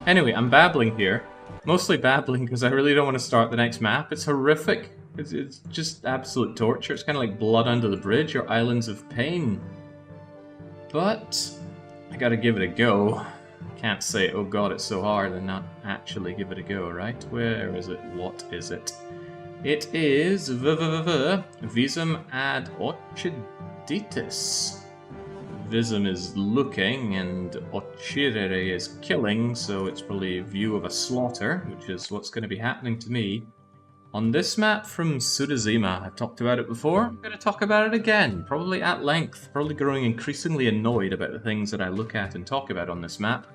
Anyway, I'm babbling here. Mostly babbling because I really don't want to start the next map. It's horrific. It's just absolute torture. It's kind of like Blood Under the Bridge or Islands of Pain. But I gotta give it a go. Can't say, oh god, it's so hard, and not actually give it a go, right? Where is it? What is it? It is Visum ad Occiditis. Visum is looking, and Occidere is killing, so it's probably a view of a slaughter, which is what's going to be happening to me. On this map from Sudazima, I've talked about it before, I'm going to talk about it again, probably at length, probably growing increasingly annoyed about the things that I look at and talk about on this map,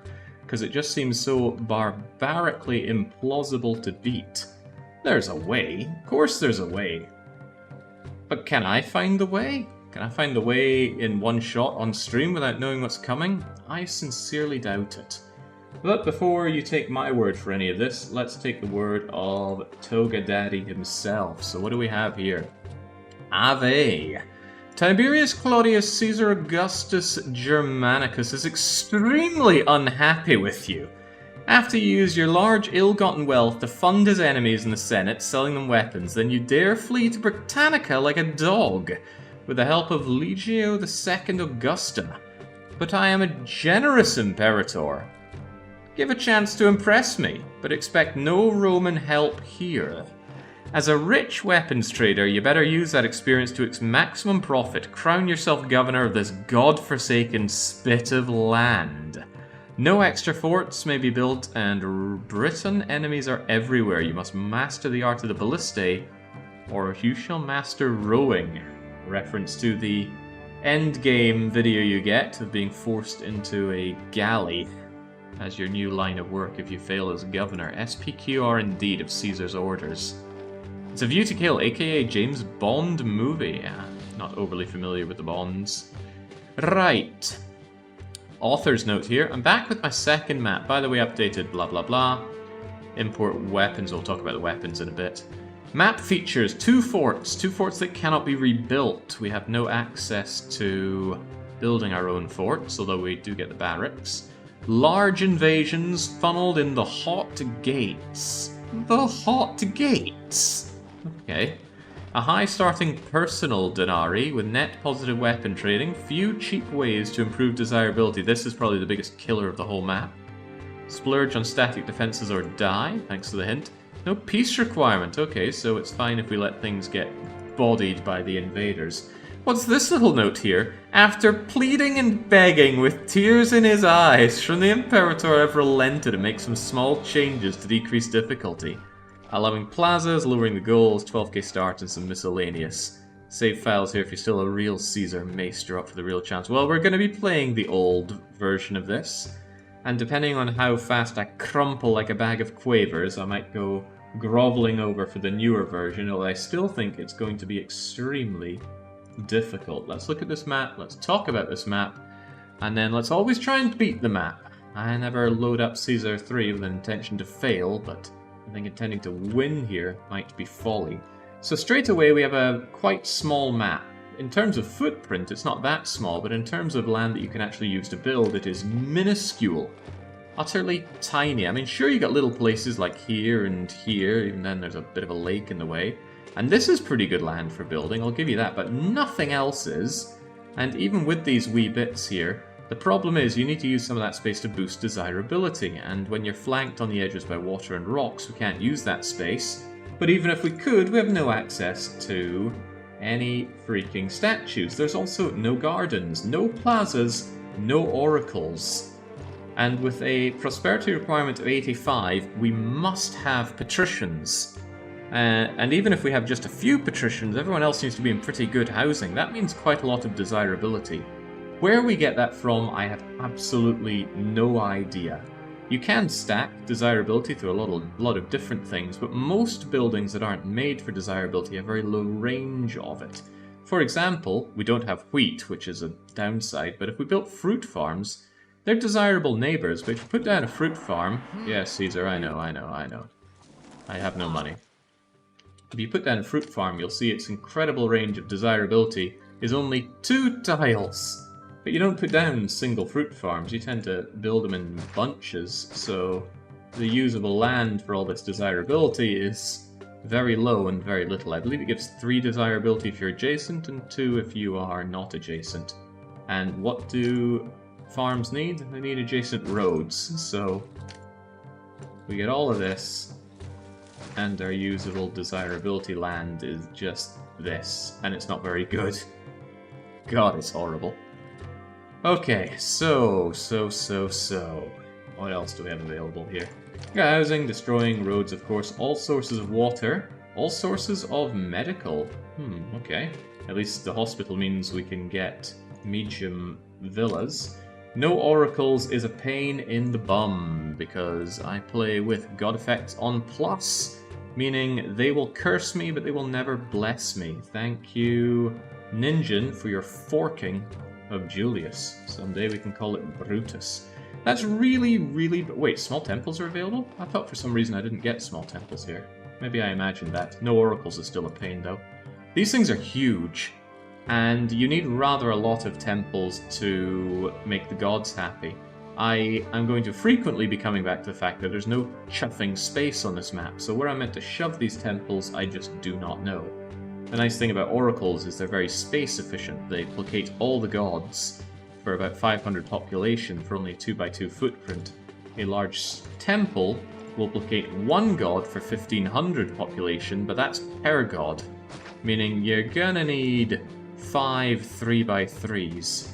because it just seems so barbarically implausible to beat. There's a way, of course there's a way. But can I find the way? Can I find the way in one shot on stream without knowing what's coming? I sincerely doubt it. But before you take my word for any of this, let's take the word of Toga Daddy himself. So what do we have here? Ave. Tiberius Claudius Caesar Augustus Germanicus is extremely unhappy with you. After you use your large ill-gotten wealth to fund his enemies in the Senate, selling them weapons, then you dare flee to Britannica like a dog, with the help of Legio II Augusta. But I am a generous Imperator. Give a chance to impress me, but expect no Roman help here. As a rich weapons trader, you better use that experience to its maximum profit. Crown yourself governor of this god-forsaken spit of land. No extra forts may be built, and Briton enemies are everywhere. You must master the art of the ballistae, or you shall master rowing. Reference to the endgame video you get of being forced into a galley as your new line of work if you fail as governor. SPQR indeed of Caesar's orders. It's A View to Kill, aka James Bond movie. Yeah, not overly familiar with the Bonds. Right. Author's note here. I'm back with my second map. By the way, updated blah blah blah. Import weapons. We'll talk about the weapons in a bit. Map features two forts that cannot be rebuilt. We have no access to building our own forts, although we do get the barracks. Large invasions funneled in the hot gates. The hot gates! Okay. A high starting personal denarii with net positive weapon trading. Few cheap ways to improve desirability. This is probably the biggest killer of the whole map. Splurge on static defenses or die, thanks to the hint. No peace requirement. Okay, so it's fine if we let things get bodied by the invaders. What's this little note here? After pleading and begging with tears in his eyes from the Imperator, I've relented to make some small changes to decrease difficulty. Allowing plazas, lowering the goals, 12k start, and some miscellaneous. Save files here if you're still a real Caesar maester up for the real chance. Well, we're going to be playing the old version of this. And depending on how fast I crumple like a bag of quavers, I might go groveling over for the newer version, although I still think it's going to be extremely difficult. Let's look at this map, let's talk about this map, and then let's always try and beat the map. I never load up Caesar 3 with an intention to fail, but I think intending to win here might be folly. So straight away we have a quite small map. In terms of footprint, it's not that small, but in terms of land that you can actually use to build, it is minuscule. Utterly tiny. I mean, sure, you got little places like here and here, even then there's a bit of a lake in the way. And this is pretty good land for building, I'll give you that, but nothing else is. And even with these wee bits here, the problem is you need to use some of that space to boost desirability, and when you're flanked on the edges by water and rocks, we can't use that space. But even if we could, we have no access to any freaking statues. There's also no gardens, no plazas, no oracles. And with a prosperity requirement of 85, we must have patricians. And even if we have just a few patricians, everyone else seems to be in pretty good housing. That means quite a lot of desirability. Where we get that from, I have absolutely no idea. You can stack desirability through a lot of different things, but most buildings that aren't made for desirability have very low range of it. For example, we don't have wheat, which is a downside, but if we built fruit farms, they're desirable neighbours, but if you put down a fruit farm... Yes, Caesar, I know. I have no money. If you put down a fruit farm, you'll see its incredible range of desirability is only 2 tiles. But you don't put down single fruit farms, you tend to build them in bunches, so the usable land for all this desirability is very low and very little. I believe it gives 3 desirability if you're adjacent and 2 if you are not adjacent. And what do farms need? They need adjacent roads. So we get all of this, and our usable desirability land is just this, and it's not very good. God, it's horrible. Okay, so. What else do we have available here? Housing, destroying roads, of course, all sources of water, all sources of medical. Okay. At least the hospital means we can get medium villas. No oracles is a pain in the bum, because I play with god effects on plus, meaning they will curse me, but they will never bless me. Thank you, Ninjin, for your forking of Julius. Someday we can call it Brutus. That's really... Wait, small temples are available? I thought for some reason I didn't get small temples here. Maybe I imagined that. No oracles is still a pain, though. These things are huge, and you need rather a lot of temples to make the gods happy. I'm going to frequently be coming back to the fact that there's no chuffing space on this map, so where I'm meant to shove these temples, I just do not know. The nice thing about oracles is they're very space efficient. They placate all the gods for about 500 population for only a 2x2 footprint. A large temple will placate 1 god for 1500 population, but that's per god, meaning you're gonna need 5 3x3s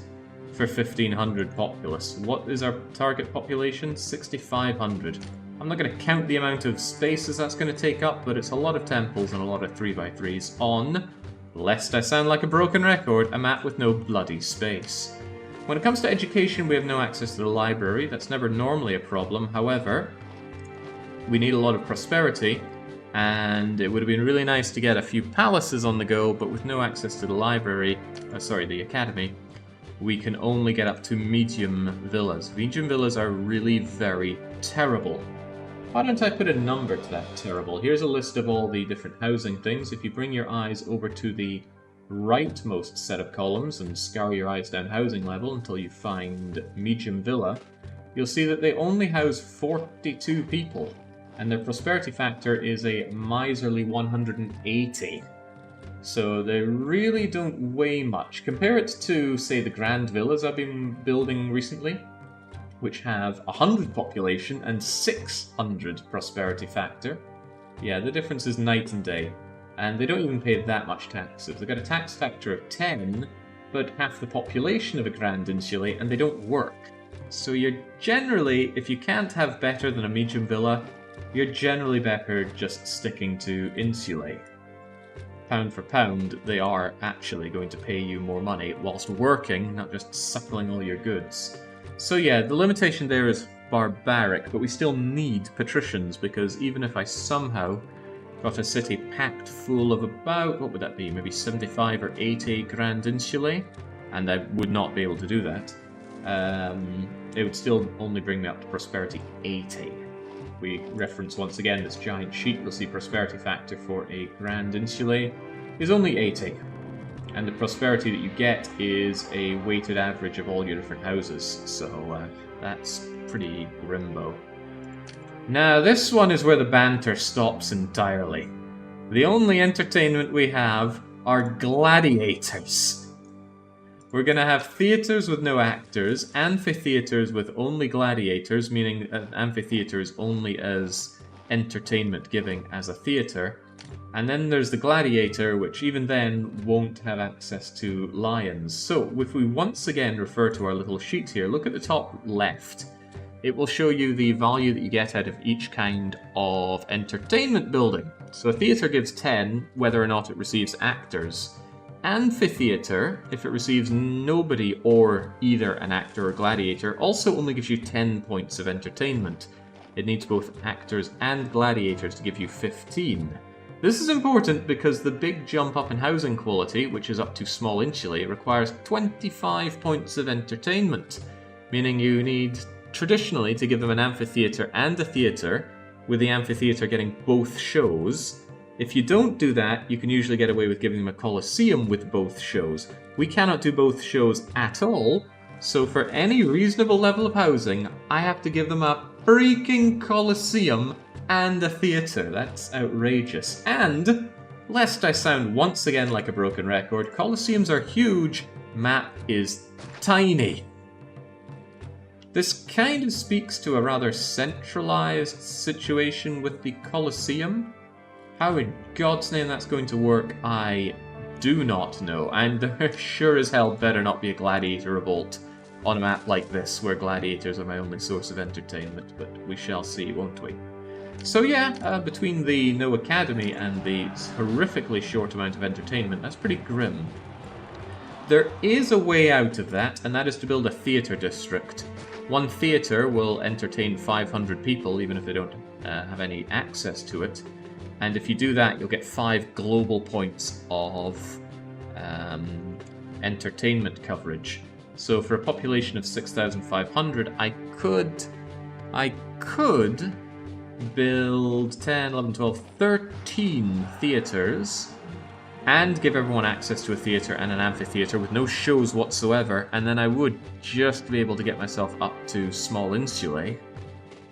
for 1500 populace. What is our target population? 6500. I'm not going to count the amount of spaces that's going to take up, but it's a lot of temples and a lot of 3x3s on, lest I sound like a broken record, a map with no bloody space. When it comes to education, we have no access to the library. That's never normally a problem. However, we need a lot of prosperity, and it would have been really nice to get a few palaces on the go, but with no access to the library, the academy, we can only get up to medium villas. Medium villas are really very terrible. Why don't I put a number to that terrible? Here's a list of all the different housing things. If you bring your eyes over to the rightmost set of columns and scour your eyes down housing level until you find medium villa, you'll see that they only house 42 people, and their prosperity factor is a miserly 180. So they really don't weigh much. Compare it to, say, the grand villas I've been building recently, which have 100 population and 600 prosperity factor. Yeah, the difference is night and day. And they don't even pay that much taxes. They've got a tax factor of 10, but half the population of a grand insula, and they don't work. So you're generally, if you can't have better than a medium villa, you're generally better just sticking to insulae. Pound for pound, they are actually going to pay you more money whilst working, not just suckling all your goods. So yeah, the limitation there is barbaric, but we still need patricians, because even if I somehow got a city packed full of about, what would that be, maybe 75 or 80 grand insulae, and I would not be able to do that, it would still only bring me up to prosperity 80. We reference once again this giant sheet, you'll see prosperity factor for a grand insulae is only 80. And the prosperity that you get is a weighted average of all your different houses, so that's pretty grimbo. Now this one is where the banter stops entirely. The only entertainment we have are gladiators. We're going to have theatres with no actors, amphitheatres with only gladiators, meaning amphitheatres only as entertainment giving as a theatre. And then there's the gladiator, which even then won't have access to lions. So if we once again refer to our little sheet here, look at the top left. It will show you the value that you get out of each kind of entertainment building. So a theatre gives 10, whether or not it receives actors. Amphitheatre, if it receives nobody or either an actor or gladiator, also only gives you 10 points of entertainment. It needs both actors and gladiators to give you 15. This is important because the big jump up in housing quality, which is up to small insulae, requires 25 points of entertainment, meaning you need traditionally to give them an amphitheatre and a theatre, with the amphitheatre getting both shows. If you don't do that, you can usually get away with giving them a coliseum with both shows. We cannot do both shows at all, so for any reasonable level of housing, I have to give them a freaking Colosseum and a theatre. That's outrageous. And, lest I sound once again like a broken record, Colosseums are huge, map is tiny. This kind of speaks to a rather centralized situation with the Colosseum. How in God's name that's going to work, I do not know. And there sure as hell better not be a gladiator revolt on a map like this, where gladiators are my only source of entertainment, but we shall see, won't we? So yeah, between the no academy and the horrifically short amount of entertainment, that's pretty grim. There is a way out of that, and that is to build a theatre district. One theatre will entertain 500 people, even if they don't have any access to it. And if you do that, you'll get 5 global points of entertainment coverage. So for a population of 6,500, I could build 10, 11, 12, 13 theatres and give everyone access to a theatre and an amphitheatre with no shows whatsoever, and then I would just be able to get myself up to small insulae.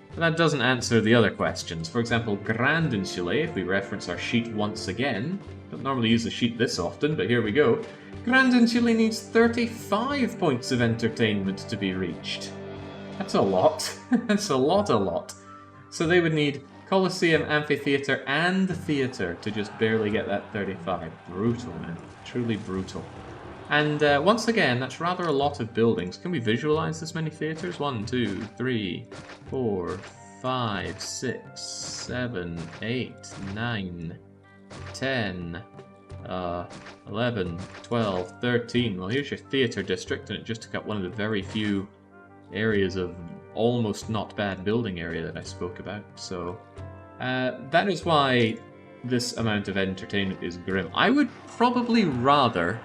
But that doesn't answer the other questions. For example, Grand Insulae, if we reference our sheet once again. Don't normally use the sheet this often, but here we go. Grand Insulae needs 35 points of entertainment to be reached. That's a lot. That's a lot. So they would need Colosseum, Amphitheatre, and Theatre to just barely get that 35. Brutal, man. Truly brutal. And once again, that's rather a lot of buildings. Can we visualize this many theatres? 1, 2, 3, 4, 5, 6, 7, 8, 9, 10, 11, 12, 13. Well, here's your theatre district, and it just took up one of the very few areas of almost not bad building area that I spoke about. So that is why this amount of entertainment is grim. I would probably rather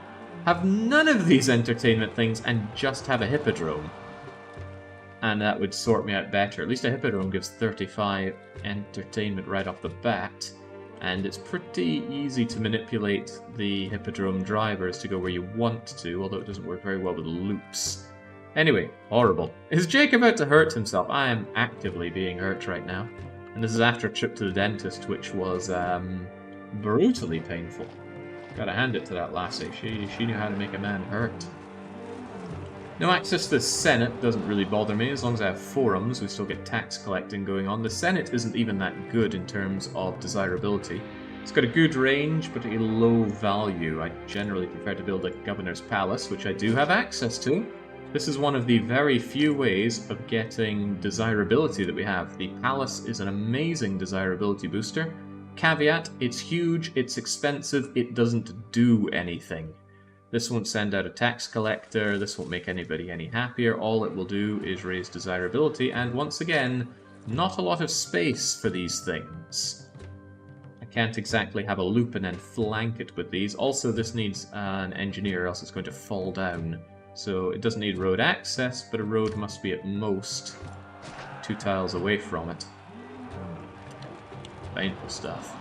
have none of these entertainment things and just have a hippodrome. And that would sort me out better. At least a hippodrome gives 35 entertainment right off the bat. And it's pretty easy to manipulate the hippodrome drivers to go where you want to, although it doesn't work very well with loops. Anyway, horrible. Is Jake about to hurt himself? I am actively being hurt right now. And this is after a trip to the dentist, which was brutally painful. Gotta hand it to that lassie. She knew how to make a man hurt. No access to the Senate doesn't really bother me. As long as I have forums, we still get tax collecting going on. The Senate isn't even that good in terms of desirability. It's got a good range, but a low value. I generally prefer to build a governor's palace, which I do have access to. This is one of the very few ways of getting desirability that we have. The palace is an amazing desirability booster. Caveat, it's huge, it's expensive, it doesn't do anything. This won't send out a tax collector, this won't make anybody any happier. All it will do is raise desirability, and once again, not a lot of space for these things. I can't exactly have a loop and then flank it with these. Also, this needs an engineer, or else it's going to fall down. So it doesn't need road access, but a road must be at most 2 tiles away from it. Painful stuff.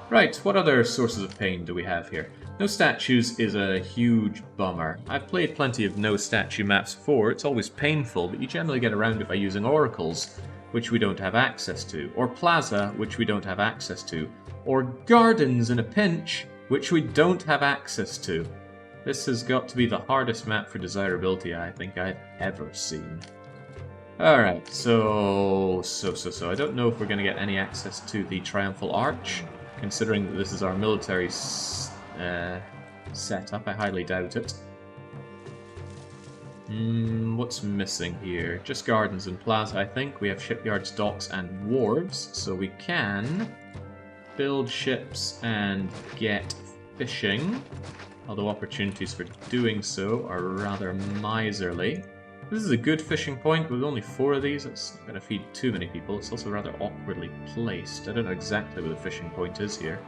Right, what other sources of pain do we have here? No statues is a huge bummer. I've played plenty of no statue maps before. It's always painful, but you generally get around it by using oracles, which we don't have access to, or plaza, which we don't have access to, or gardens in a pinch, which we don't have access to. This has got to be the hardest map for desirability I think I've ever seen. Alright, so I don't know if we're going to get any access to the Triumphal Arch, considering that this is our military setup. I highly doubt it. What's missing here? Just gardens and plaza, I think. We have shipyards, docks, and wharves, so we can build ships and get fishing, although opportunities for doing so are rather miserly. This is a good fishing point. With only 4 of these, it's not going to feed too many people. It's also rather awkwardly placed. I don't know exactly where the fishing point is here.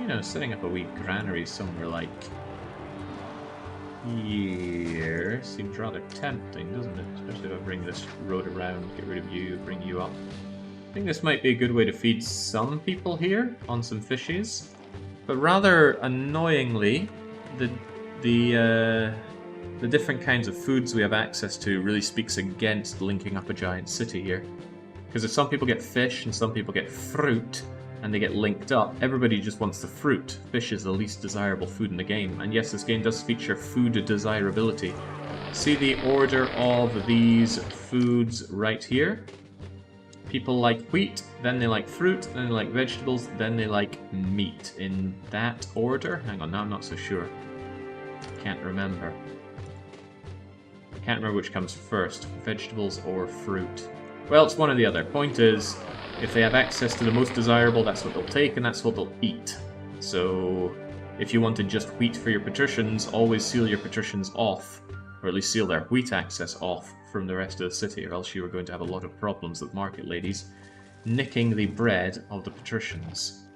You know, setting up a wee granary somewhere like here seems rather tempting, doesn't it? Especially if I bring this road around, get rid of you, bring you up. I think this might be a good way to feed some people here on some fishes. But rather annoyingly, the the different kinds of foods we have access to really speaks against linking up a giant city here. Because if some people get fish and some people get fruit, and they get linked up, everybody just wants the fruit. Fish is the least desirable food in the game, and yes, this game does feature food desirability. See the order of these foods right here? People like wheat, then they like fruit, then they like vegetables, then they like meat. In that order? Hang on, now I'm not so sure. Can't remember. Can't remember which comes first, vegetables or fruit. Well, it's one or the other. Point is, if they have access to the most desirable, that's what they'll take, and that's what they'll eat. So, if you wanted just wheat for your patricians, always seal your patricians off, or at least seal their wheat access off from the rest of the city, or else you were going to have a lot of problems with market ladies nicking the bread of the patricians.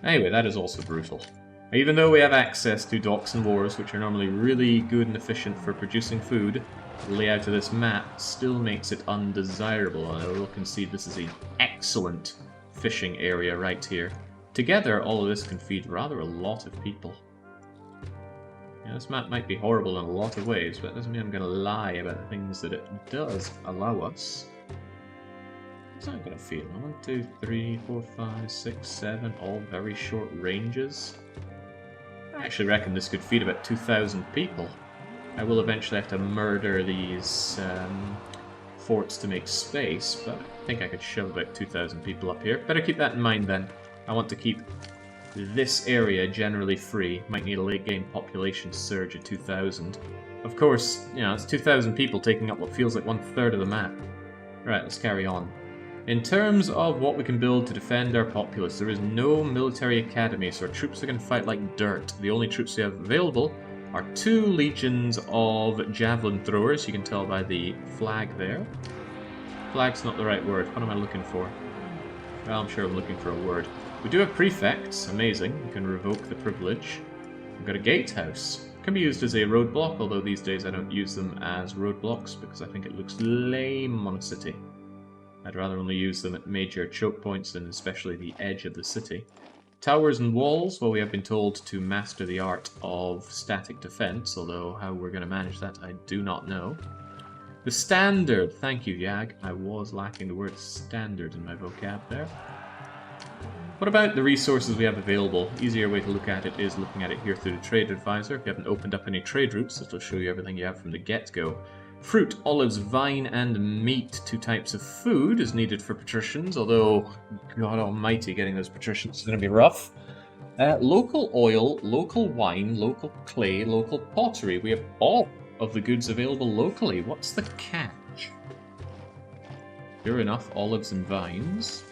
Anyway, that is also brutal. Even though we have access to docks and wharves, which are normally really good and efficient for producing food, the layout of this map still makes it undesirable, and I will concede this is an excellent fishing area right here. Together, all of this can feed rather a lot of people. Yeah, this map might be horrible in a lot of ways, but that doesn't mean I'm going to lie about the things that it does allow us. What's that going to feel? 1, 2, 3, 4, 5, 6, 7, all very short ranges. I actually reckon this could feed about 2,000 people. I will eventually have to murder these forts to make space, but I think I could shove about 2,000 people up here. Better keep that in mind then. I want to keep this area generally free. Might need a late game population surge at 2,000. Of course, you know, it's 2,000 people taking up what feels like 1/3 of the map. Right, let's carry on. In terms of what we can build to defend our populace, there is no military academy, so our troops are going to fight like dirt. The only troops we have available are 2 legions of javelin throwers. You can tell by the flag there. Flag's not the right word. What am I looking for? Well, I'm sure I'm looking for a word. We do have prefects. Amazing. We can revoke the privilege. We've got a gatehouse. Can be used as a roadblock, although these days I don't use them as roadblocks because I think it looks lame on a city. I'd rather only use them at major choke points and especially the edge of the city. Towers and walls, well, we have been told to master the art of static defense, although how we're going to manage that I do not know. The standard, thank you, Yag. I was lacking the word standard in my vocab there. What about the resources we have available? Easier way to look at it is looking at it here through the trade advisor. If you haven't opened up any trade routes, it'll show you everything you have from the get-go. Fruit, olives, vine, and meat, 2 types of food, is needed for patricians, although, God almighty, getting those patricians is going to be rough. Local oil, local wine, local clay, local pottery. We have all of the goods available locally. What's the catch? Sure enough, olives and vines.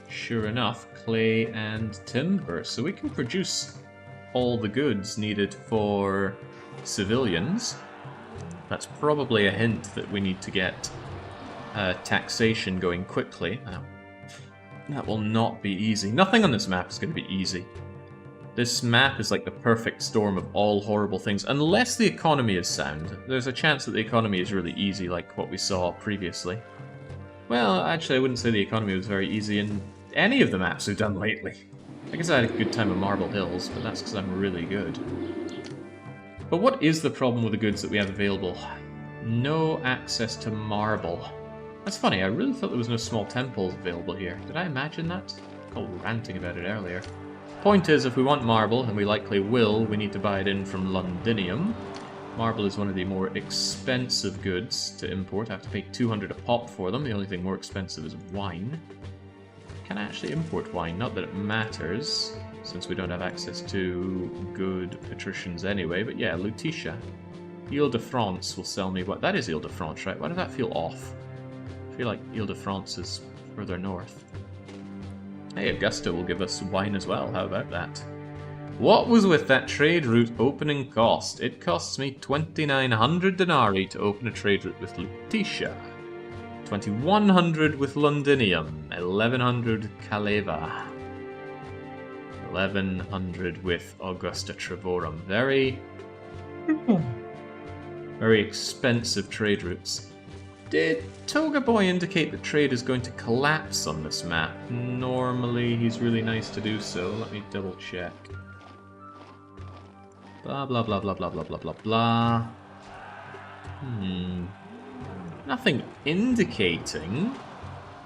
Sure enough, clay and timber. So we can produce all the goods needed for civilians. That's probably a hint that we need to get taxation going quickly. That will not be easy. Nothing on this map is going to be easy. This map is like the perfect storm of all horrible things, unless the economy is sound. There's a chance that the economy is really easy, like what we saw previously. Well, actually, I wouldn't say the economy was very easy in any of the maps we've done lately. I guess I had a good time at Marble Hills, but that's because I'm really good. But what is the problem with the goods that we have available? No access to marble. That's funny, I really thought there was no small temples available here. Did I imagine that? I called ranting about it earlier. Point is, if we want marble, and we likely will, we need to buy it in from Londinium. Marble is one of the more expensive goods to import. I have to pay 200 a pop for them. The only thing more expensive is wine. Can I actually import wine? Not that it matters, since we don't have access to good patricians anyway. But yeah, Lutetia. Ile-de-France will sell me what... That is Ile-de-France, right? Why does that feel off? I feel like Ile-de-France is further north. Hey, Augusta will give us wine as well. How about that? What was with that trade route opening cost? It costs me 2,900 denarii to open a trade route with Lutetia. 2,100 with Londinium. 1,100 Caleva. 1,100 with Augusta Trevorum. Very expensive trade routes. Did Toga Boy indicate that trade is going to collapse on this map? Normally he's really nice to do so. Let me double check. Blah, blah, blah, blah, blah, blah, blah, blah, blah. Nothing indicating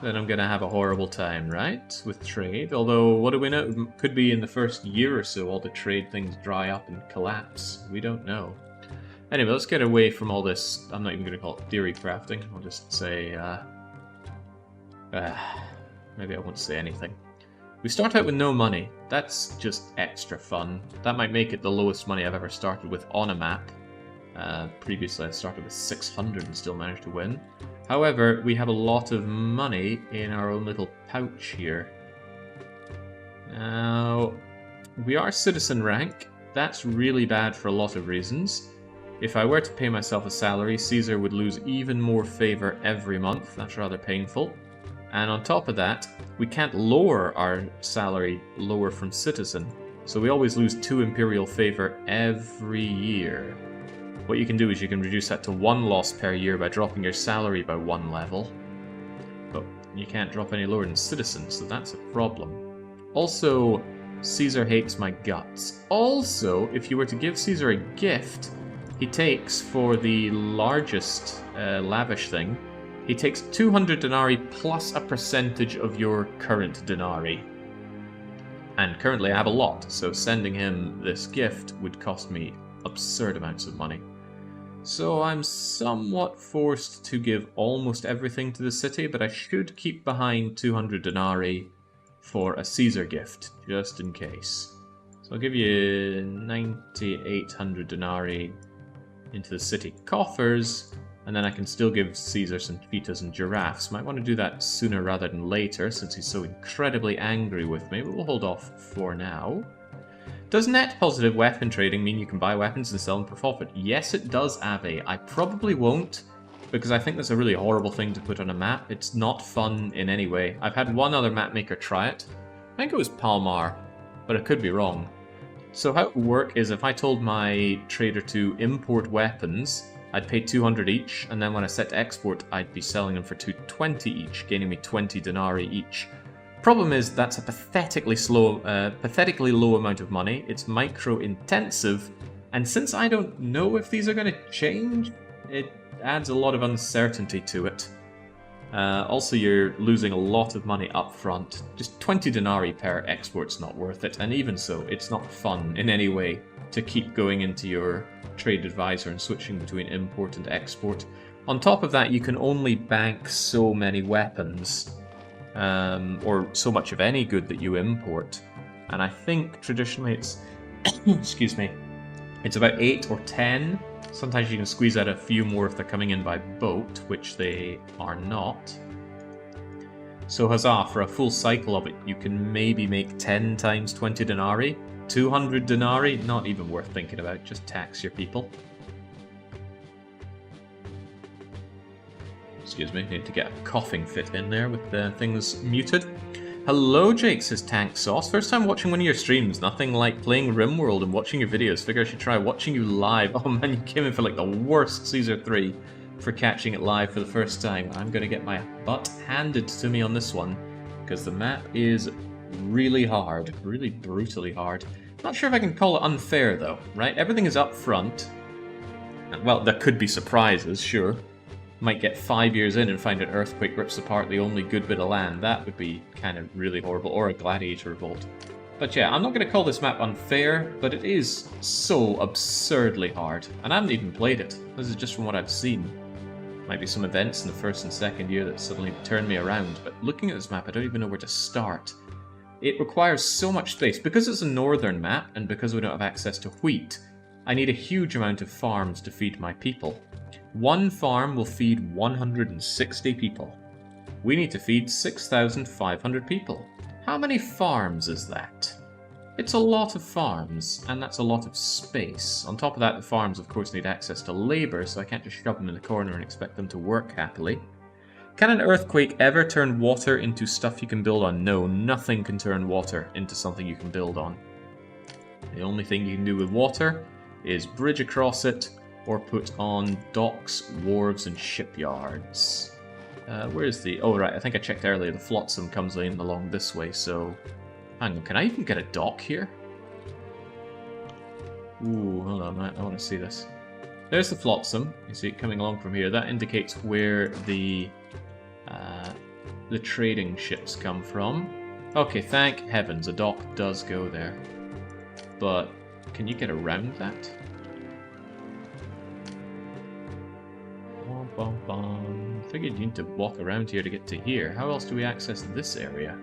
that I'm going to have a horrible time, right? With trade. Although, what do we know? It could be in the first year or so all the trade things dry up and collapse. We don't know. Anyway, let's get away from all this. I'm not even going to call it theory crafting. I'll just say, maybe I won't say anything. We start out with no money. That's just extra fun. That might make it the lowest money I've ever started with on a map. Previously I started with 600 and still managed to win. However, we have a lot of money in our own little pouch here. Now, we are citizen rank. That's really bad for a lot of reasons. If I were to pay myself a salary, Caesar would lose even more favor every month. That's rather painful. And on top of that, we can't lower our salary lower from citizen. So we always lose 2 imperial favor every year. What you can do is you can reduce that to 1 loss per year by dropping your salary by 1 level. But you can't drop any lower than citizen, so that's a problem. Also, Caesar hates my guts. Also, if you were to give Caesar a gift, he takes, for the largest lavish thing, he takes 200 denarii plus a percentage of your current denarii. And currently I have a lot, so sending him this gift would cost me absurd amounts of money. So I'm somewhat forced to give almost everything to the city, but I should keep behind 200 denarii for a Caesar gift, just in case. So I'll give you 9,800 denarii into the city coffers, and then I can still give Caesar some cheetahs and giraffes. Might want to do that sooner rather than later, since he's so incredibly angry with me, but we'll hold off for now. Does net positive weapon trading mean you can buy weapons and sell them for profit? Yes, it does, Ave. I probably won't, because I think that's a really horrible thing to put on a map. It's not fun in any way. I've had one other map maker try it. I think it was Palmar, but I could be wrong. So how it would work is if I told my trader to import weapons, I'd pay 200 each, and then when I set to export, I'd be selling them for 220 each, gaining me 20 denarii each. Problem is, that's a pathetically low amount of money. It's micro-intensive, and since I don't know if these are going to change, it adds a lot of uncertainty to it. Also, you're losing a lot of money up front. Just 20 denarii per export's not worth it, and even so, it's not fun in any way to keep going into your trade advisor and switching between import and export. On top of that, you can only bank so many weapons, or so much of any good that you import. And I think traditionally it's, excuse me, it's about 8 or 10. Sometimes you can squeeze out a few more if they're coming in by boat, which they are not. So huzzah, for a full cycle of it, you can maybe make 10 times 20 denarii. 200 denarii, not even worth thinking about, just tax your people. Excuse me, need to get a coughing fit in there with the things muted. Hello Jake, says Tank Sauce. First time watching one of your streams, nothing like playing RimWorld and watching your videos. Figure I should try watching you live. Oh man, you came in for like the worst Caesar 3 for catching it live for the first time. I'm gonna get my butt handed to me on this one, because the map is really hard, really brutally hard. Not sure if I can call it unfair though, right? Everything is up front. Well, there could be surprises, sure. Might get 5 years in and find an earthquake rips apart the only good bit of land. That would be kind of really horrible, or a gladiator revolt. But yeah, I'm not going to call this map unfair, but it is so absurdly hard. And I haven't even played it. This is just from what I've seen. Might be some events in the first and second year that suddenly turn me around, but looking at this map, I don't even know where to start. It requires so much space. Because it's a northern map, and because we don't have access to wheat, I need a huge amount of farms to feed my people. One farm will feed 160 people. We need to feed 6,500 people. How many farms is that? It's a lot of farms, and that's a lot of space. On top of that, the farms of course need access to labour, so I can't just shove them in the corner and expect them to work happily. Can an earthquake ever turn water into stuff you can build on? No, nothing can turn water into something you can build on. The only thing you can do with water is bridge across it, or put on docks, wharves, and shipyards. Where's the... Oh, right, I think I checked earlier. The flotsam comes in along this way, so... Hang on, can I even get a dock here? Ooh, hold on, I want to see this. There's the flotsam. You see it coming along from here. That indicates where the trading ships come from. Okay, thank heavens, a dock does go there. But can you get around that? I figured you need to walk around here to get to here. How else do we access this area?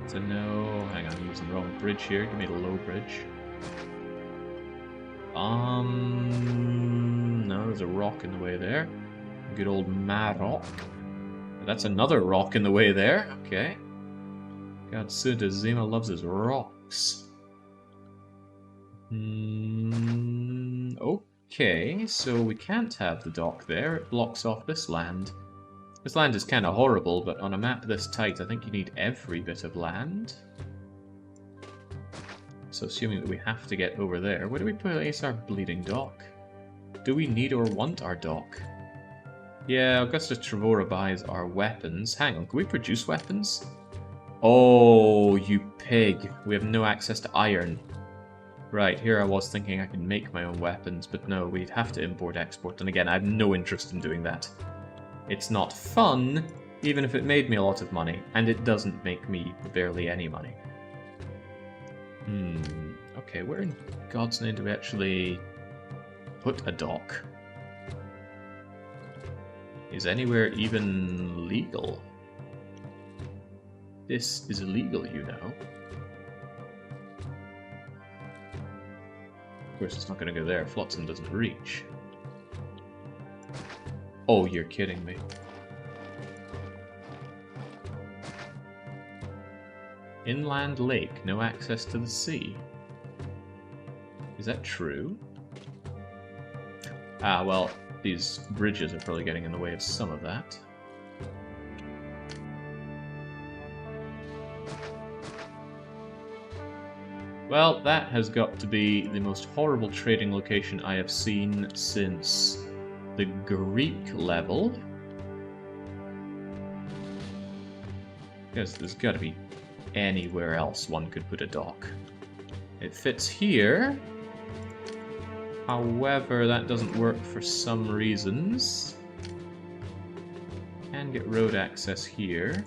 So no, hang on, I'm using the wrong bridge here. Give me the low bridge. No, there's a rock in the way there. Good old Marok. That's another rock in the way there. Okay. God, Sudazima loves his rocks. Okay, so we can't have the dock there. It blocks off this land. This land is kind of horrible, but on a map this tight, I think you need every bit of land. So assuming that we have to get over there, where do we place our bleeding dock? Do we need or want our dock? Yeah, Augusta Trevora buys our weapons. Hang on, can we produce weapons? Oh, you pig. We have no access to iron. Right, here I was thinking I could make my own weapons, but no, we'd have to import-export, and again, I have no interest in doing that. It's not fun, even if it made me a lot of money, and it doesn't make me barely any money. Okay, where in God's name do we actually put a dock? Is anywhere even legal? This is illegal, you know. Of course, it's not going to go there. Flotsam doesn't reach. Oh, you're kidding me. Inland lake, no access to the sea. Is that true? Ah, well, these bridges are probably getting in the way of some of that. Well, that has got to be the most horrible trading location I have seen since the Greek level. Because there's got to be anywhere else one could put a dock. It fits here. However, that doesn't work for some reasons. Can get road access here.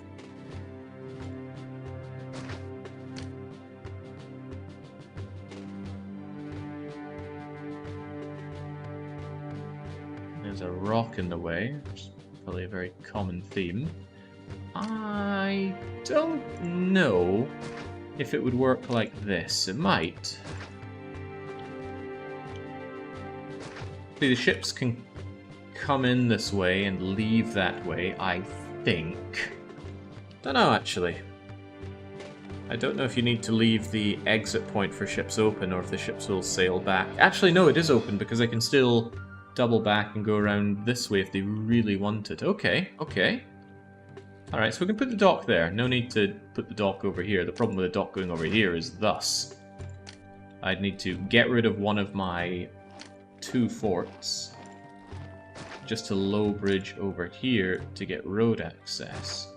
There's a rock in the way, which is probably a very common theme. I don't know if it would work like this. It might. See, the ships can come in this way and leave that way, I think. Don't know, actually. I don't know if you need to leave the exit point for ships open or if the ships will sail back. Actually, no, it is open because they can still double back and go around this way if they really want it. Okay, okay. Alright, so we can put the dock there. No need to put the dock over here. The problem with the dock going over here is thus. I'd need to get rid of one of my 2 forts just to low bridge over here to get road access.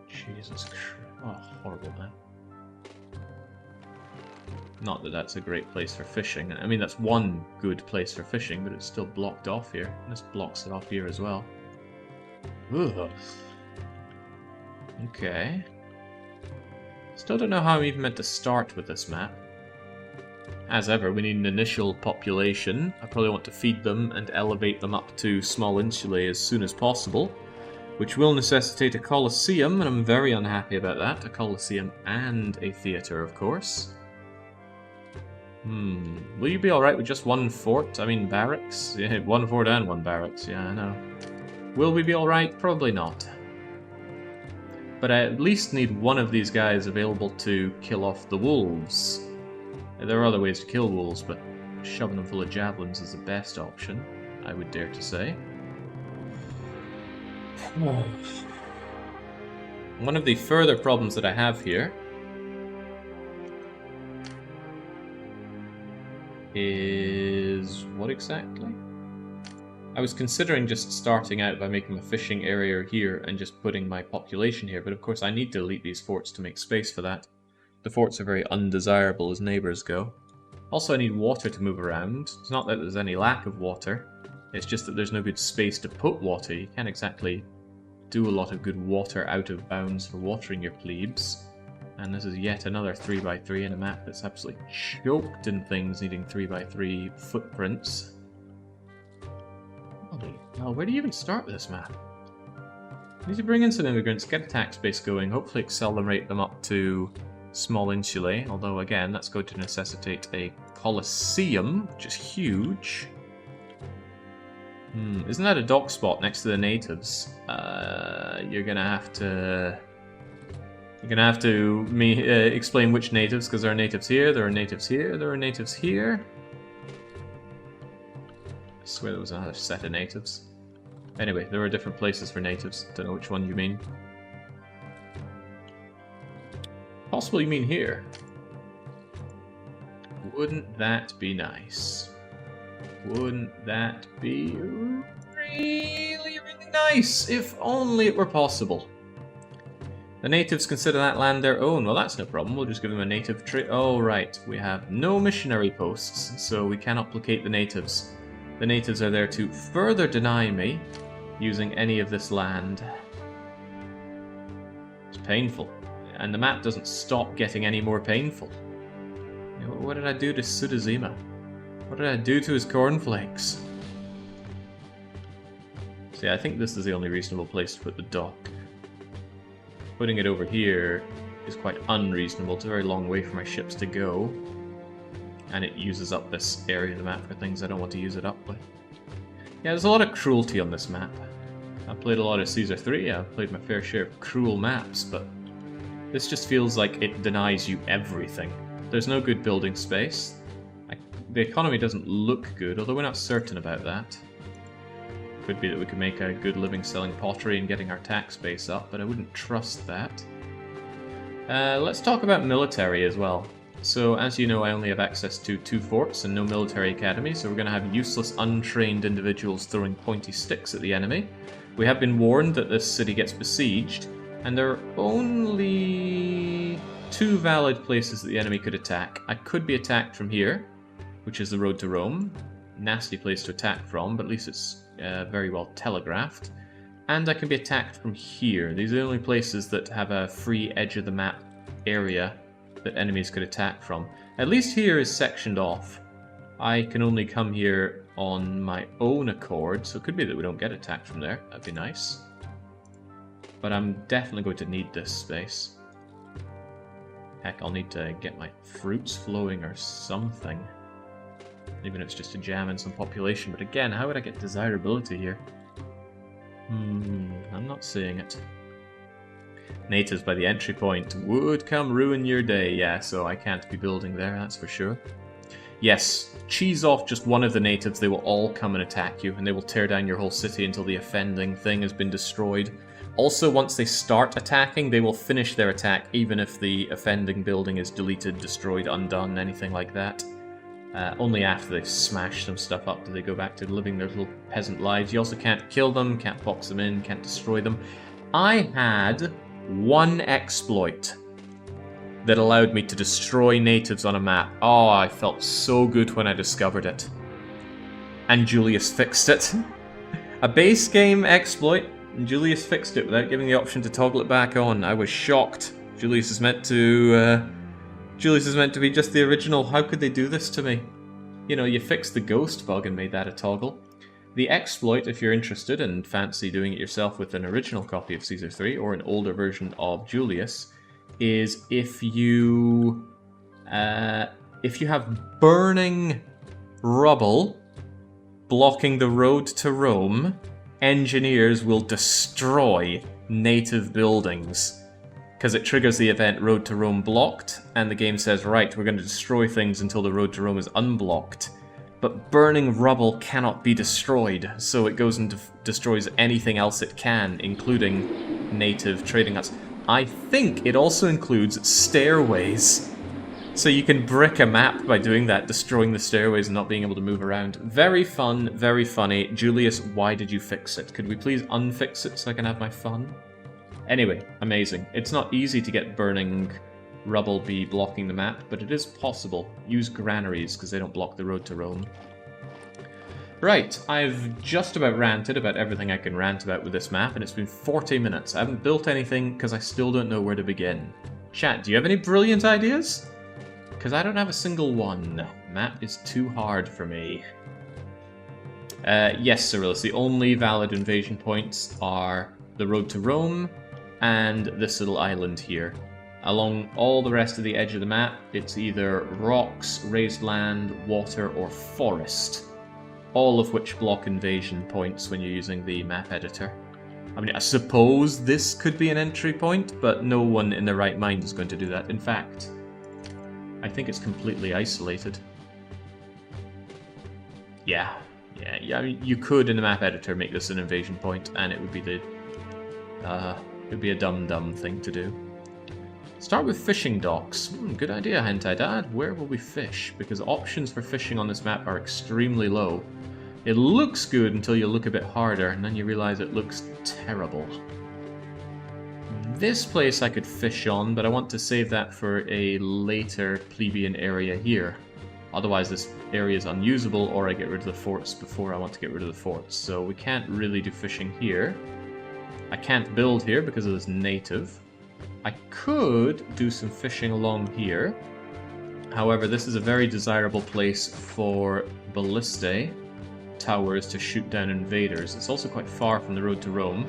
Jesus Christ. Oh, horrible, man. Not that that's a great place for fishing. I mean, that's one good place for fishing, but it's still blocked off here. This blocks it off here as well. Ugh. Okay. Still don't know how I'm even meant to start with this map. As ever, we need an initial population. I probably want to feed them and elevate them up to small insulae as soon as possible, which will necessitate a coliseum, and I'm very unhappy about that. A coliseum and a theatre, of course. Will you be alright with just 1 fort? I mean, barracks? Yeah, 1 fort and 1 barracks, yeah, I know. Will we be alright? Probably not. But I at least need one of these guys available to kill off the wolves. There are other ways to kill wolves, but shoving them full of javelins is the best option, I would dare to say. One of the further problems that I have here is... what exactly? I was considering just starting out by making a fishing area here and just putting my population here, but of course I need to delete these forts to make space for that. the forts are very undesirable as neighbours go. Also, I need water to move around. It's not that there's any lack of water. It's just that there's no good space to put water. You can't exactly do a lot of good water out of bounds for watering your plebes. And this is yet another 3x3 in a map that's absolutely choked in things needing 3x3 footprints. Holy hell, where do you even start this map? I need to bring in some immigrants, get a tax base going, hopefully accelerate them up to small insulae, although again that's going to necessitate a Colosseum, which is huge. Isn't that a dock spot next to the natives? You're gonna have to explain which natives, because there are natives here, there are natives here, there are natives here. I swear there was another set of natives. Anyway, there are different places for natives. Don't know which one you mean. Possibly you mean here. Wouldn't that be nice? Wouldn't that be really, really nice? If only it were possible. The natives consider that land their own. Well, that's no problem. We'll just give them a native trade. Oh, right. We have no missionary posts, so we cannot placate the natives. The natives are there to further deny me using any of this land. It's painful. And the map doesn't stop getting any more painful. You know, what did I do to Sudazima? What did I do to his cornflakes? See, I think this is the only reasonable place to put the dock. Putting it over here is quite unreasonable. It's a very long way for my ships to go. And it uses up this area of the map for things I don't want to use it up with. Yeah, there's a lot of cruelty on this map. I've played a lot of Caesar 3, I've played my fair share of cruel maps, but this just feels like it denies you everything. There's no good building space. The economy doesn't look good, although we're not certain about that. Could be that we could make a good living selling pottery and getting our tax base up, but I wouldn't trust that. Let's talk about military as well. So, as you know, I only have access to 2 forts and no military academy, so we're going to have useless, untrained individuals throwing pointy sticks at the enemy. We have been warned that this city gets besieged, and there are only 2 valid places that the enemy could attack. I could be attacked from here, which is the road to Rome. Nasty place to attack from, but at least it's very well telegraphed. And I can be attacked from here. These are the only places that have a free edge of the map area that enemies could attack from. At least here is sectioned off. I can only come here on my own accord, so it could be that we don't get attacked from there. That'd be nice. But I'm definitely going to need this space. Heck, I'll need to get my fruits flowing or something. Even if it's just to jam in some population. But again, how would I get desirability here? I'm not seeing it. Natives by the entry point would come ruin your day. Yeah, so I can't be building there, that's for sure. Yes, cheese off just one of the natives, they will all come and attack you, and they will tear down your whole city until the offending thing has been destroyed. Also, once they start attacking, they will finish their attack, even if the offending building is deleted, destroyed, undone, anything like that. Only after they've smashed some stuff up do they go back to living their little peasant lives. You also can't kill them, can't box them in, can't destroy them. I had one exploit that allowed me to destroy natives on a map. Oh, I felt so good when I discovered it. And Julius fixed it. A base game exploit, and Julius fixed it without giving the option to toggle it back on. I was shocked. Julius is meant to be just the original. How could they do this to me? You know, you fixed the ghost bug and made that a toggle. The exploit, if you're interested and fancy doing it yourself with an original copy of Caesar 3 or an older version of Julius, is if you have burning rubble blocking the road to Rome, engineers will destroy native buildings. Because it triggers the event Road to Rome blocked, and the game says, right, we're going to destroy things until the Road to Rome is unblocked. But burning rubble cannot be destroyed, so it goes and destroys anything else it can, including native trading huts. I think it also includes stairways. So you can brick a map by doing that, destroying the stairways and not being able to move around. Very fun, very funny. Julius, why did you fix it? Could we please unfix it so I can have my fun? Anyway, amazing. It's not easy to get burning rubble be blocking the map, but it is possible. Use granaries, because they don't block the road to Rome. Right, I've just about ranted about everything I can rant about with this map, and it's been 40 minutes. I haven't built anything, because I still don't know where to begin. Chat, do you have any brilliant ideas? Because I don't have a single one. Map is too hard for me. Yes, Cyrillus, the only valid invasion points are the road to Rome and this little island here. Along all the rest of the edge of the map, it's either rocks, raised land, water, or forest. All of which block invasion points when you're using the map editor. I mean, I suppose this could be an entry point, but no one in their right mind is going to do that. In fact, I think it's completely isolated. Yeah, I mean, you could in the map editor make this an invasion point, and it would be the it'd be a dumb thing to do. Start with fishing docks. Good idea, Hentai Dad. Where will we fish? Because options for fishing on this map are extremely low. It looks good until you look a bit harder, and then you realize it looks terrible. This place I could fish on, but I want to save that for a later plebeian area here. Otherwise this area is unusable, or I get rid of the forts before I want to get rid of the forts. So we can't really do fishing here. I can't build here because of this native. I could do some fishing along here. However, this is a very desirable place for ballistae towers to shoot down invaders. It's also quite far from the road to Rome.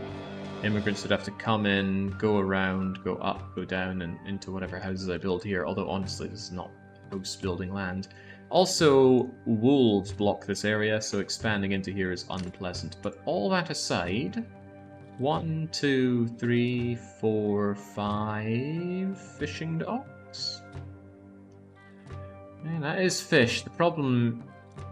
Immigrants would have to come in, go around, go up, go down, and into whatever houses I build here, although honestly this is not house building land. Also, wolves block this area, so expanding into here is unpleasant. But all that aside, 1, 2, 3, 4, 5 fishing docks? Yeah, that is fish. The problem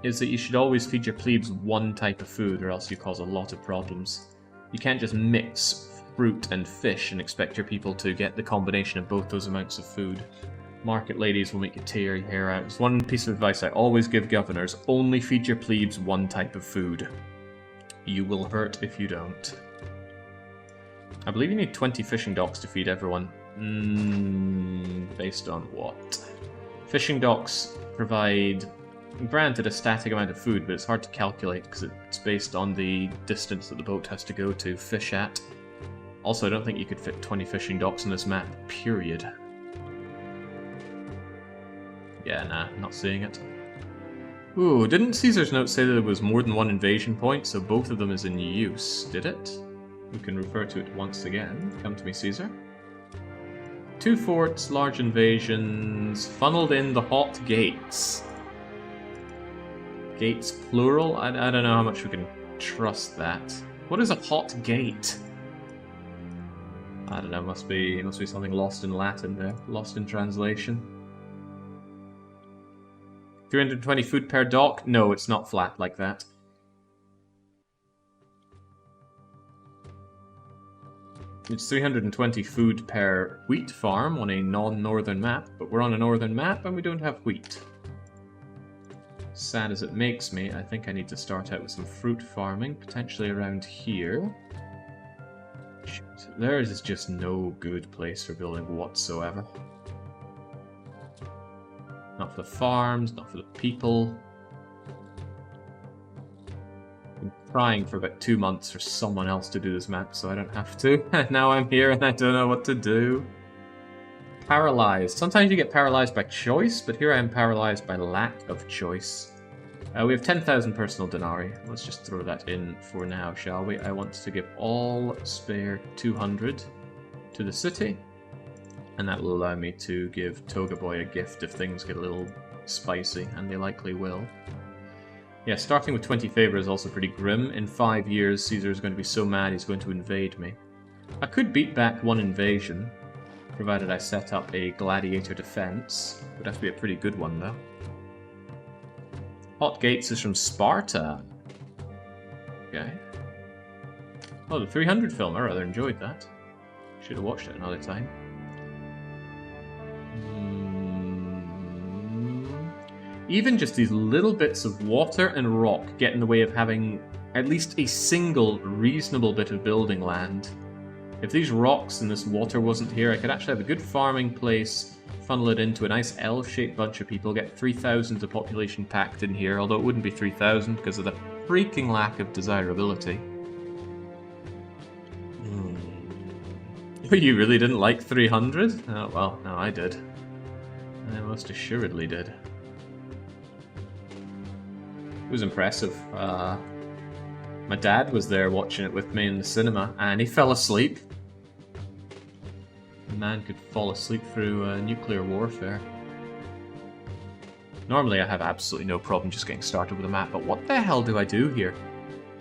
is that you should always feed your plebes one type of food, or else you cause a lot of problems. You can't just mix fruit and fish and expect your people to get the combination of both those amounts of food. Market ladies will make you tear your hair out. It's one piece of advice I always give governors: only feed your plebes one type of food. You will hurt if you don't. I believe you need 20 fishing docks to feed everyone. Based on what? Fishing docks provide, granted, a static amount of food, but it's hard to calculate because it's based on the distance that the boat has to go to fish at. Also, I don't think you could fit 20 fishing docks on this map, period. Yeah, nah, not seeing it. Ooh, didn't Caesar's note say that there was more than one invasion point, so both of them is in use, did it? We can refer to it once again. Come to me, Caesar. 2 forts, large invasions, funneled in the hot gates. Gates plural? I don't know how much we can trust that. What is a hot gate? I don't know, must be something lost in Latin there, lost in translation. 320 food per dock? No, it's not flat like that. It's 320 food per wheat farm on a non-northern map, but we're on a northern map and we don't have wheat. Sad as it makes me, I think I need to start out with some fruit farming, potentially around here. There is just no good place for building whatsoever. Not for the farms, not for the people. I've been trying for about 2 months for someone else to do this map so I don't have to. Now I'm here and I don't know what to do. Paralyzed. Sometimes you get paralyzed by choice, but here I am paralyzed by lack of choice. We have 10,000 personal denarii. Let's just throw that in for now, shall we? I want to give all spare 200 to the city. And that will allow me to give Toga Boy a gift if things get a little spicy, and they likely will. Yeah, starting with 20 favor is also pretty grim. In 5 years, Caesar is going to be so mad he's going to invade me. I could beat back one invasion, provided I set up a gladiator defense. Would have to be a pretty good one, though. Hot Gates is from Sparta. Okay. Oh, the 300 film, I rather enjoyed that. Should have watched it another time. Even just these little bits of water and rock get in the way of having at least a single reasonable bit of building land. If these rocks and this water wasn't here, I could actually have a good farming place, funnel it into a nice L-shaped bunch of people, get 3,000 of population packed in here, although it wouldn't be 3,000 because of the freaking lack of desirability. You really didn't like 300? Oh, well, no, I did. I most assuredly did. It was impressive. My dad was there watching it with me in the cinema, and he fell asleep. A man could fall asleep through nuclear warfare. Normally I have absolutely no problem just getting started with a map, but what the hell do I do here?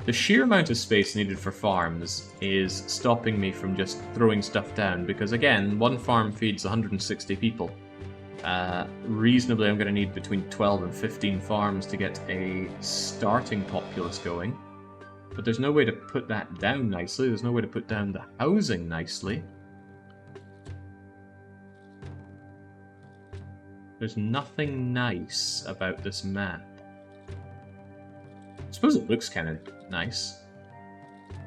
The sheer amount of space needed for farms is stopping me from just throwing stuff down, because again, one farm feeds 160 people. Reasonably, I'm going to need between 12 and 15 farms to get a starting populace going. But there's no way to put that down nicely, there's no way to put down the housing nicely. There's nothing nice about this map. I suppose it looks kind of nice.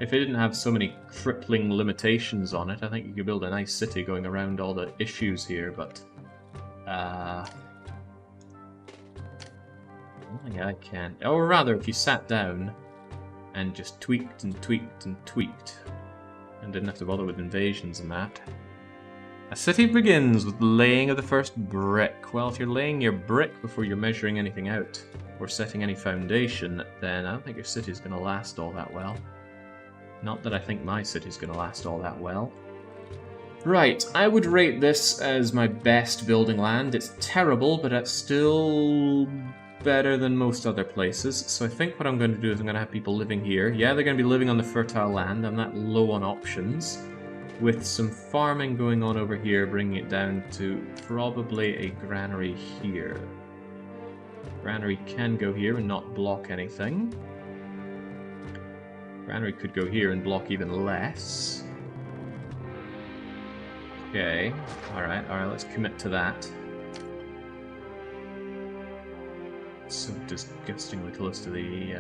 If it didn't have so many crippling limitations on it, I think you could build a nice city going around all the issues here, but... yeah, I can. Or rather, if you sat down and just tweaked and tweaked and tweaked, and didn't have to bother with invasions and that. A city begins with the laying of the first brick. Well, if you're laying your brick before you're measuring anything out, or setting any foundation, then I don't think your city's going to last all that well. Not that I think my city's going to last all that well. Right, I would rate this as my best building land. It's terrible, but it's still better than most other places. So I think what I'm going to do is I'm going to have people living here. Yeah, they're going to be living on the fertile land. I'm not low on options. With some farming going on over here, bringing it down to probably a granary here. Granary can go here and not block anything. Granary could go here and block even less. Okay, alright, let's commit to that. So disgustingly close to the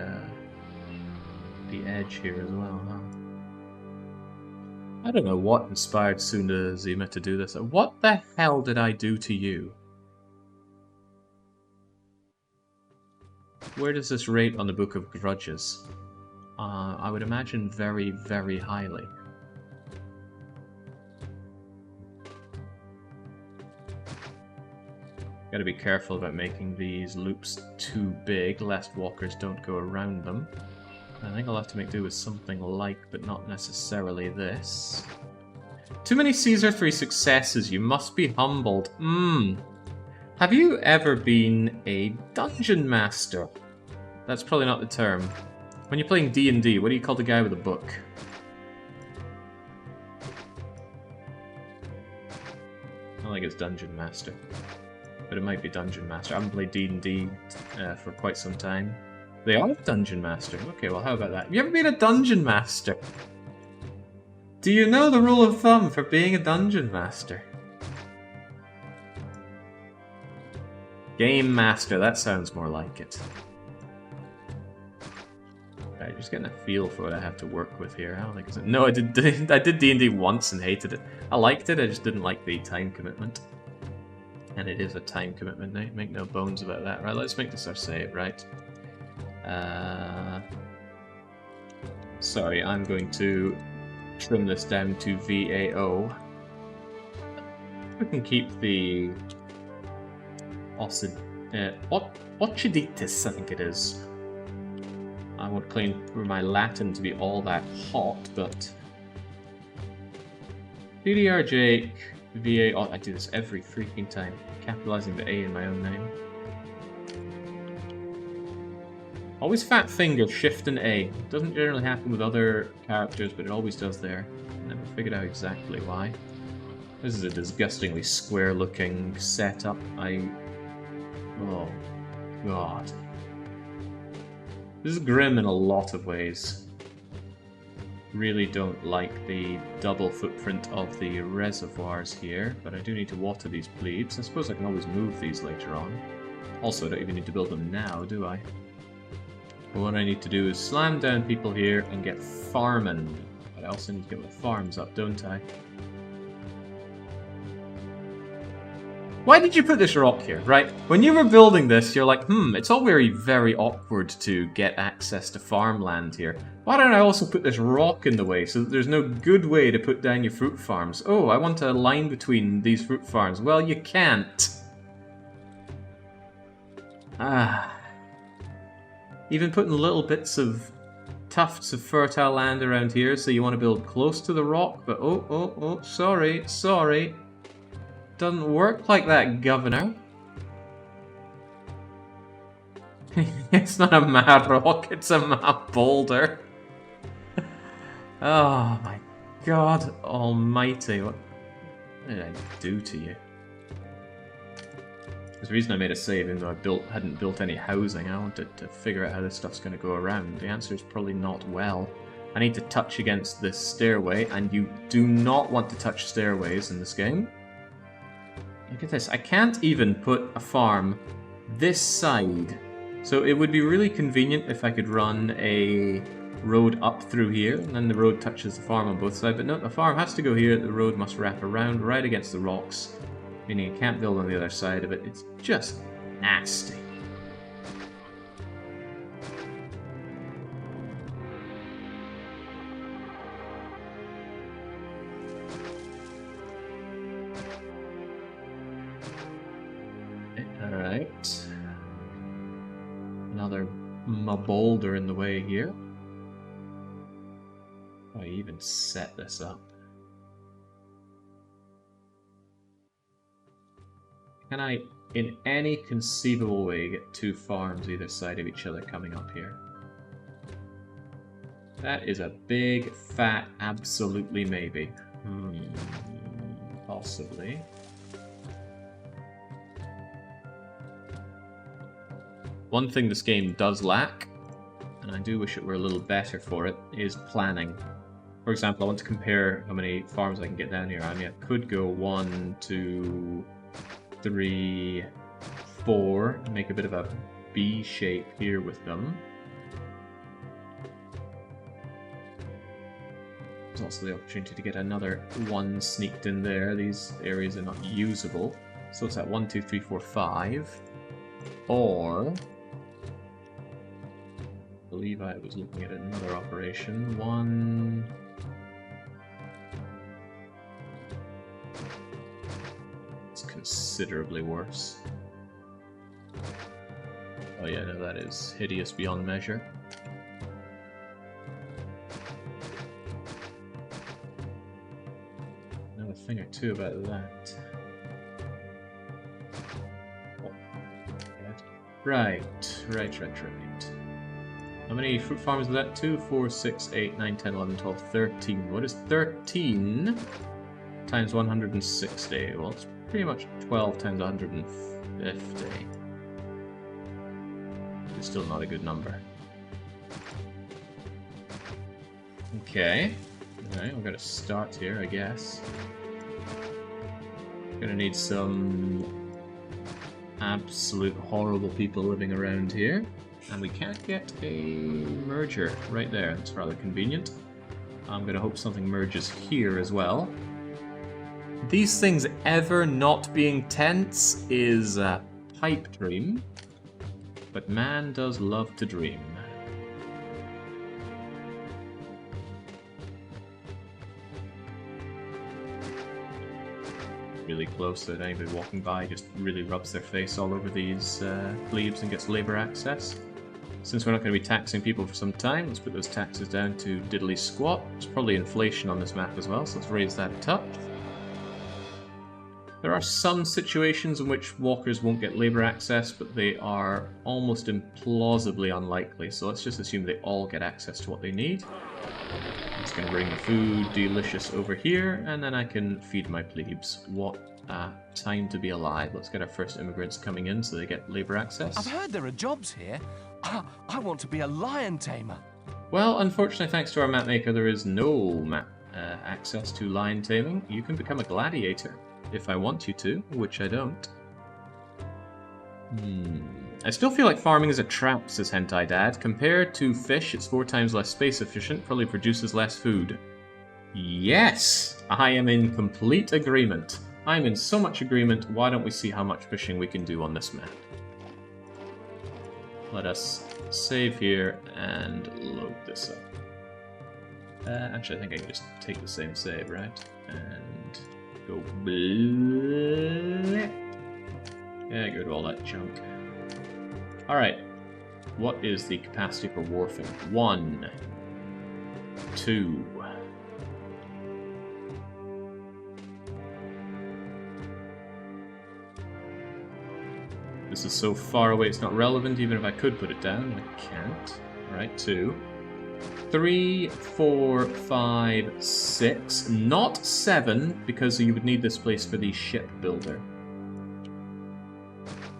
edge here as well, huh? I don't know what inspired Sudazima to do this. What the hell did I do to you? Where does this rate on the Book of Grudges? I would imagine very, very highly. Gotta be careful about making these loops too big, lest walkers don't go around them. I think I'll have to make do with something like, but not necessarily this. Too many Caesar 3 successes, you must be humbled. Have you ever been a dungeon master? That's probably not the term. When you're playing D&D, what do you call the guy with a book? I don't think it's dungeon master. But it might be dungeon master. I haven't played D&D for quite some time. They are dungeon master. Okay, well, how about that? Have you ever been a dungeon master? Do you know the rule of thumb for being a dungeon master? Game master, that sounds more like it. Right, just getting a feel for what I have to work with here. I don't think it's... No, I did D&D once and hated it. I liked it, I just didn't like the time commitment. And it is a time commitment, make no bones about that. Right, let's make this our save, right? Sorry, I'm going to trim this down to VAO. We can keep the Occiditis, I think it is. I won't claim for my Latin to be all that hot, but DDR Jake, VA. I do this every freaking time, capitalizing the A in my own name. Always fat finger, shift and A. Doesn't generally happen with other characters, but it always does there. Never figured out exactly why. This is a disgustingly square looking setup. Oh, God. This is grim in a lot of ways. Really don't like the double footprint of the reservoirs here, but I do need to water these plebes. I suppose I can always move these later on. Also, I don't even need to build them now, do I? But what I need to do is slam down people here and get farming. But I also need to get my farms up, don't I? Why did you put this rock here, right? When you were building this, you're like, it's all very awkward to get access to farmland here. Why don't I also put this rock in the way so that there's no good way to put down your fruit farms? Oh, I want a line between these fruit farms. Well, you can't. Even putting little bits of tufts of fertile land around here, so you want to build close to the rock, but oh, sorry. Doesn't work like that, Governor. It's not a mad rock, it's a mad boulder. Oh my god almighty, what did I do to you? There's a reason I made a save, even though I hadn't built any housing. I wanted to figure out how this stuff's going to go around. The answer is probably not well. I need to touch against this stairway, and you do not want to touch stairways in this game. Look at this. I can't even put a farm this side. So it would be really convenient if I could run a road up through here, and then the road touches the farm on both sides. But no, the farm has to go here. The road must wrap around right against the rocks, meaning I can't build on the other side of it. It's just nasty. Alright. Another boulder in the way here. Oh, I even set this up. Can I, in any conceivable way, get two farms either side of each other coming up here? That is a big, fat, absolutely maybe. Possibly. One thing this game does lack, and I do wish it were a little better for it, is planning. For example, I want to compare how many farms I can get down here. I mean, I could go 1, 2, 3, 4, and make a bit of a B shape here with them. There's also the opportunity to get another 1 sneaked in there. These areas are not usable. So it's at 1, 2, 3, 4, 5. Or I believe I was looking at another operation. 1. It's considerably worse. Oh yeah, no, that is hideous beyond measure. Know a thing or two about that. Oh. Right. How many fruit farms is that? 2, 4, 6, 8, 9, 10, 11, 12, 13. What is 13 times 160? Well, it's pretty much 12 times 150. It's still not a good number. Okay. Alright, we're gonna start here, I guess. Gonna need some absolute horrible people living around here. And we can't get a merger right there. That's rather convenient. I'm going to hope something merges here as well. These things ever not being tents is a pipe dream. But man does love to dream. Really close so that anybody walking by just really rubs their face all over these glebes and gets labour access. Since we're not going to be taxing people for some time, let's put those taxes down to diddly squat. There's probably inflation on this map as well, so let's raise that a touch. There are some situations in which walkers won't get labour access, but they are almost implausibly unlikely, so let's just assume they all get access to what they need. I'm just going to bring the food delicious over here, and then I can feed my plebes. What a time to be alive. Let's get our first immigrants coming in so they get labour access. I've heard there are jobs here. I want to be a lion tamer. Well, unfortunately, thanks to our mapmaker, there is no access to lion taming. You can become a gladiator if I want you to, which I don't. I still feel like farming is a trap, says Hentai Dad. Compared to fish, it's 4 times less space efficient, probably produces less food. Yes! I am in complete agreement. I'm in so much agreement, why don't we see how much fishing we can do on this map? Let us save here and load this up. Actually, I think I can just take the same save, right? And go bleh. Yeah, get rid of all that junk. Alright. What is the capacity for wharfing? 1, 2. This is so far away it's not relevant, even if I could put it down. I can't. Alright, 2. 3, 4, 5, 6. Not 7, because you would need this place for the shipbuilder.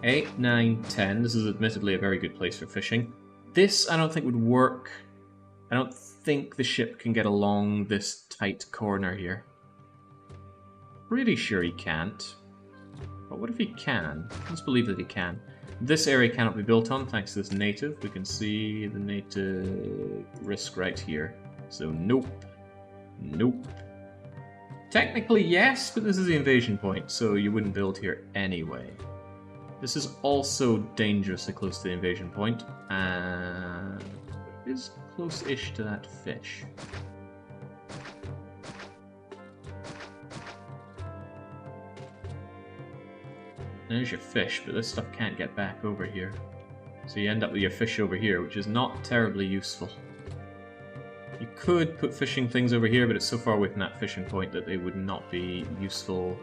8, 9, 10. This is admittedly a very good place for fishing. This I don't think would work. I don't think the ship can get along this tight corner here. Pretty sure he can't. But what if he can? Let's believe that he can. This area cannot be built on thanks to this native. We can see the native risk right here. So nope. Nope. Technically yes, but this is the invasion point, so you wouldn't build here anyway. This is also dangerously close to the invasion point, and it is close-ish to that fish. There's your fish, but this stuff can't get back over here. So you end up with your fish over here, which is not terribly useful. You could put fishing things over here, but it's so far away from that fishing point that they would not be useful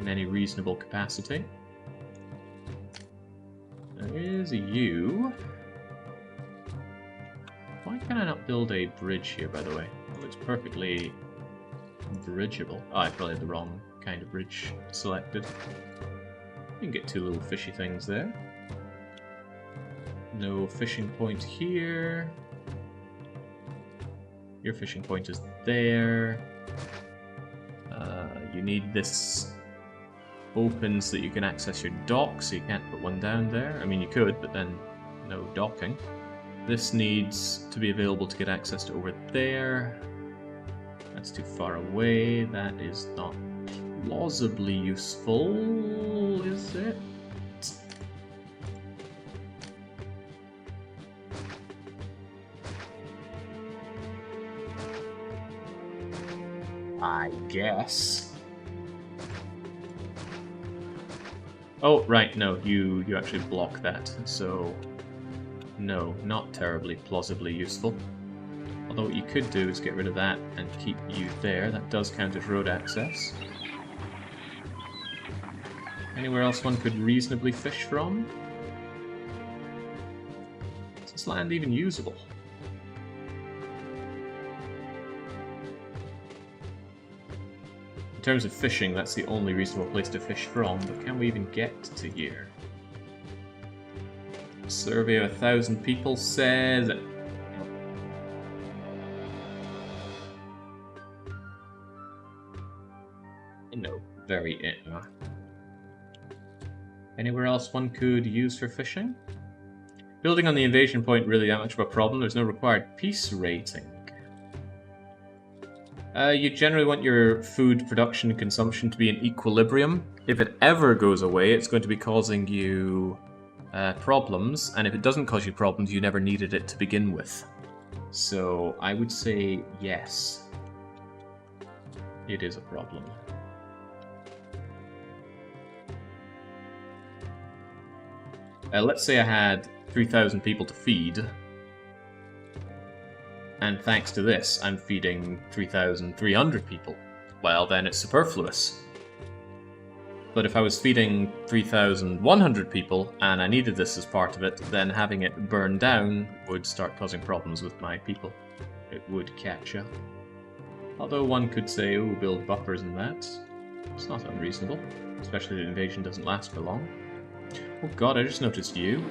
in any reasonable capacity. There is a U. Why can I not build a bridge here, by the way? It looks perfectly bridgeable. Oh, I probably had the wrong kind of bridge selected. You can get 2 little fishy things there. No fishing point here. Your fishing point is there. You need this open so that you can access your dock, so you can't put one down there. I mean, you could, but then no docking. This needs to be available to get access to over there. That's too far away. That is not plausibly useful, is it? I guess. Oh, right, no, you actually block that, so no, not terribly plausibly useful. Although what you could do is get rid of that and keep you there. That does count as road access. Anywhere else one could reasonably fish from? Is this land even usable? In terms of fishing, that's the only reasonable place to fish from, but can we even get to here? A survey of 1,000 people says... No, very... Anywhere else one could use for fishing? Building on the invasion point really that much of a problem. There's no required peace rating. You generally want your food production and consumption to be in equilibrium. If it ever goes away, it's going to be causing you problems, and if it doesn't cause you problems, you never needed it to begin with. So I would say yes. It is a problem. Let's say I had 3,000 people to feed, and thanks to this, I'm feeding 3,300 people. Well, then it's superfluous. But if I was feeding 3,100 people, and I needed this as part of it, then having it burn down would start causing problems with my people. It would catch up. Although one could say, oh, build buffers and that. It's not unreasonable, especially if the invasion doesn't last for long. Oh god, I just noticed you.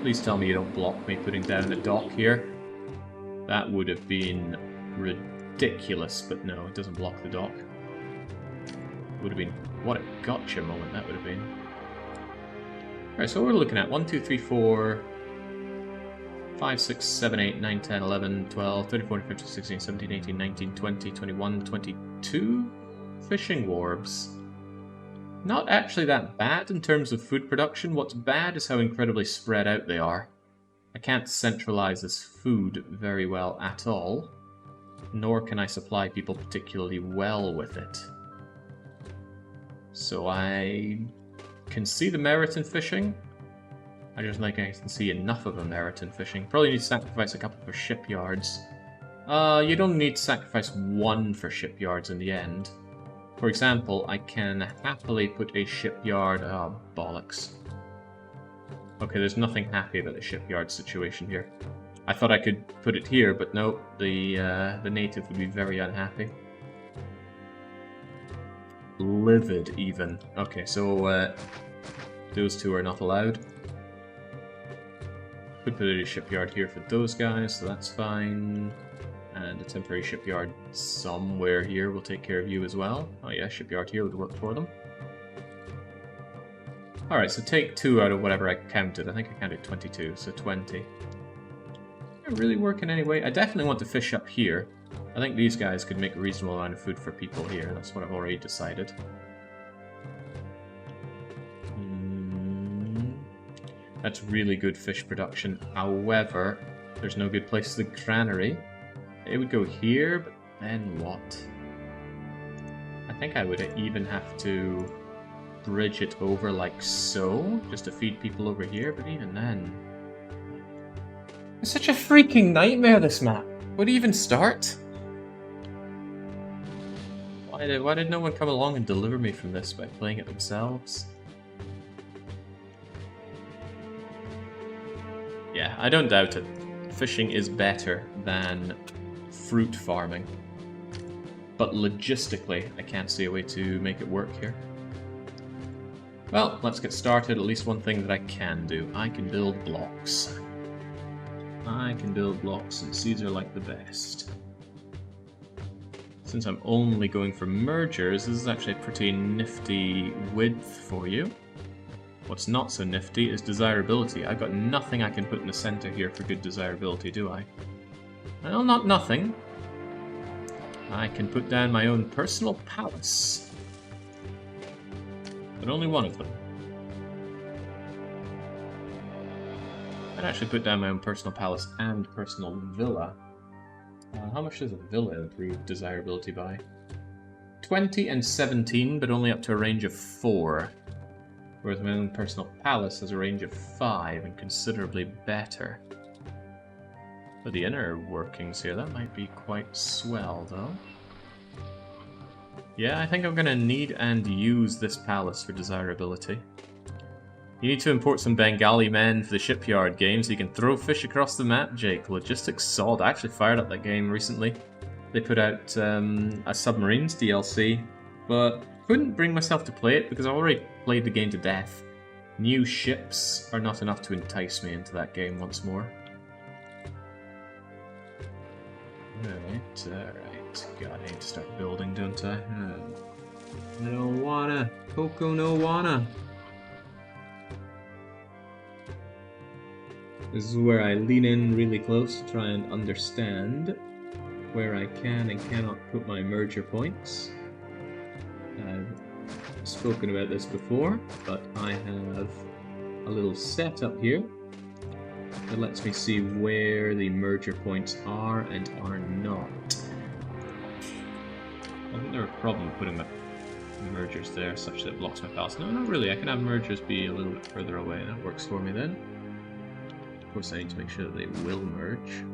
Please tell me you don't block me putting down a dock here. That would have been ridiculous, but no, it doesn't block the dock. Would have been... what a gotcha moment that would have been. Alright, so what we're looking at, 1, 2, 3, 4, 5, 6, 7, 8, 9, 10, 11, 12, 13, 14, 15, 16, 17, 18, 19, 20, 21, 22 fishing wharves. Not actually that bad in terms of food production. What's bad is how incredibly spread out they are. I can't centralize this food very well at all, nor can I supply people particularly well with it. So I can see the merit in fishing. I just think I can see enough of a merit in fishing. Probably need to sacrifice a couple for shipyards. You don't need to sacrifice one for shipyards in the end. For example, I can happily put a shipyard... Oh, bollocks. Okay, there's nothing happy about the shipyard situation here. I thought I could put it here, but no, the native would be very unhappy. Livid, even. Okay, so those two are not allowed. Could put a shipyard here for those guys, so that's fine. And a temporary shipyard somewhere here will take care of you as well. Oh yeah, shipyard here would work for them. Alright, so take 2 out of whatever I counted. I think I counted 22, so 20. They're really working anyway. I definitely want to fish up here. I think these guys could make a reasonable amount of food for people here. That's what I've already decided. That's really good fish production. However, there's no good place for the granary. It would go here, but then what? I think I would even have to bridge it over like so, just to feed people over here, but even then... It's such a freaking nightmare, this map. Where do you even start? Why did no one come along and deliver me from this by playing it themselves? Yeah, I don't doubt it. Fishing is better than fruit farming. But logistically, I can't see a way to make it work here. Well, let's get started. At least one thing that I can do. I can build blocks. I can build blocks, and these are like the best. Since I'm only going for mergers, this is actually a pretty nifty width for you. What's not so nifty is desirability. I've got nothing I can put in the center here for good desirability, do I? Well, not nothing. I can put down my own personal palace. But only one of them. I'd actually put down my own personal palace and personal villa. How much does a villa improve desirability by? 20 and 17, but only up to a range of 4. Whereas my own personal palace has a range of 5 and considerably better. For the inner workings here, that might be quite swell, though. Yeah, I think I'm going to need and use this palace for desirability. You need to import some Bengali men for the shipyard game so you can throw fish across the map, Jake. Logistics solid. I actually fired up that game recently. They put out a Submarines DLC, but couldn't bring myself to play it because I already played the game to death. New ships are not enough to entice me into that game once more. Alright. God, I need to start building, don't I? I don't wanna. Coco no wanna. This is where I lean in really close to try and understand where I can and cannot put my merger points. I've spoken about this before, but I have a little setup here that lets me see where the merger points are and are not. I think there are a problem putting the mergers there such that it blocks my palace. No, not really. I can have mergers be a little bit further away. That works for me then. Of course, I need to make sure that they will merge.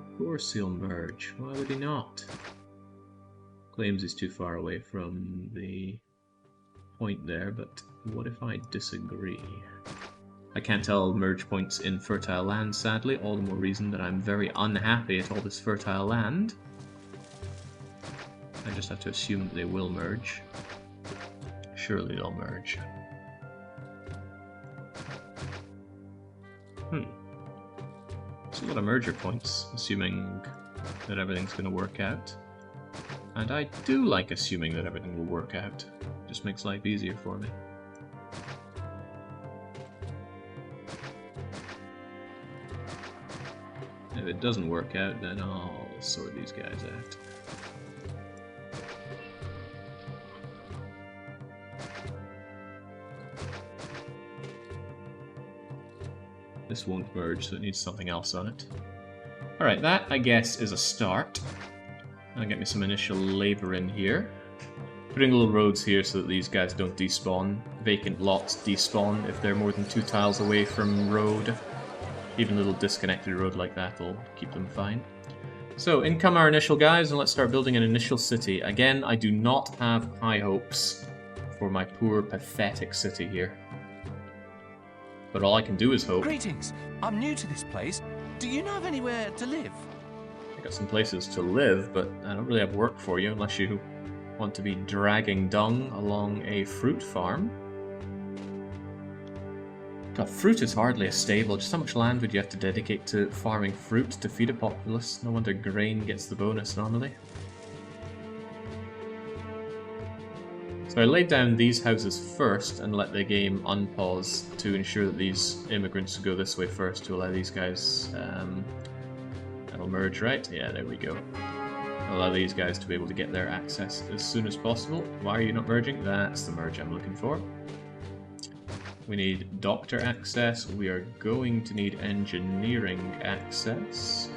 Of course he'll merge. Why would he not? Claims he's too far away from the point there, but what if I disagree? I can't tell merge points in fertile land, sadly, all the more reason that I'm very unhappy at all this fertile land. I just have to assume that they will merge. Surely they'll merge. It's a lot of merger points, assuming that everything's going to work out. And I do like assuming that everything will work out. It just makes life easier for me. If it doesn't work out, then I'll sort these guys out. This won't merge, so it needs something else on it. Alright, that, I guess, is a start. I'll get me some initial labor in here. Putting little roads here so that these guys don't despawn. Vacant lots despawn if they're more than 2 tiles away from road. Even a little disconnected road like that will keep them fine. So, in come our initial guys, and let's start building an initial city. Again, I do not have high hopes for my poor, pathetic city here. But all I can do is hope. Greetings. I'm new to this place. Do you know of anywhere to live? I got some places to live, but I don't really have work for you unless you want to be dragging dung along a fruit farm. God, fruit is hardly a stable. Just how much land would you have to dedicate to farming fruit to feed a populace? No wonder grain gets the bonus normally. So I laid down these houses first and let the game unpause to ensure that these immigrants go this way first to allow these guys... that'll merge, right? Yeah, there we go. Allow these guys to be able to get their access as soon as possible. Why are you not merging? That's the merge I'm looking for. We need doctor access. We are going to need engineering access.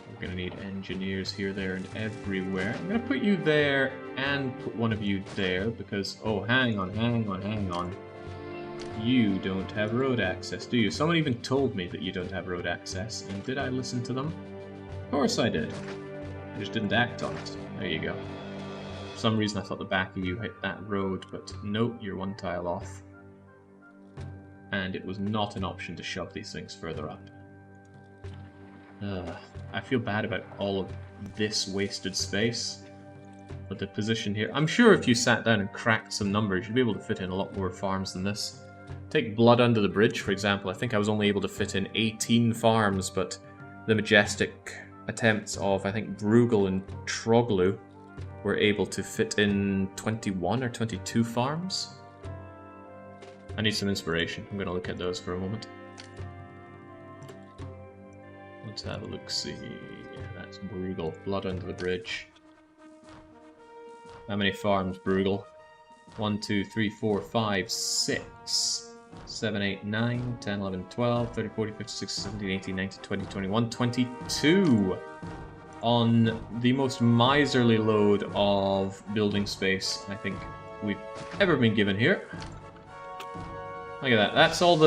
We're going to need engineers here, there, and everywhere. I'm going to put you there and put one of you there because... Oh, hang on. You don't have road access, do you? Someone even told me that you don't have road access, and did I listen to them? Of course I did. I just didn't act on it. There you go. For some reason I thought the back of you hit that road, but nope, you're 1 tile off. And it was not an option to shove these things further up. I feel bad about all of this wasted space. But the position here... I'm sure if you sat down and cracked some numbers, you'd be able to fit in a lot more farms than this. Take Blood Under the Bridge, for example. I think I was only able to fit in 18 farms, but the majestic attempts of, I think, Bruegel and Troglu were able to fit in 21 or 22 farms. I need some inspiration. I'm going to look at those for a moment. Let's have a look-see. That's Bruegel. Blood Under the Bridge. How many farms, Bruegel? 1, 2, 3, 4, 5, 6, 7, 8, 9, 10, 11, 12, 13, 14, 15, 16, 17, 18, 19, 20, 21, 22 on the most miserly load of building space I think we've ever been given here. Look at that. That's all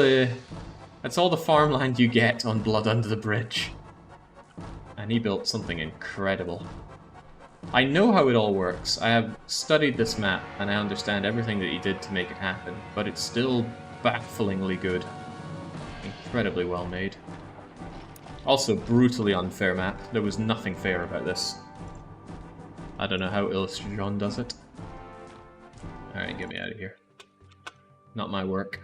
the farmland you get on Blood Under the Bridge. And he built something incredible. I know how it all works. I have studied this map and I understand everything that he did to make it happen, but it's still bafflingly good. Incredibly well made. Also, brutally unfair map. There was nothing fair about this. I don't know how Illustration does it. Alright, get me out of here. Not my work.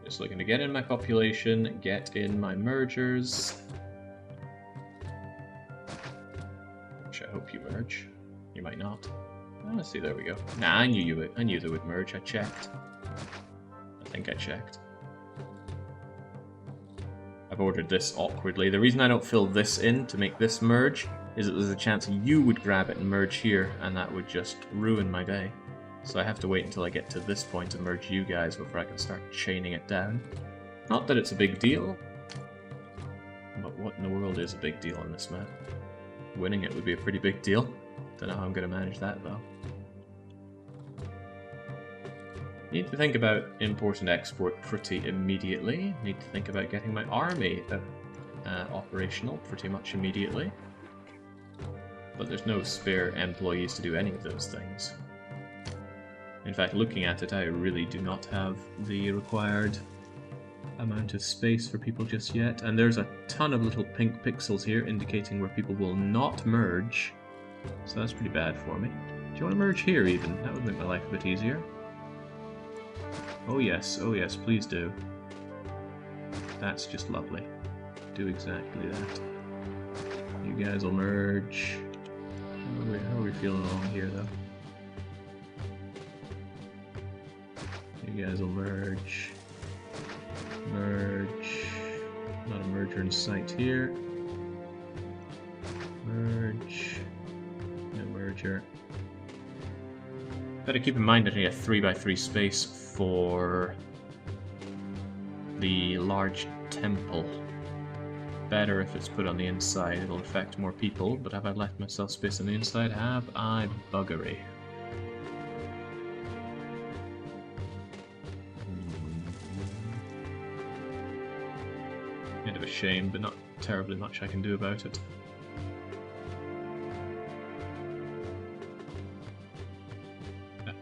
Just looking to get in my population, get in my mergers. Which I hope you merge. You might not. Oh, let's see, there we go. Nah, I knew they would merge. I checked. I think I checked. I've ordered this awkwardly. The reason I don't fill this in to make this merge is that there's a chance you would grab it and merge here, and that would just ruin my day. So I have to wait until I get to this point to merge you guys before I can start chaining it down. Not that it's a big deal, but what in the world is a big deal on this map? Winning it would be a pretty big deal. Don't know how I'm going to manage that though. Need to think about import and export pretty immediately. Need to think about getting my army operational pretty much immediately. But there's no spare employees to do any of those things. In fact, looking at it, I really do not have the required amount of space for people just yet. And there's a ton of little pink pixels here indicating where people will not merge. So that's pretty bad for me. Do you want to merge here even? That would make my life a bit easier. Oh yes, please do. That's just lovely. Do exactly that. You guys will merge. How are we feeling along here though? You guys will merge. Merge. Not a merger in sight here. Merge. No merger. Gotta keep in mind that I need a 3x3 space for the large temple. Better if it's put on the inside, it'll affect more people, but have I left myself space on the inside? Have I? Buggery. Bit of a shame, but not terribly much I can do about it.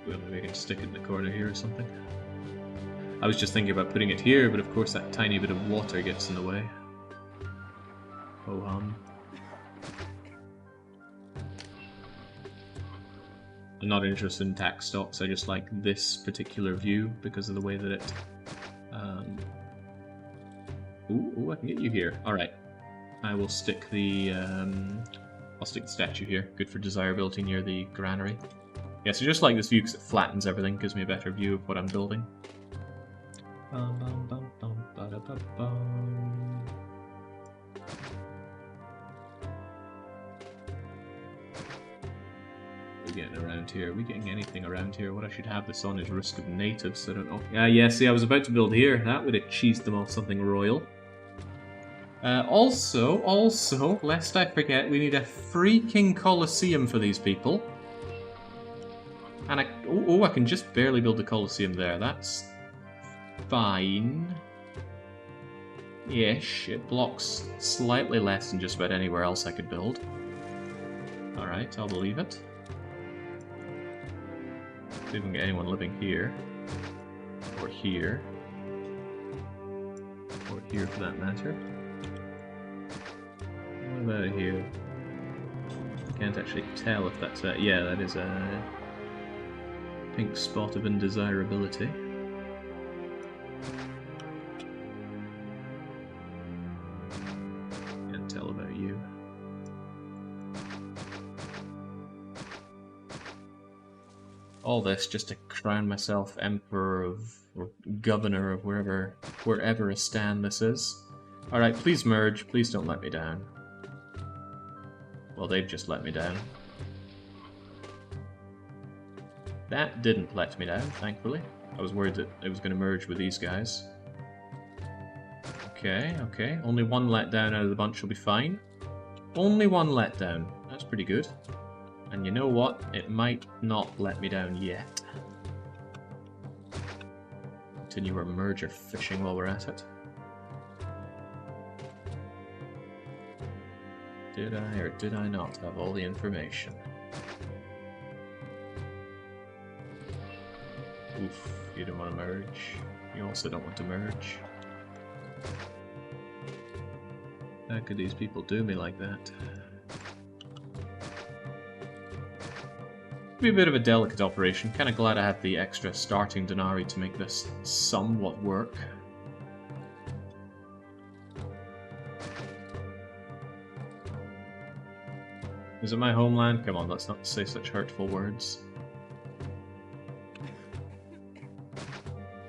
Well, maybe I can stick it in the corner here or something. I was just thinking about putting it here, but of course that tiny bit of water gets in the way. Oh hum. I'm not interested in tax stocks, I just like this particular view because of the way that it... Ooh, I can get you here. Alright. I will stick the... I'll stick the statue here. Good for desirability near the granary. Yeah, so just like this view because it flattens everything, gives me a better view of what I'm building. We're getting around here. Are we getting anything around here? What I should have this on is risk of natives, I don't know. Yeah, see, I was about to build here. That would have cheesed them off something royal. Also, lest I forget, we need a freaking Colosseum for these people. And I can just barely build the Colosseum there. That's fine. Ish. It blocks slightly less than just about anywhere else I could build. Alright, I'll believe it. See if we can get anyone living here. Or here. Or here for that matter. What about here? I can't actually tell if that's a... Yeah, that is a pink spot of undesirability. Can't tell about you. All this just to crown myself emperor of, or governor of wherever a stand this is. Alright, please merge, please don't let me down. Well, they've just let me down. That didn't let me down, thankfully. I was worried that it was going to merge with these guys. Okay. Only one letdown out of the bunch will be fine. Only one letdown. That's pretty good. And you know what? It might not let me down yet. Continue our merger fishing while we're at it. Did I or did I not have all the information? Oof, you don't want to merge. You also don't want to merge. How could these people do me like that? Be a bit of a delicate operation. Kind of glad I have the extra starting denarii to make this somewhat work. Is it my homeland? Come on, let's not say such hurtful words.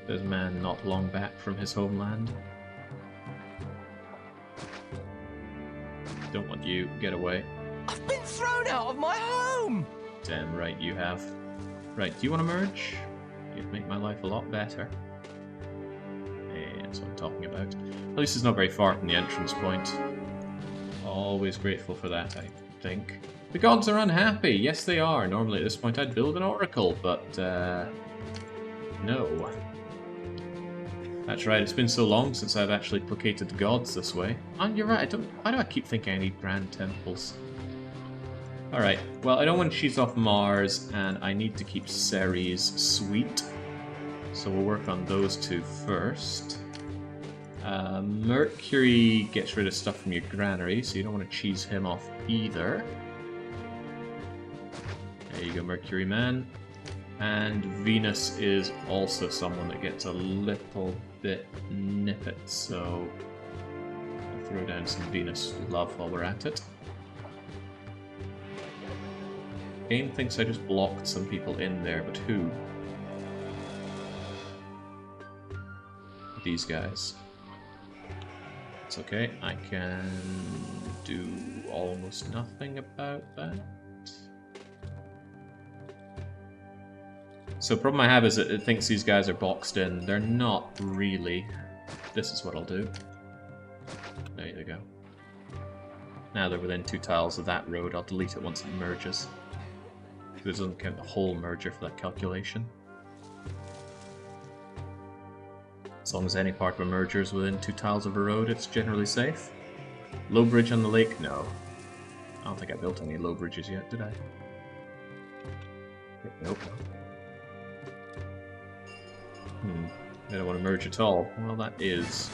There's a man not long back from his homeland. Don't want you. Get away. I've been thrown out of my home! Damn right you have. Right, do you want to merge? You'd make my life a lot better. That's what I'm talking about. At least it's not very far from the entrance point. Always grateful for that, I think. The gods are unhappy! Yes, they are. Normally at this point I'd build an oracle, but, no. That's right, it's been so long since I've actually placated the gods this way. And you're right, why do I keep thinking I need grand temples? Alright, well, I don't want to cheese off Mars, and I need to keep Ceres sweet. So we'll work on those two first. Mercury gets rid of stuff from your granary, so you don't want to cheese him off either. There you go, Mercury man. And Venus is also someone that gets a little bit nippet, so I'll throw down some Venus love while we're at it. Game thinks I just blocked some people in there, but who? these guys. It's okay, I can do almost nothing about that. So the problem I have is that it thinks these guys are boxed in. They're not really. This is what I'll do. There you go. Now they're within 2 tiles of that road. I'll delete it once it merges. It doesn't count the whole merger for that calculation. As long as any part of a merger is within 2 tiles of a road, it's generally safe. Low bridge on the lake? No. I don't think I built any low bridges yet, did I? Nope. They don't want to merge at all. Well, that is...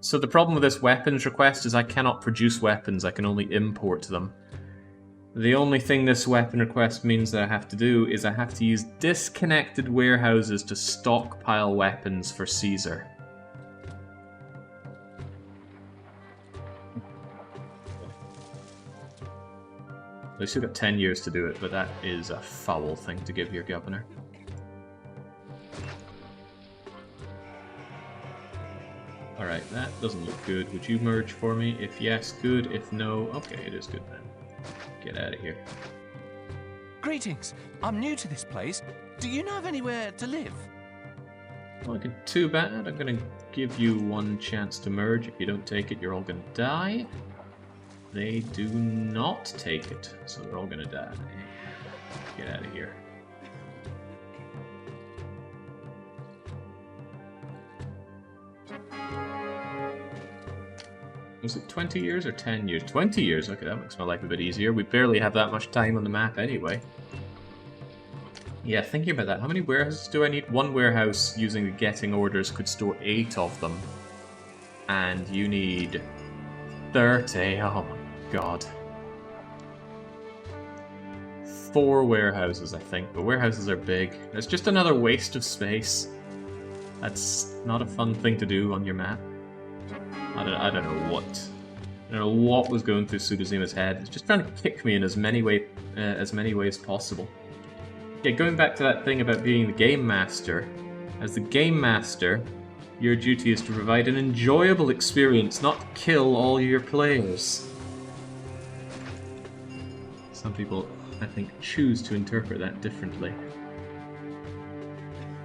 So the problem with this weapons request is I cannot produce weapons, I can only import them. The only thing this weapon request means that I have to do is I have to use disconnected warehouses to stockpile weapons for Caesar. They still got 10 years to do it, but that is a foul thing to give your governor. Alright, that doesn't look good. Would you merge for me? If yes, good. If no, okay, it is good then. Get out of here. Greetings. I'm new to this place. Do you know of anywhere to live? Well, too bad. I'm going to give you one chance to merge. If you don't take it, you're all going to die. They do not take it, so they're all going to die. Get out of here. Was it 20 years or 10 years? 20 years! Okay, that makes my life a bit easier. We barely have that much time on the map anyway. Yeah, thinking about that, how many warehouses do I need? One warehouse using the getting orders could store 8 of them. And you need 30. Oh my god. 4 warehouses, I think, but warehouses are big. It's just another waste of space. That's not a fun thing to do on your map. I don't know what was going through Sudazima's head. It's just trying to kick me in as many ways possible. Yeah, going back to that thing about being the game master. As the game master, your duty is to provide an enjoyable experience, not kill all your players. Some people, I think, choose to interpret that differently.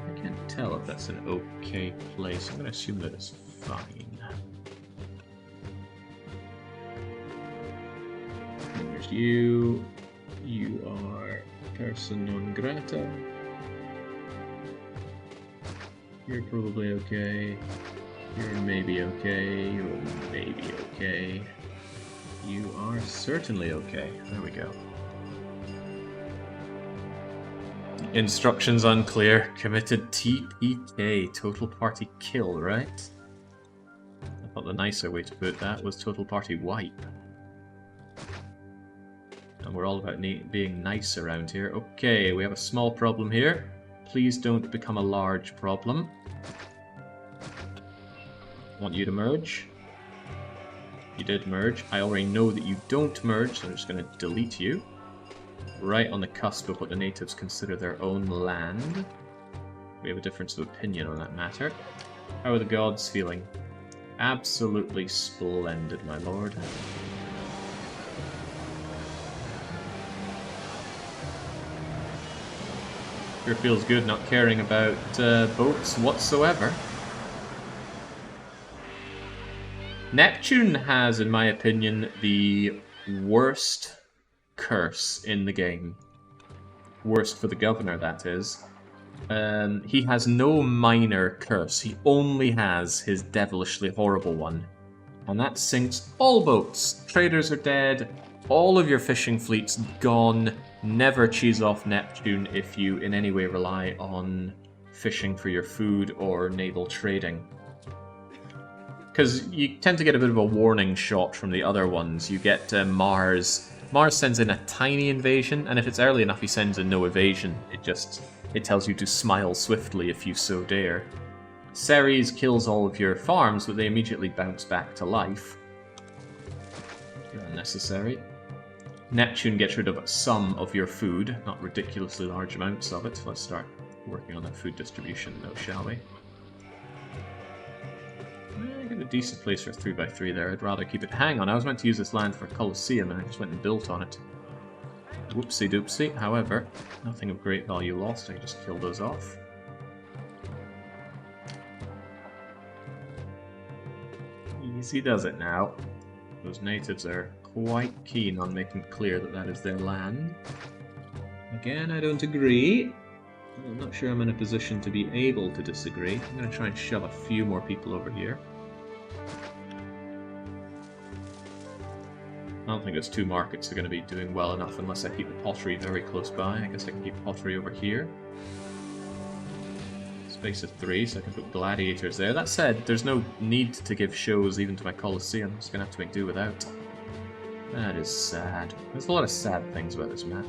I can't tell if that's an okay place. I'm going to assume that it's fine. There's you. You are person non grata. You're probably okay. You're maybe okay. You're maybe okay. You are certainly okay. There we go. Instructions unclear. Committed TPK. Total party kill, right? I thought the nicer way to put that was total party wipe. And we're all about being nice around here. Okay, we have a small problem here. Please don't become a large problem. I want you to merge. You did merge. I already know that you don't merge, so I'm just going to delete you. Right on the cusp of what the natives consider their own land. We have a difference of opinion on that matter. How are the gods feeling? Absolutely splendid, my lord. Sure feels good not caring about boats whatsoever. Neptune has, in my opinion, the worst curse in the game. Worst for the governor, that is. He has no minor curse. He only has his devilishly horrible one. And that sinks all boats. Traders are dead. All of your fishing fleets gone. Never cheese off Neptune if you in any way rely on fishing for your food or naval trading. Because you tend to get a bit of a warning shot from the other ones. You get Mars. Mars sends in a tiny invasion, and if it's early enough he sends in no evasion. It tells you to smile swiftly if you so dare. Ceres kills all of your farms, but they immediately bounce back to life. You're unnecessary. Neptune gets rid of some of your food, not ridiculously large amounts of it. Let's start working on that food distribution though, shall we? I get a decent place for 3x3 there. I'd rather keep it. Hang on, I was meant to use this land for a Colosseum and I just went and built on it. Whoopsie doopsie. However, nothing of great value lost. I can just kill those off. Easy does it now. Those natives are quite keen on making it clear that that is their land. Again, I don't agree. I'm not sure I'm in a position to be able to disagree. I'm going to try and shove a few more people over here. I don't think those two markets are going to be doing well enough unless I keep the pottery very close by. I guess I can keep pottery over here. Space of 3, so I can put gladiators there. That said, there's no need to give shows even to my Colosseum. I'm just going to have to make do without. That is sad. There's a lot of sad things about this map.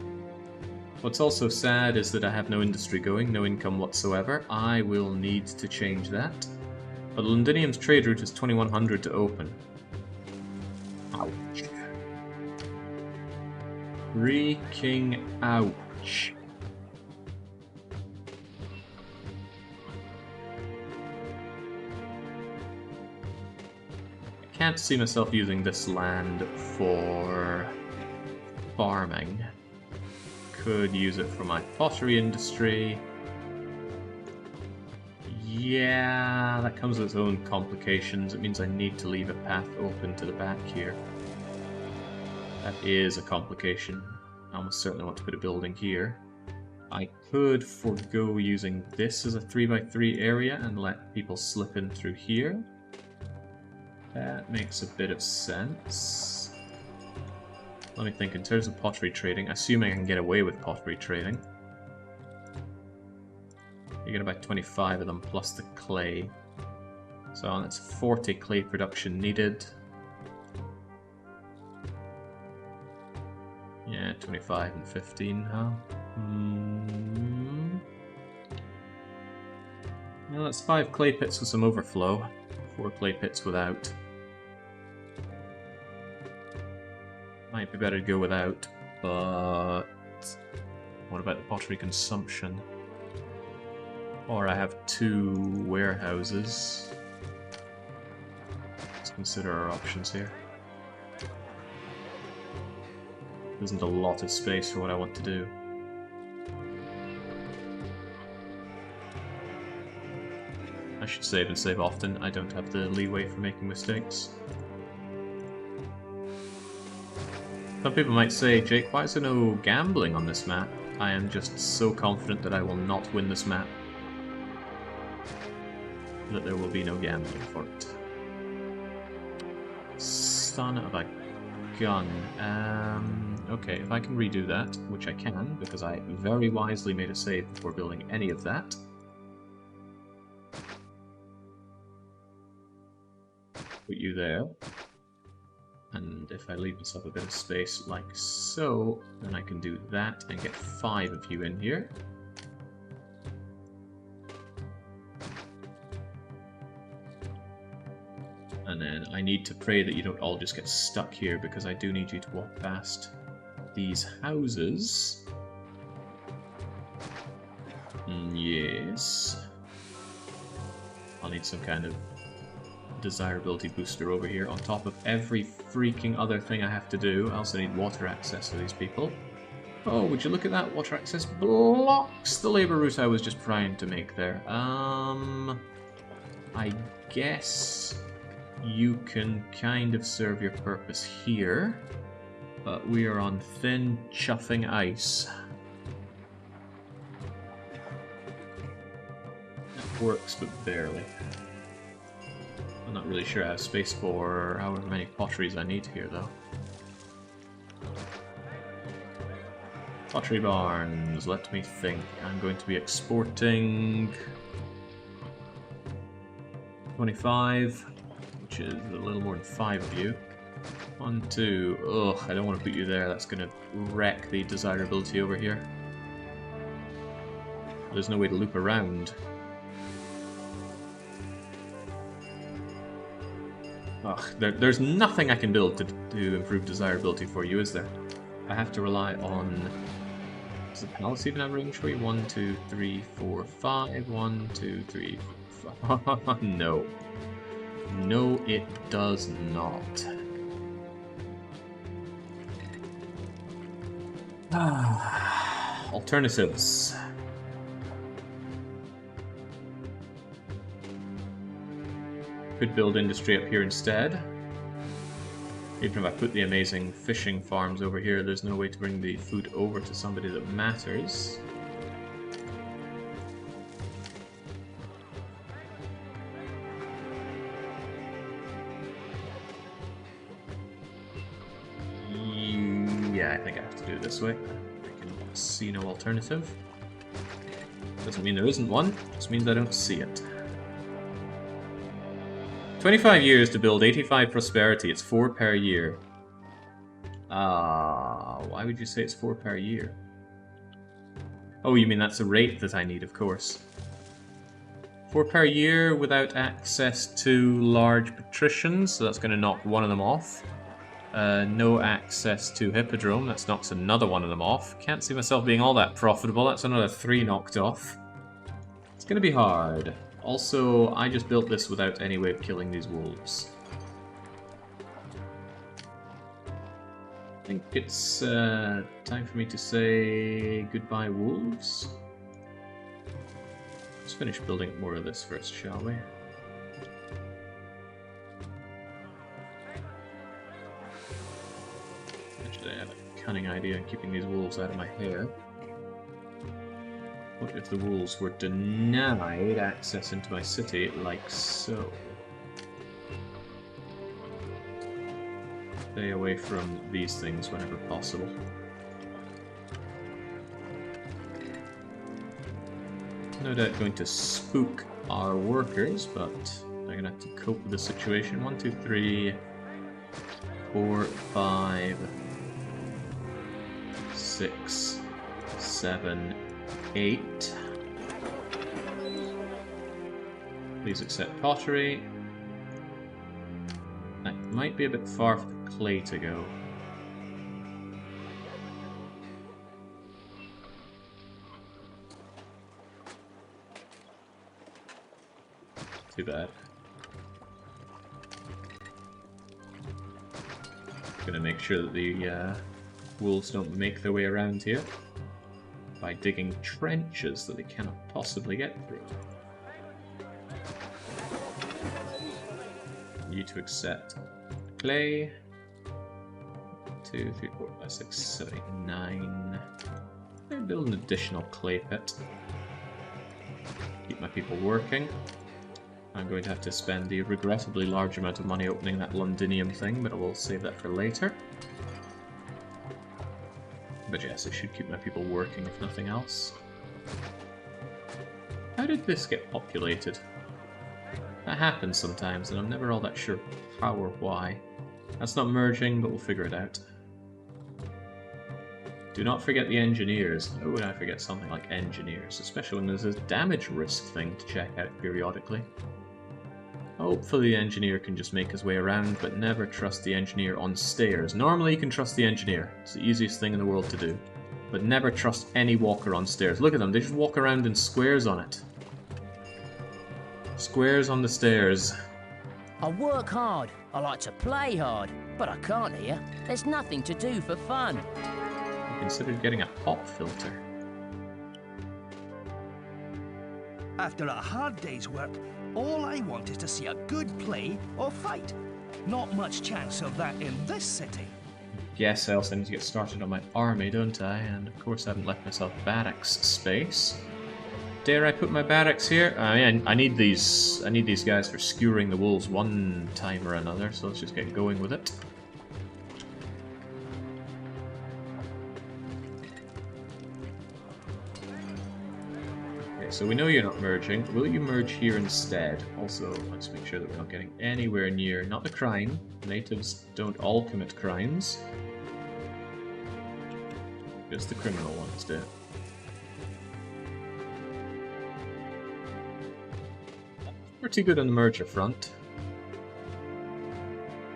What's also sad is that I have no industry going, no income whatsoever. I will need to change that. But Londinium's trade route is 2100 to open. Ouch. Freaking ouch. I can't see myself using this land for farming. Could use it for my pottery industry. Yeah, that comes with its own complications. It means I need to leave a path open to the back here. That is a complication. I almost certainly want to put a building here. I could forego using this as a 3x3 area and let people slip in through here. That makes a bit of sense. Let me think, in terms of pottery trading, assuming I can get away with pottery trading. You're gonna buy 25 of them plus the clay. So that's 40 clay production needed. Yeah, 25 and 15, huh? Well, that's 5 clay pits with some overflow. 4 clay pits without. Might be better to go without, but what about the pottery consumption? Or I have 2 warehouses. Let's consider our options here. There isn't a lot of space for what I want to do. I should save and save often. I don't have the leeway for making mistakes. Some people might say, Jake, why is there no gambling on this map? I am just so confident that I will not win this map that there will be no gambling for it. Son of a gun. Okay, if I can redo that, which I can, because I very wisely made a save before building any of that. Put you there. And if I leave myself a bit of space like so, then I can do that and get 5 of you in here. And then I need to pray that you don't all just get stuck here, because I do need you to walk past these houses. Yes. I'll need some kind of desirability booster over here on top of every freaking other thing I have to do. I also need water access for these people. Oh, would you look at that? Water access blocks the labor route I was just trying to make there. I guess you can kind of serve your purpose here, but we are on thin, chuffing ice. It works, but barely. I'm not really sure I have space for however many potteries I need here, though. Pottery barns, let me think. I'm going to be exporting 25, which is a little more than 5 of you. 1, 2, ugh, I don't want to put you there, that's going to wreck the desirability over here. There's no way to loop around. Ugh, there's nothing I can build to improve desirability for you, is there? I have to rely on... Does the palace even have range for you? 1, 2, 3, 4, 5. 1, 2, 3, 4, 5. No. No, it does not. Alternatives. Could build industry up here instead. Even if I put the amazing fishing farms over here, there's no way to bring the food over to somebody that matters. Yeah, I think I have to do it this way. I can see no alternative. Doesn't mean there isn't one, just means I don't see it. 25 years to build 85 prosperity, it's 4 per year. Why would you say it's 4 per year? Oh, you mean that's a rate that I need, of course. 4 per year without access to large patricians, so that's going to knock one of them off. No access to Hippodrome, that knocks another one of them off. Can't see myself being all that profitable, that's another 3 knocked off. It's going to be hard. Also, I just built this without any way of killing these wolves. I think it's time for me to say goodbye, wolves. Let's finish building more of this first, shall we? Actually, I have a cunning idea in keeping these wolves out of my hair. What if the wolves were denied access into my city, like so? Stay away from these things whenever possible. No doubt going to spook our workers, but they're going to have to cope with the situation. 1, 2, 3, 4, 5, 6, 7, 8. Please accept pottery. That might be a bit far for the clay to go. Too bad. Gonna make sure that the wolves don't make their way around here by digging trenches that they cannot possibly get through. You to accept clay. 2, 3, 4, 5, 6, 7, 8, 9. Maybe build an additional clay pit. Keep my people working. I'm going to have to spend the regrettably large amount of money opening that Londinium thing, but I will save that for later. But yes, it should keep my people working if nothing else. How did this get populated? That happens sometimes, and I'm never all that sure how or why. That's not merging, but we'll figure it out. Do not forget the engineers. How would I forget something like engineers, especially when there's a damage risk thing to check out periodically. Hopefully the engineer can just make his way around, but never trust the engineer on stairs. Normally you can trust the engineer. It's the easiest thing in the world to do. But never trust any walker on stairs. Look at them, they just walk around in squares on it. Squares on the stairs. I work hard, I like to play hard, but I can't here. There's nothing to do for fun. I considered getting a pop filter. After a hard day's work, all I want is to see a good play or fight. Not much chance of that in this city. Guess I also need to get started on my army, don't I? And of course I haven't left myself barracks space. Dare I put my barracks here? I need these guys for skewering the wolves one time or another, so let's just get going with it. So we know you're not merging. Will you merge here instead? Also, let's make sure that we're not getting anywhere near, not the crime. Natives don't all commit crimes. Just the criminal ones do. Pretty good on the merger front.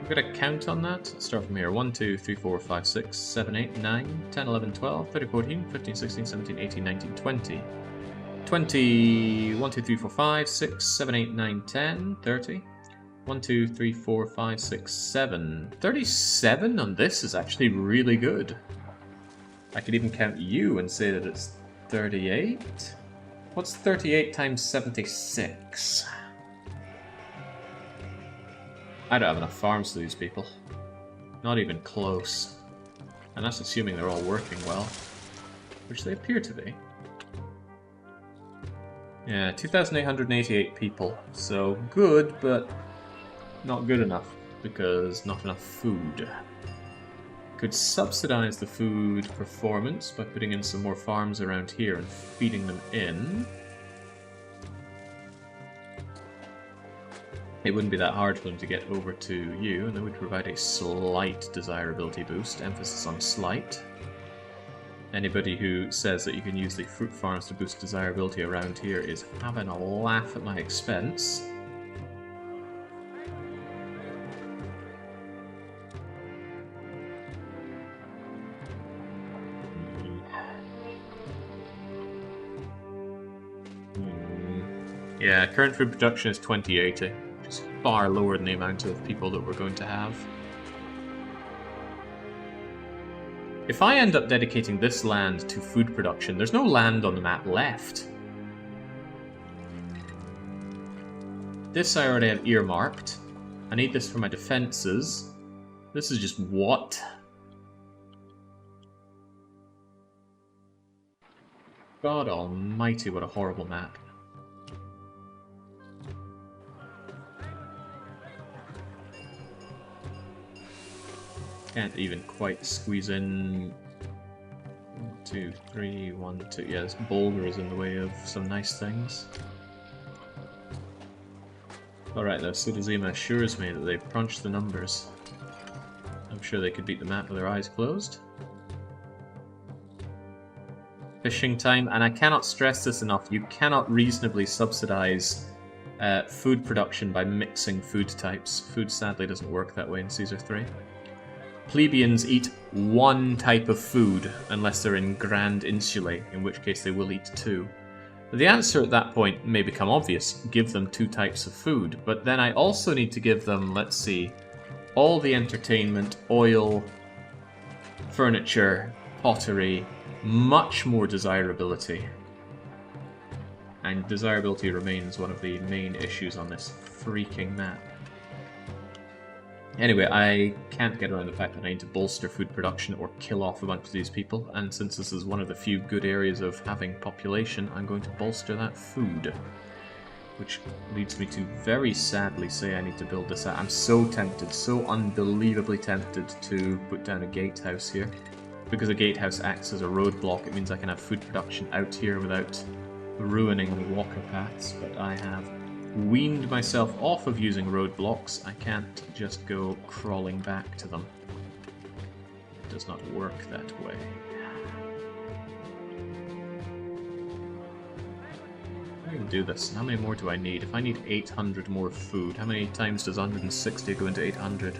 We've got a count on that. Let's start from here. 1, 2, 3, 4, 5, 6, 7, 8, 9, 10, 11, 12, 13, 14, 15, 16, 17, 18, 19, 20. 20, 1, 2, 3, 4, 5, 6, 7, 8, 9, 10, 30. 1, 2, 3, 4, 5, 6, 7. 37 on this is actually really good. I could even count you and say that it's 38. What's 38 times 76? I don't have enough farms to these people. Not even close. And that's assuming they're all working well. Which they appear to be. Yeah, 2,888 people. So good, but not good enough. Because not enough food. Could subsidize the food performance by putting in some more farms around here and feeding them in. It wouldn't be that hard for them to get over to you, and that would provide a slight desirability boost. Emphasis on slight. Anybody who says that you can use the fruit farms to boost desirability around here is having a laugh at my expense. Yeah, current food production is 2080, which is far lower than the amount of people that we're going to have. If I end up dedicating this land to food production, there's no land on the map left. This I already have earmarked. I need this for my defenses. This is just what? God almighty, what a horrible map. Can't even quite squeeze in 1, 2, 3, 1, 2. Yeah, this boulder is in the way of some nice things. Alright though, Sudazima assures me that they've crunched the numbers. I'm sure they could beat the map with their eyes closed. Fishing time, and I cannot stress this enough, you cannot reasonably subsidize food production by mixing food types. Food sadly doesn't work that way in Caesar 3. Plebeians eat one type of food unless they're in Grand Insulae, in which case they will eat two. The answer at that point may become obvious. Give them two types of food. But then I also need to give them, let's see, all the entertainment, oil, furniture, pottery, much more desirability. And desirability remains one of the main issues on this freaking map. Anyway, I can't get around the fact that I need to bolster food production or kill off a bunch of these people, and since this is one of the few good areas of having population, I'm going to bolster that food. Which leads me to very sadly say I need to build this out. I'm so tempted, so unbelievably tempted to put down a gatehouse here. Because a gatehouse acts as a roadblock, it means I can have food production out here without ruining the walker paths, but I have weaned myself off of using roadblocks. I can't just go crawling back to them. It does not work that way. I can do this. How many more do I need? If I need 800 more food, how many times does 160 go into 800?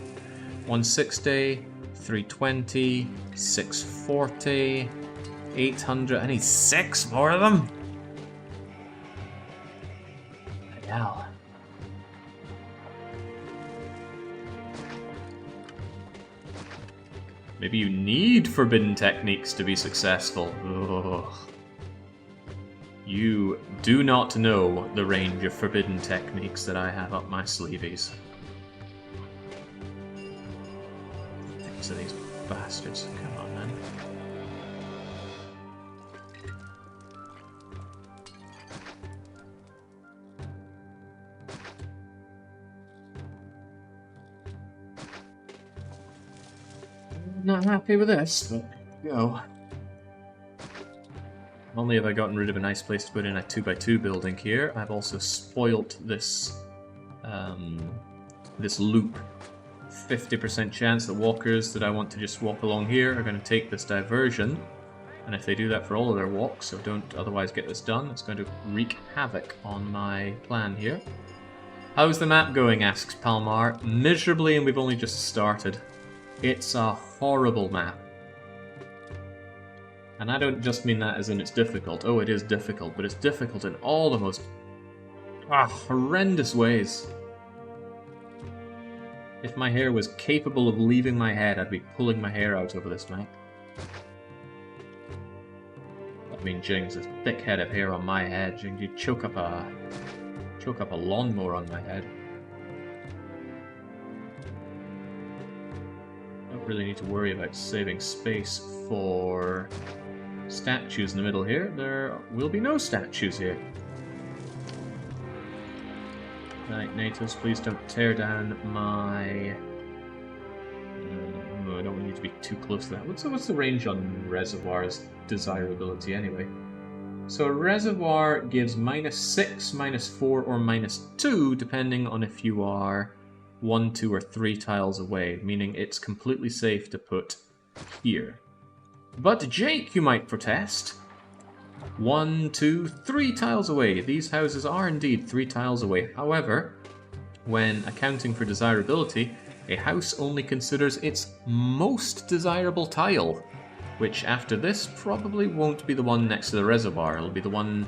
160, 320, 640, 800. I need 6 more of them? Hell. Maybe you need forbidden techniques to be successful. Ugh. You do not know the range of forbidden techniques that I have up my sleeves. Thanks to these bastards. Come on, man. Not happy with this, but go. Not only have I gotten rid of a nice place to put in a 2x2 building here, I've also spoilt this this loop. 50% chance that walkers that I want to just walk along here are going to take this diversion, and if they do that for all of their walks, or don't otherwise get this done, it's going to wreak havoc on my plan here. How's the map going, asks Palmar. Miserably, and we've only just started. It's a horrible map. And I don't just mean that as in it's difficult. Oh, it is difficult, but it's difficult in all the most horrendous ways. If my hair was capable of leaving my head, I'd be pulling my hair out over this map. I mean, Jings, this thick head of hair on my head, Jings, you'd choke up a lawnmower on my head. Don't really need to worry about saving space for statues in the middle here. There will be no statues here. Right, natives, please don't tear down my... I don't want you to be too close to that. What's the range on reservoirs desirability anyway? So a reservoir gives -6, -4, or -2, depending on if you are 1, 2, or 3 tiles away, meaning it's completely safe to put here. But Jake, you might protest. 1, 2, 3 tiles away. These houses are indeed 3 tiles away. However, when accounting for desirability, a house only considers its most desirable tile, which after this probably won't be the one next to the reservoir. It'll be the one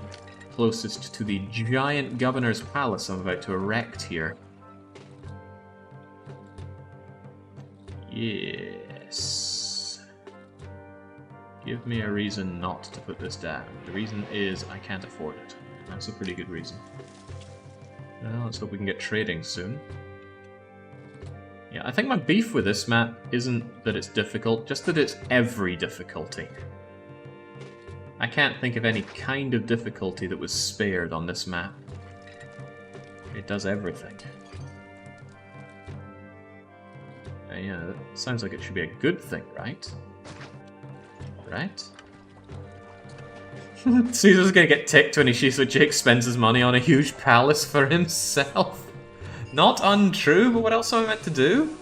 closest to the giant governor's palace I'm about to erect here. Yes. Give me a reason not to put this down. The reason is I can't afford it. That's a pretty good reason. Well, let's hope we can get trading soon. Yeah, I think my beef with this map isn't that it's difficult, just that it's every difficulty. I can't think of any kind of difficulty that was spared on this map. It does everything. Yeah, that sounds like it should be a good thing, right? Right? Caesar's gonna get ticked when he sees that Jake spends his money on a huge palace for himself. Not untrue, but what else am I meant to do?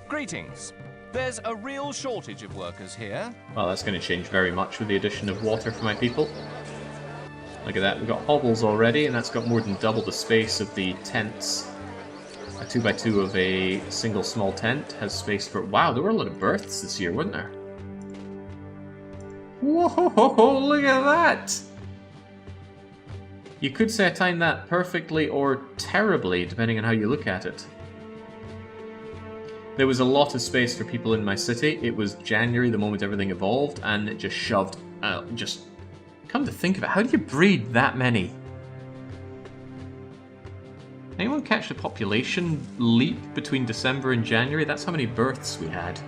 Greetings. There's a real shortage of workers here. Well, that's going to change very much with the addition of water for my people. Look at that, we've got hovels already, and that's got more than double the space of the tents. A 2x2 of a single small tent has space for... Wow, there were a lot of births this year, weren't there? Whoa, look at that! You could say I timed that perfectly or terribly, depending on how you look at it. There was a lot of space for people in my city. It was January, the moment everything evolved, and it just shoved out. Just come to think of it, how do you breed that many? Anyone catch the population leap between December and January? That's how many births we had.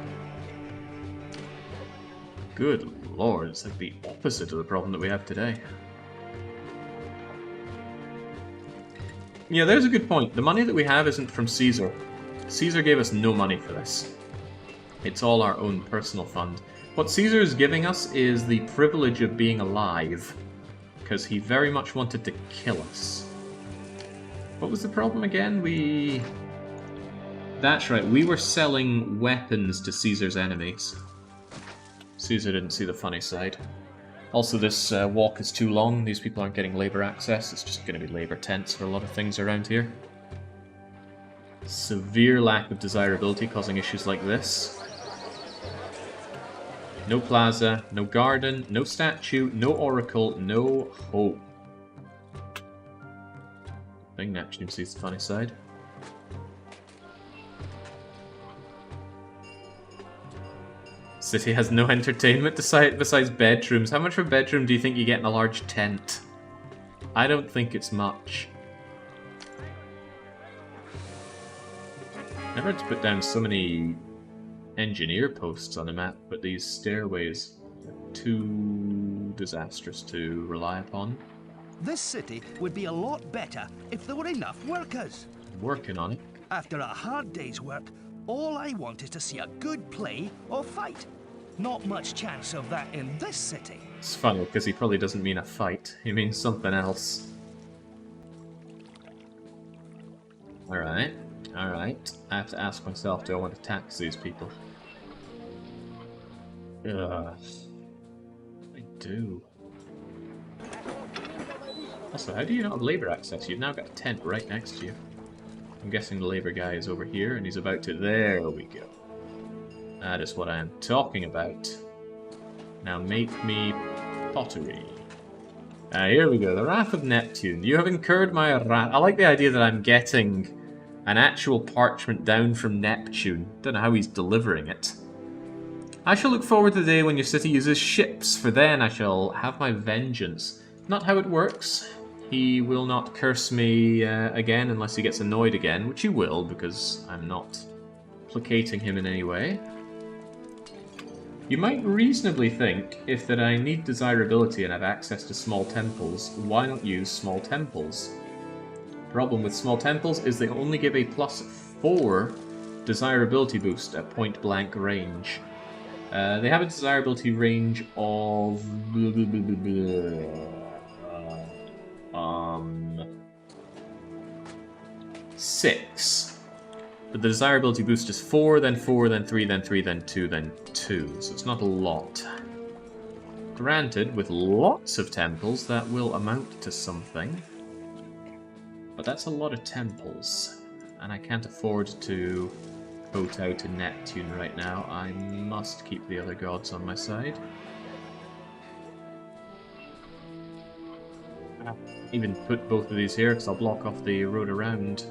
Good lord, it's like the opposite of the problem that we have today. Yeah, there's a good point. The money that we have isn't from Caesar. Caesar gave us no money for this. It's all our own personal fund. What Caesar is giving us is the privilege of being alive, because he very much wanted to kill us. What was the problem again? That's right, we were selling weapons to Caesar's enemies. Caesar didn't see the funny side. Also, this walk is too long. These people aren't getting labour access. It's just going to be labour tents for a lot of things around here. Severe lack of desirability causing issues like this. No plaza, no garden, no statue, no oracle, no hope. I think Neptune sees the funny side. City has no entertainment besides bedrooms. How much for a bedroom do you think you get in a large tent? I don't think it's much. Never had to put down so many engineer posts on a map, but these stairways are too disastrous to rely upon. This city would be a lot better if there were enough workers. I'm working on it. After a hard day's work, all I want is to see a good play or fight. Not much chance of that in this city. It's funny, because he probably doesn't mean a fight. He means something else. Alright, alright. I have to ask myself, do I want to tax these people? Ugh. I do. Also, how do you not have labour access? You've now got a tent right next to you. I'm guessing the labour guy is over here, and he's about to... There we go. That is what I am talking about. Now make me pottery. Here we go. The Wrath of Neptune. You have incurred my wrath. I like the idea that I'm getting an actual parchment down from Neptune. Don't know how he's delivering it. I shall look forward to the day when your city uses ships, for then I shall have my vengeance. Not how it works. He will not curse me again unless he gets annoyed again, which he will, because I'm not placating him in any way. You might reasonably think, if that I need desirability and have access to small temples, why not use small temples? Problem with small temples is they only give a +4 desirability boost at point blank range. They have a desirability range of 6. But the desirability boost is 4, then 4, then 3, then 3, then 2, then 2. So it's not a lot. Granted, with lots of temples, that will amount to something. But that's a lot of temples. And I can't afford to kowtow to Neptune right now. I must keep the other gods on my side. Even put both of these here, because I'll block off the road around.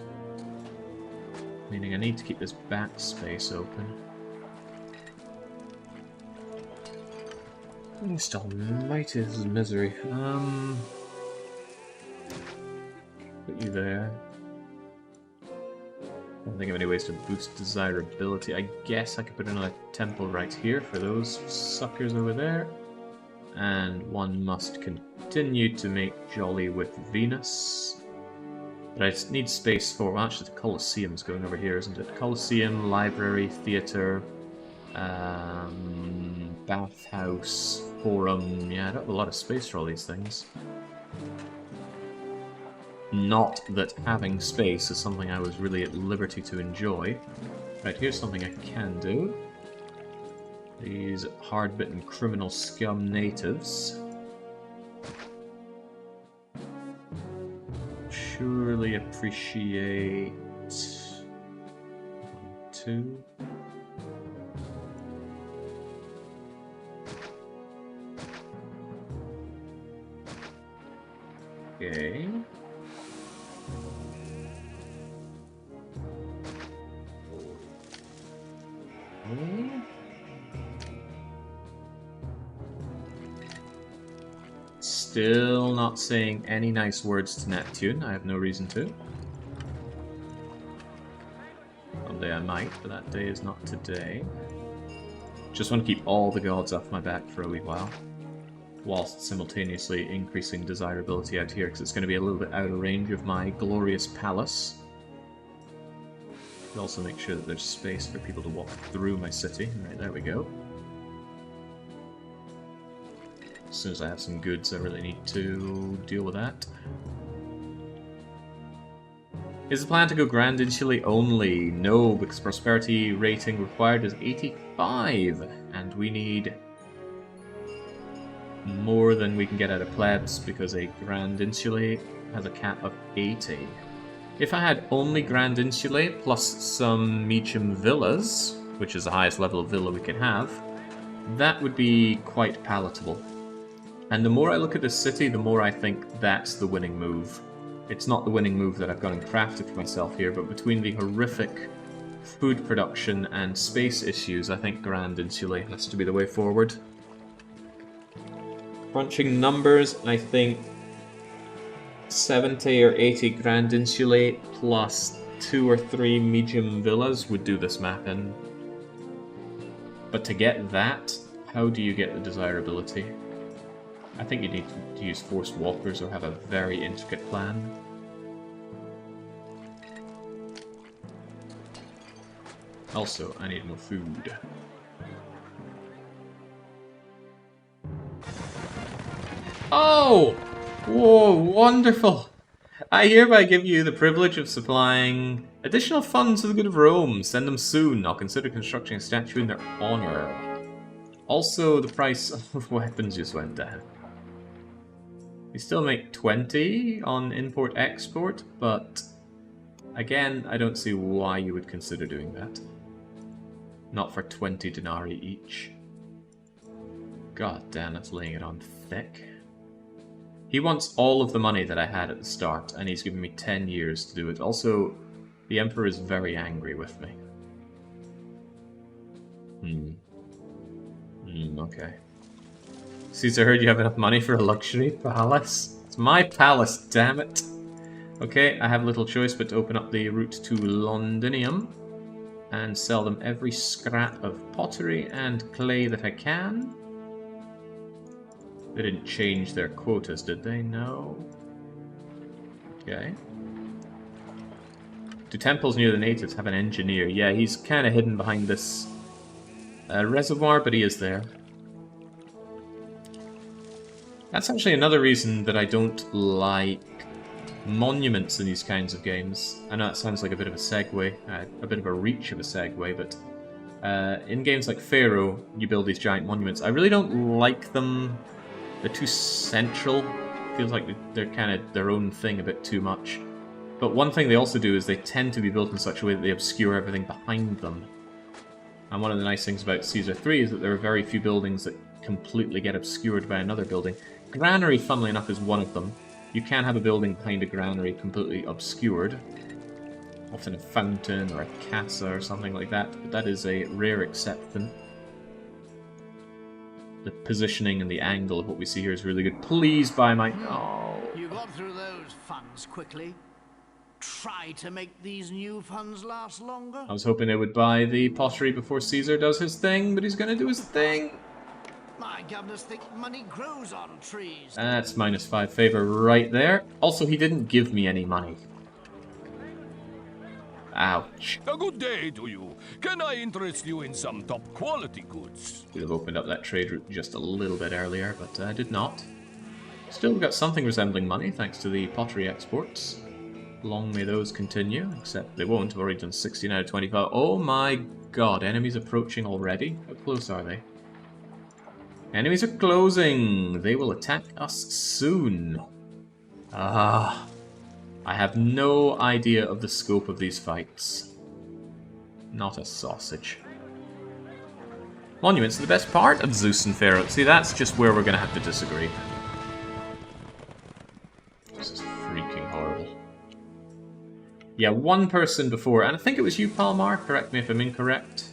Meaning I need to keep this back space open. Most almighty, this is misery. Put you there. I don't think of any ways to boost desirability. I guess I could put another temple right here for those suckers over there. And one must continue to make jolly with Venus. But I just need space for... Well, actually, the Colosseum's going over here, isn't it? Colosseum, library, theatre, bathhouse, forum... Yeah, I don't have a lot of space for all these things. Not that having space is something I was really at liberty to enjoy. Right, here's something I can do. These hard-bitten criminal scum natives. Surely appreciate... 1, 2... Okay... Still not saying any nice words to Neptune. I have no reason to. Someday I might, but that day is not today. Just want to keep all the gods off my back for a wee while, whilst simultaneously increasing desirability out here, because it's going to be a little bit out of range of my glorious palace. Also make sure that there's space for people to walk through my city. Right, there we go. As soon as I have some goods, I really need to deal with that. Is the plan to go Grand Insulae only? No, because prosperity rating required is 85, and we need more than we can get out of plebs, because a Grand Insulae has a cap of 80. If I had only Grand Insulae plus some Meacham villas, which is the highest level of villa we can have, that would be quite palatable. And the more I look at this city, the more I think that's the winning move. It's not the winning move that I've gone and crafted for myself here, but between the horrific food production and space issues, I think Grand Insulae has to be the way forward. Crunching numbers, I think 70 or 80 Grand Insulae plus 2 or 3 medium villas would do this map in. But to get that, how do you get the desirability? I think you need to use forced walkers or have a very intricate plan. Also, I need more food. Oh! Whoa, wonderful! I hereby give you the privilege of supplying additional funds for the good of Rome. Send them soon. I'll consider constructing a statue in their honor. Also, the price of weapons just went down. We still make 20 on import-export, but again, I don't see why you would consider doing that. Not for 20 denarii each. God damn, that's laying it on thick. He wants all of the money that I had at the start, and he's given me 10 years to do it. Also, the Emperor is very angry with me. Okay. Caesar, heard you have enough money for a luxury palace? It's my palace, damn it! Okay, I have little choice but to open up the route to Londinium and sell them every scrap of pottery and clay that I can. They didn't change their quotas, did they? No. Okay. Do temples near the natives have an engineer? Yeah, he's kind of hidden behind this reservoir, but he is there. That's actually another reason that I don't like monuments in these kinds of games. I know that sounds like a bit of a segue, a bit of a reach of a segue, but in games like Pharaoh, you build these giant monuments. I really don't like them. They're too central. Feels like they're kind of their own thing a bit too much. But one thing they also do is they tend to be built in such a way that they obscure everything behind them. And one of the nice things about Caesar 3 is that there are very few buildings that completely get obscured by another building. Granary, funnily enough, is one of them. You can have a building behind a granary completely obscured. Often a fountain or a casa or something like that, but that is a rare exception. The positioning and the angle of what we see here is really good. Please buy my... Oh. You got through those funds quickly. Try to make these new funds last longer. I was hoping they would buy the pottery before Caesar does his thing, but he's going to do his thing. My governors think money grows on trees. That's -5 favor right there. Also, he didn't give me any money. Ouch. A good day to you. Can I interest you in some top quality goods? Could have opened up that trade route just a little bit earlier, but I did not. Still got something resembling money thanks to the pottery exports. Long may those continue, except they won't. I've already done 16 out of 25. Oh my god, enemies approaching already? How close are they? Enemies are closing! They will attack us soon. Ah, I have no idea of the scope of these fights. Not a sausage. Monuments are the best part of Zeus and Pharaoh. See, that's just where we're going to have to disagree. This is freaking horrible. Yeah, one person before, and I think it was you, Palmar, correct me if I'm incorrect,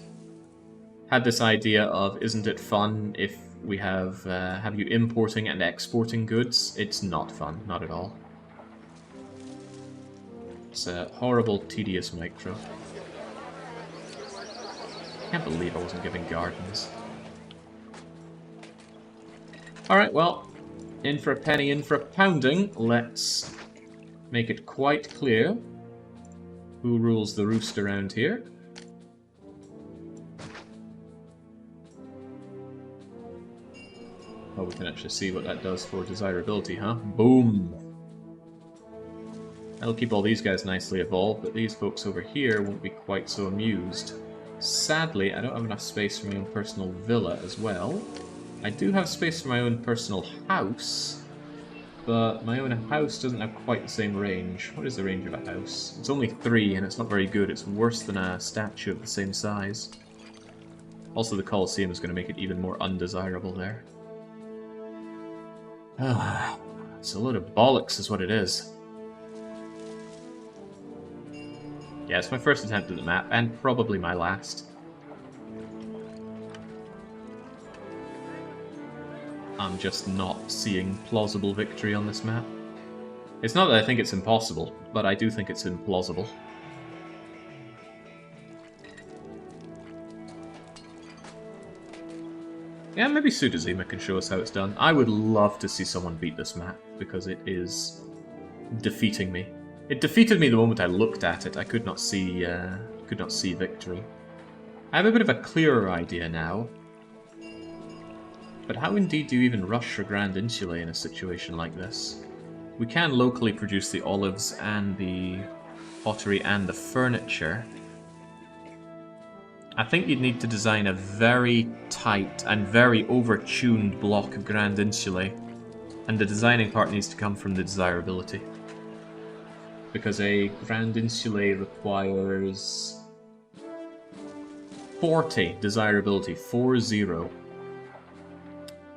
had this idea of, isn't it fun if we have you importing and exporting goods? It's not fun, not at all. It's a horrible, tedious micro. I can't believe I wasn't giving gardens. Alright, well, in for a penny, in for a pounding. Let's make it quite clear who rules the roost around here. Oh, we can actually see what that does for desirability, huh? Boom! That'll keep all these guys nicely evolved, but these folks over here won't be quite so amused. Sadly, I don't have enough space for my own personal villa as well. I do have space for my own personal house, but my own house doesn't have quite the same range. What is the range of a house? It's only 3, and it's not very good. It's worse than a statue of the same size. Also, the Colosseum is going to make it even more undesirable there. It's a load of bollocks is what it is. Yeah, it's my first attempt at the map, and probably my last. I'm just not seeing plausible victory on this map. It's not that I think it's impossible, but I do think it's implausible. Yeah, maybe Sudazima can show us how it's done. I would love to see someone beat this map, because it is defeating me. It defeated me the moment I looked at it. I could not see victory. I have a bit of a clearer idea now. But how indeed do you even rush for Grand Insulae in a situation like this? We can locally produce the olives and the pottery and the furniture. I think you'd need to design a very tight and very over-tuned block of Grand Insulae And the designing part needs to come from the desirability. Because a Grand Insulae requires 40 desirability, 40.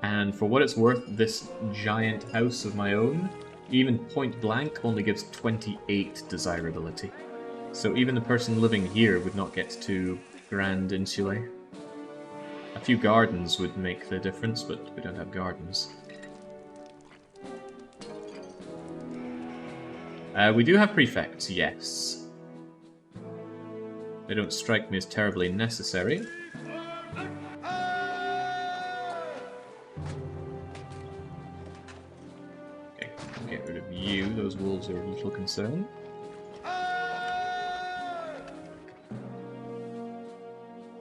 And for what it's worth, this giant house of my own, even point blank, only gives 28 desirability. So even the person living here would not get to Grand Insulae. A few gardens would make the difference, but we don't have gardens. We do have prefects, yes. They don't strike me as terribly necessary. Okay, I'll get rid of you. Those wolves are of little concern.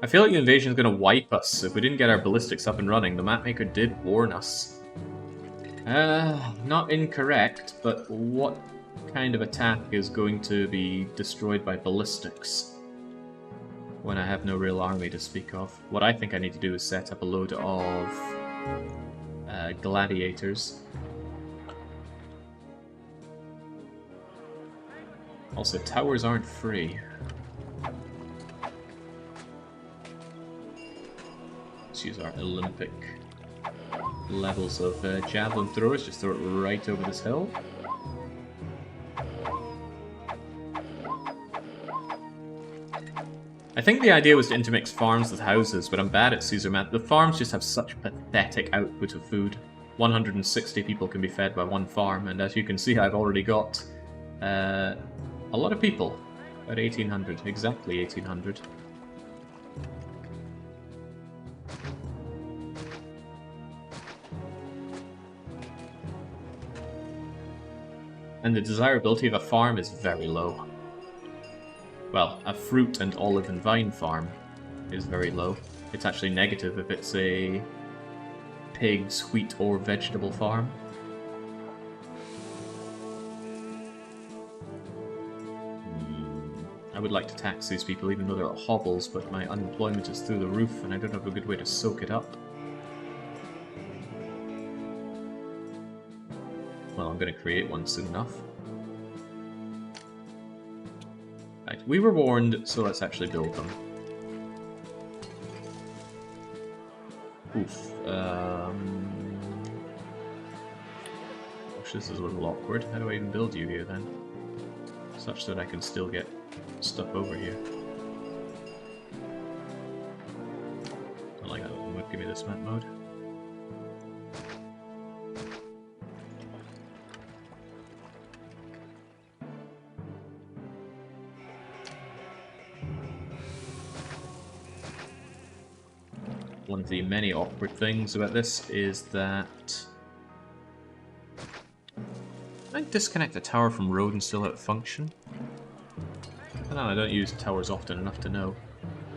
I feel like the invasion is going to wipe us. If we didn't get our ballistics up and running, the mapmaker did warn us. Not incorrect, but what kind of attack is going to be destroyed by ballistics when I have no real army to speak of? What I think I need to do is set up a load of gladiators. Also, towers aren't free. Let's use our Olympic levels of javelin throwers, just throw it right over this hill. I think the idea was to intermix farms with houses, but I'm bad at Caesar math. The farms just have such pathetic output of food. 160 people can be fed by one farm, and as you can see, I've already got a lot of people. About 1,800, exactly 1,800. And the desirability of a farm is very low. Well, a fruit and olive and vine farm is very low. It's actually negative if it's a pigs, wheat, or vegetable farm. I would like to tax these people even though they're hovels, but my unemployment is through the roof and I don't have a good way to soak it up. Well, I'm going to create one soon enough. Right, we were warned, so let's actually build them. Oof. Gosh, this is a little awkward. How do I even build you here then? Such that I can still get stuff over here. I like that open mode. Give me this map mode. One of the many awkward things about this is that I disconnect the tower from road and still out of function. I don't use towers often enough to know.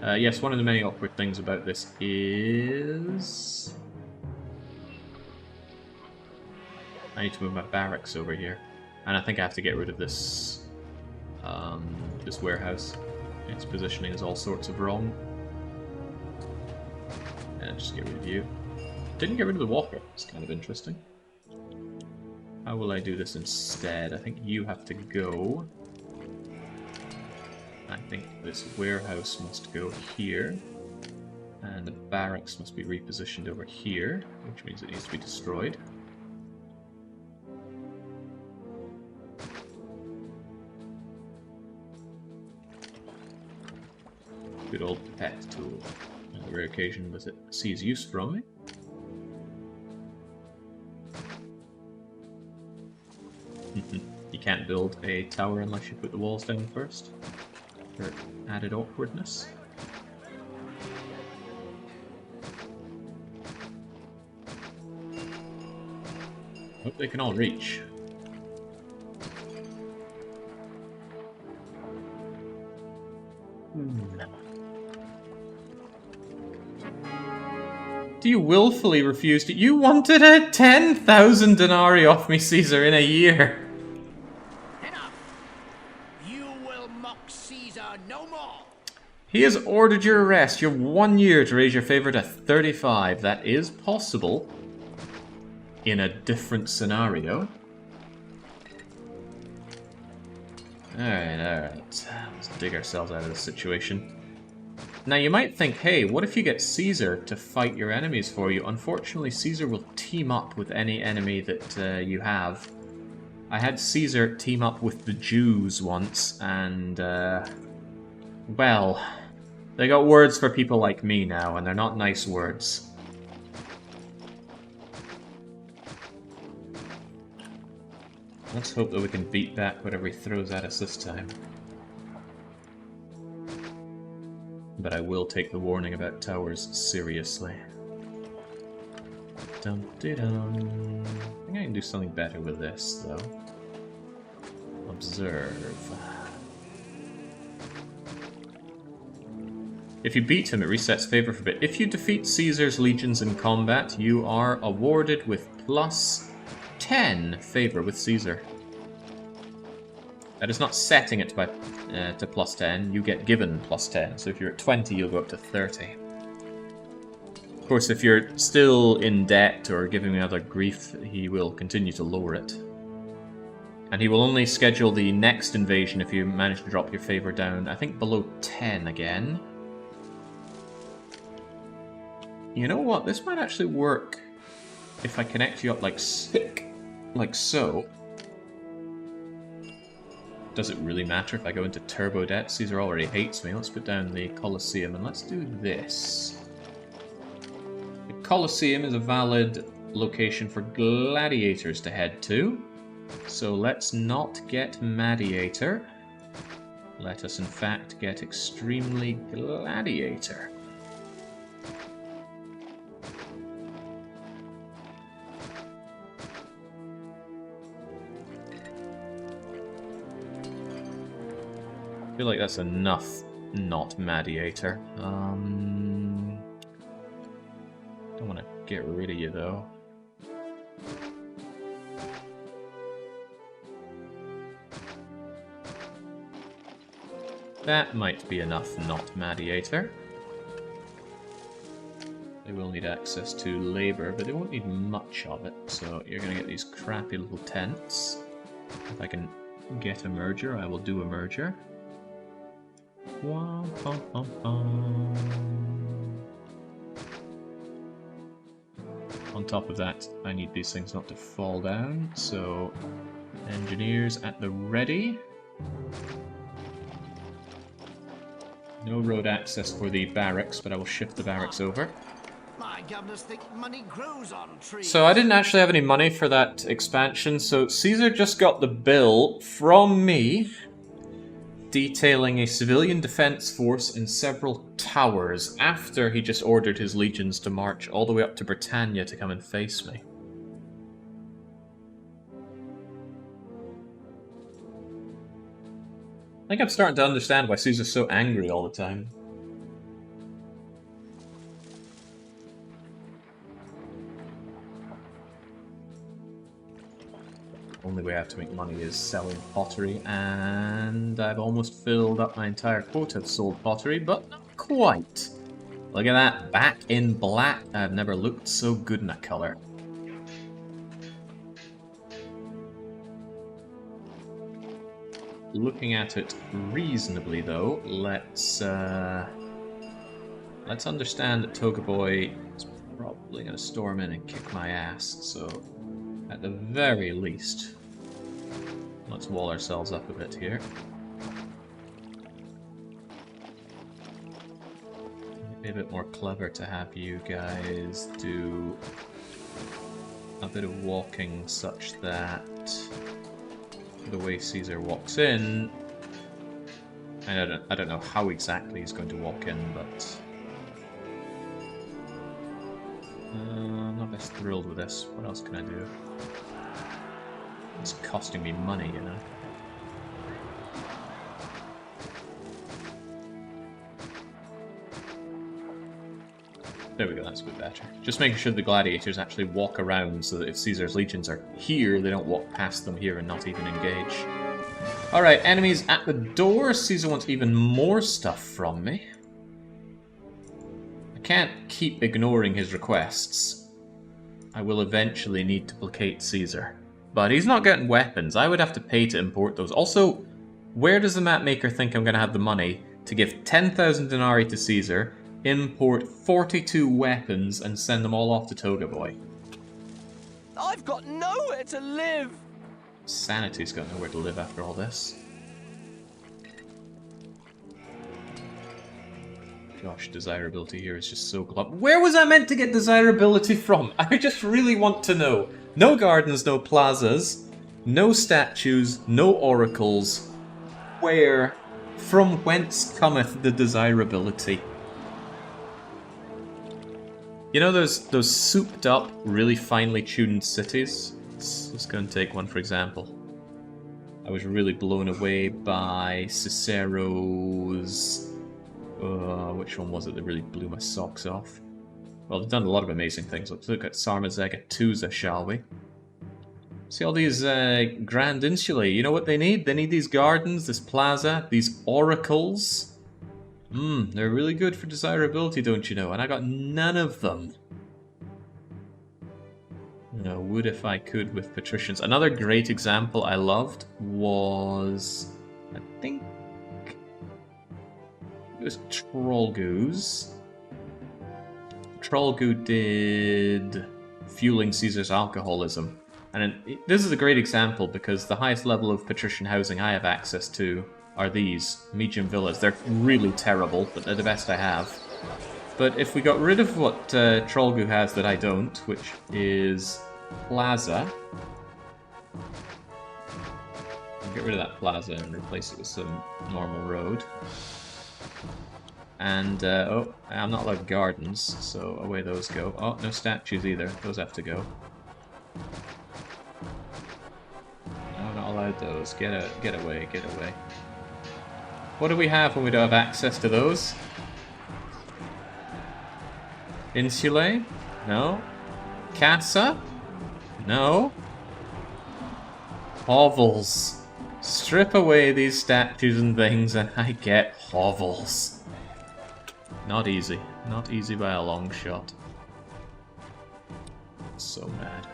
Yes, one of the many awkward things about this is I need to move my barracks over here, and I think I have to get rid of this this warehouse. Its positioning is all sorts of wrong. And just get rid of you. Didn't get rid of the walker. It's kind of interesting. How will I do this instead? I think you have to go. I think this warehouse must go here. And the barracks must be repositioned over here, which means it needs to be destroyed. Good old pet tool. On the rare occasion that it sees use from me. You can't build a tower unless you put the walls down first, for added awkwardness. Hope they can all reach. Do you willfully refuse to— You wanted a 10,000 denarii off me, Caesar, in a year. Enough! You will mock Caesar no more! He has ordered your arrest. You have 1 year to raise your favor to 35. That is possible. in a different scenario. Alright. Let's dig ourselves out of this situation. Now you might think, hey, what if you get Caesar to fight your enemies for you? Unfortunately, Caesar will team up with any enemy that you have. I had Caesar team up with the Jews once, and, well, they got words for people like me now, and they're not nice words. Let's hope that we can beat back whatever he throws at us this time. But I will take the warning about towers seriously. Dum-de-dum. I think I can do something better with this, though. Observe. If you beat him, it resets favor for a bit. If you defeat Caesar's legions in combat, you are awarded with plus 10 favor with Caesar. That is not setting it to plus 10, you get given plus 10. So if you're at 20, you'll go up to 30. Of course, if you're still in debt or giving me other grief, he will continue to lower it. And he will only schedule the next invasion if you manage to drop your favor down, I think below 10 again. You know what, this might actually work if I connect you up like so. Does it really matter if I go into turbo debt? Caesar already hates me. Let's put down the Colosseum and let's do this. The Colosseum is a valid location for gladiators to head to. So let's not get Mediator. Let us in fact get extremely Gladiator. I feel like that's enough not Mediator. Don't want to get rid of you though. That might be enough not Mediator. They will need access to labor, but they won't need much of it, so you're going to get these crappy little tents. If I can get a merger, I will do a merger. On top of that, I need these things not to fall down, so engineers at the ready. No road access for the barracks, but I will shift the barracks over. My governors think money grows on trees. So I didn't actually have any money for that expansion, so Caesar just got the bill from me detailing a civilian defense force in several towers after he just ordered his legions to march all the way up to Britannia to come and face me. I think I'm starting to understand why Caesar's so angry all the time. The only way I have to make money is selling pottery, and I've almost filled up my entire quota of sold pottery, but not quite. Look at that, back in black. I've never looked so good in a color. Looking at it reasonably, though, let's understand that Togaboy is probably going to storm in and kick my ass, so at the very least, let's wall ourselves up a bit here. It'd be a bit more clever to have you guys do a bit of walking such that the way Caesar walks in, and I don't know how exactly he's going to walk in, but I'm not best thrilled with this. What else can I do? It's costing me money, you know. There we go, that's a bit better. Just making sure the gladiators actually walk around so that if Caesar's legions are here, they don't walk past them here and not even engage. Alright, enemies at the door. Caesar wants even more stuff from me. I can't keep ignoring his requests. I will eventually need to placate Caesar. But he's not getting weapons. I would have to pay to import those. Also, where does the map maker think I'm going to have the money to give 10,000 denarii to Caesar, import 42 weapons, and send them all off to Toga Boy? I've got nowhere to live! Sanity's got nowhere to live after all this. Gosh, desirability here is just so glum. Where was I meant to get desirability from? I just really want to know. No gardens, no plazas, no statues, no oracles. Where, from whence cometh the desirability? You know those souped up, really finely tuned cities? Let's go and take one for example. I was really blown away by Cicero's... which one was it that really blew my socks off? Well, they've done a lot of amazing things. Let's look at Sarmazegetusa, shall we? See all these grand insulae. You know what they need? They need these gardens, this plaza, these oracles. They're really good for desirability, don't you know? And I got none of them. No, would if I could with patricians. Another great example I loved was... I think... it was Trollgu's. Trollgu did fueling Caesar's alcoholism. And this is a great example because the highest level of patrician housing I have access to are these medium villas. They're really terrible, but they're the best I have. But if we got rid of what Trollgu has that I don't, which is Plaza. I'll get rid of that plaza and replace it with some normal road. And, oh, I'm not allowed gardens, so away those go. Oh, no statues either. Those have to go. No, not allowed those. Get away, get away. What do we have when we don't have access to those? Insulae? No. Casa? No. Hovels. Strip away these statues and things and I get hovels. Not easy. Not easy by a long shot. So mad.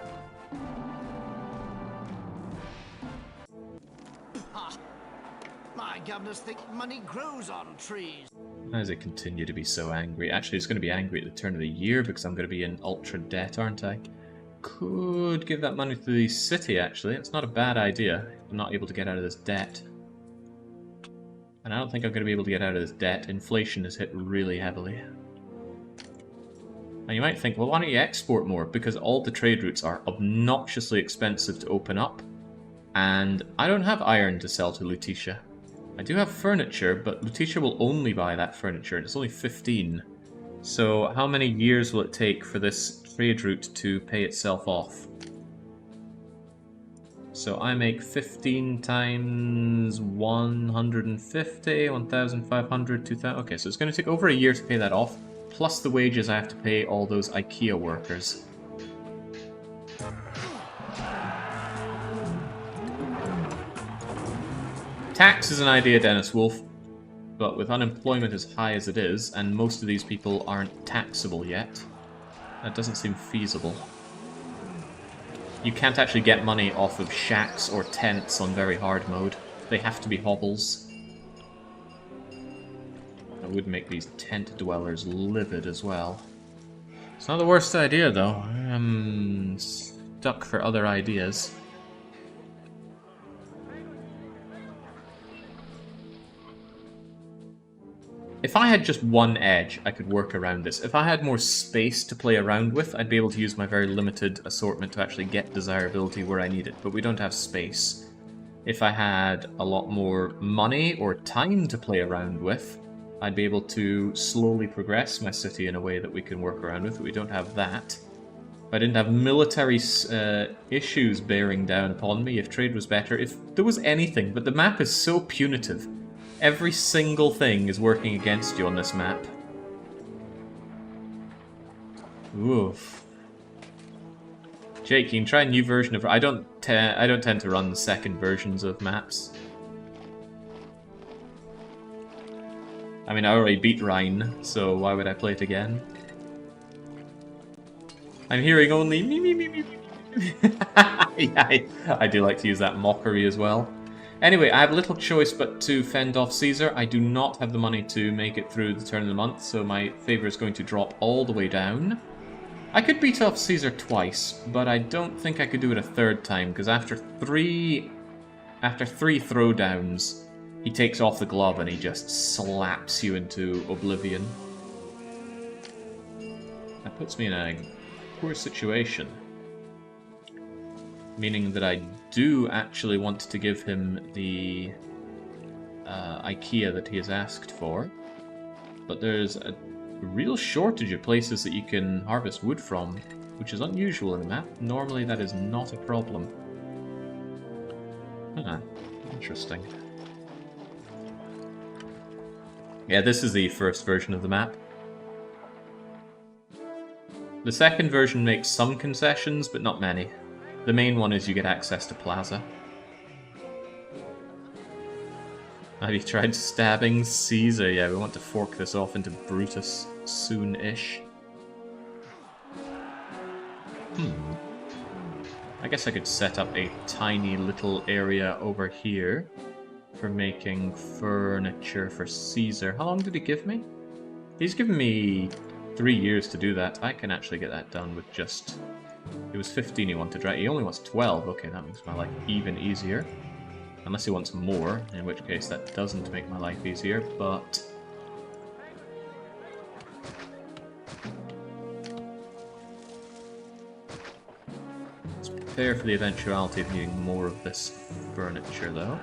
My governors think money grows on trees. How does it continue to be so angry? Actually, it's going to be angry at the turn of the year because I'm going to be in ultra debt, aren't I? Could give that money to the city, actually. It's not a bad idea. I'm not able to get out of this debt. And I don't think I'm going to be able to get out of this debt. Inflation has hit really heavily. Now you might think, well, why don't you export more? Because all the trade routes are obnoxiously expensive to open up. And I don't have iron to sell to Lutetia. I do have furniture, but Lutetia will only buy that furniture, and it's only 15. So how many years will it take for this trade route to pay itself off? So I make 15 times 150, 1,500, 2,000... Okay, so it's going to take over a year to pay that off, plus the wages I have to pay all those IKEA workers. Tax is an idea, Dennis Wolf, but with unemployment as high as it is, and most of these people aren't taxable yet, that doesn't seem feasible. You can't actually get money off of shacks or tents on very hard mode. They have to be hovels. That would make these tent dwellers livid as well. It's not the worst idea, though. I'm stuck for other ideas. If I had just one edge, I could work around this. If I had more space to play around with, I'd be able to use my very limited assortment to actually get desirability where I need it, but we don't have space. If I had a lot more money or time to play around with, I'd be able to slowly progress my city in a way that we can work around with, but we don't have that. If I didn't have military issues bearing down upon me, if trade was better, if there was anything, but the map is so punitive. Every single thing is working against you on this map. Oof. Jake, you can try a new version of... I don't tend to run second versions of maps. I mean, I already beat Rhine, so why would I play it again? I'm hearing only me, me, me, me, me. Yeah, I do like to use that mockery as well. Anyway, I have little choice but to fend off Caesar. I do not have the money to make it through the turn of the month, so my favour is going to drop all the way down. I could beat off Caesar twice, but I don't think I could do it a third time, because after three throwdowns, he takes off the glove and he just slaps you into oblivion. That puts me in a poor situation. Meaning that I do actually want to give him the IKEA that he has asked for. But there's a real shortage of places that you can harvest wood from, which is unusual in the map. Normally that is not a problem. Huh, interesting. Yeah, this is the first version of the map. The second version makes some concessions, but not many. The main one is you get access to Plaza. Have you tried stabbing Caesar? Yeah, we want to fork this off into Brutus soon-ish. I guess I could set up a tiny little area over here for making furniture for Caesar. How long did he give me? He's given me 3 years to do that. I can actually get that done with just... It was 15 he wanted, right? He only wants 12. Okay, that makes my life even easier. Unless he wants more, in which case that doesn't make my life easier, but... Let's prepare for the eventuality of needing more of this furniture, though.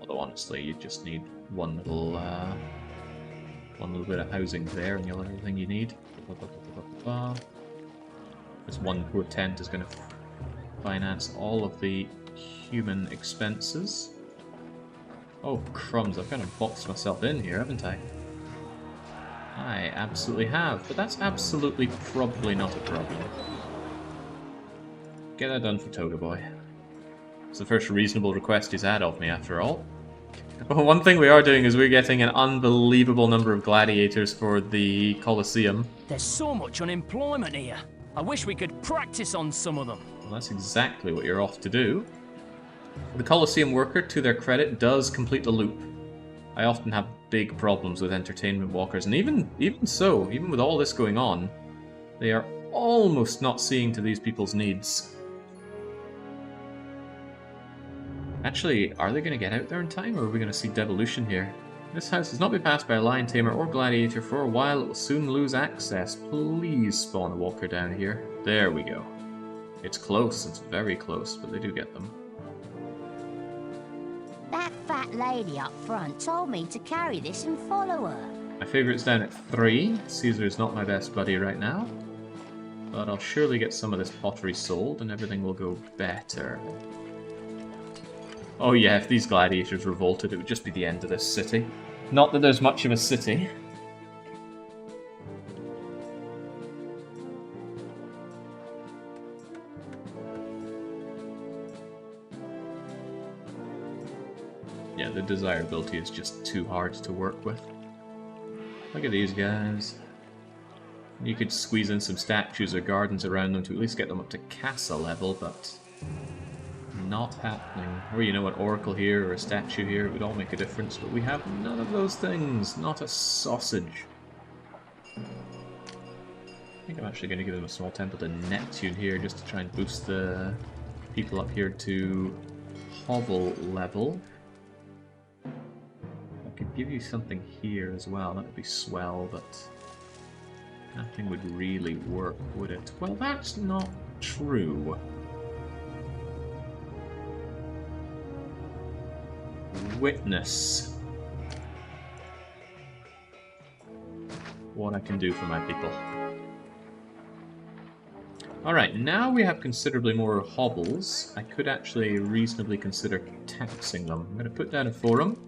Honestly, you just need one little bit of housing there, and you'll have everything you need. This one poor tent is going to finance all of the human expenses. Oh crumbs! I've kind of boxed myself in here, haven't I? I absolutely have, but that's absolutely probably not a problem. Get that done for Toga Boy. It's the first reasonable request he's had of me, after all. Well, one thing we are doing is we're getting an unbelievable number of gladiators for the Colosseum. There's so much unemployment here. I wish we could practice on some of them. Well, that's exactly what you're off to do. The Colosseum worker, to their credit, does complete the loop. I often have big problems with entertainment walkers, and even with all this going on, they are almost not seeing to these people's needs. Actually, are they going to get out there in time, or are we going to see devolution here? This house has not been passed by a lion tamer or gladiator for a while. It will soon lose access. Please spawn a walker down here. There we go. It's close. It's very close, but they do get them. That fat lady up front told me to carry this and follow her. My favourite's down at 3. Caesar is not my best buddy right now. But I'll surely get some of this pottery sold, and everything will go better. Oh yeah, if these gladiators revolted, it would just be the end of this city. Not that there's much of a city. Yeah, the desirability is just too hard to work with. Look at these guys. You could squeeze in some statues or gardens around them to at least get them up to castle level, but... not happening. Or you know, an oracle here or a statue here, it would all make a difference, but we have none of those things. Not a sausage. I think I'm actually going to give them a small temple to Neptune here just to try and boost the people up here to hovel level. I could give you something here as well, that would be swell, but nothing would really work, would it? Well, that's not true. Witness what I can do for my people. Alright, now we have considerably more hobbles. I could actually reasonably consider taxing them. I'm going to put down a forum.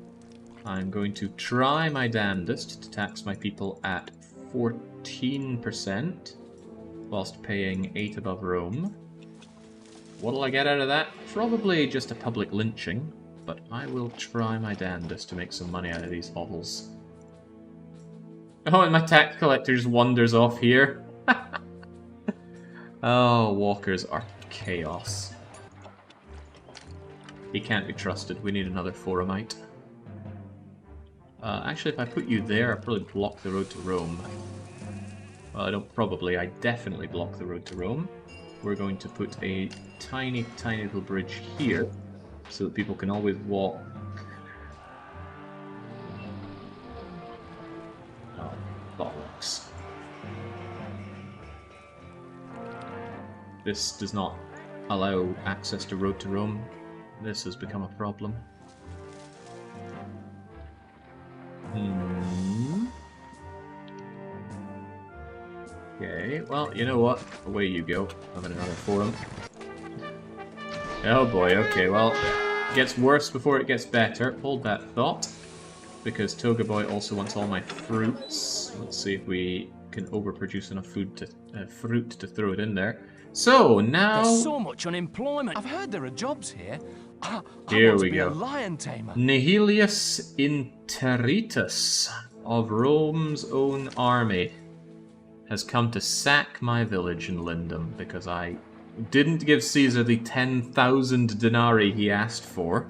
I'm going to try my damnedest to tax my people at 14%, whilst paying 8 above Rome. What'll I get out of that? Probably just a public lynching, but I will try my damnedest to make some money out of these hovels. Oh, and my tax collector just wanders off here. Oh, walkers are chaos. He can't be trusted. We need another Forumite. Actually, if I put you there, I'll probably block the road to Rome. Well, I don't probably. I definitely block the road to Rome. We're going to put a tiny, tiny little bridge here, so that people can always walk. Oh, bottlenecks. This does not allow access to road to Rome. This has become a problem. Okay, well, you know what? Away you go. I'm in another forum. Oh boy, okay, well, it gets worse before it gets better. Hold that thought, because Toga Boy also wants all my fruits. Let's see if we can overproduce enough fruit to throw it in there. So, now... There's so much unemployment. I've heard there are jobs here. I Here want we to be go. a lion tamer. Nihilius Interitus of Rome's own army has come to sack my village in Lindum because I didn't give Caesar the 10,000 denarii he asked for,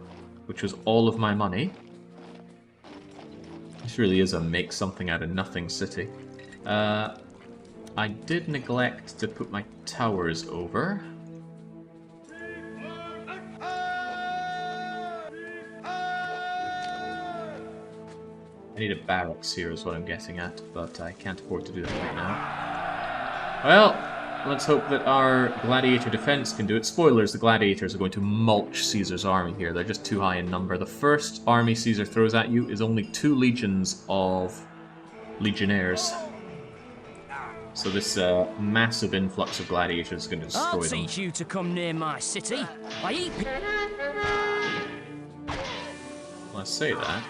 which was all of my money. This really is a make something out of nothing city. I did neglect to put my towers over. I need a barracks here is what I'm getting at, but I can't afford to do that right now. Well, let's hope that our gladiator defense can do it. Spoilers, the gladiators are going to mulch Caesar's army here. They're just too high in number. The first army Caesar throws at you is only 2 legions of legionnaires. So this massive influx of gladiators is going to destroy I'll them. teach you to come near my city. I eat Well, I say that.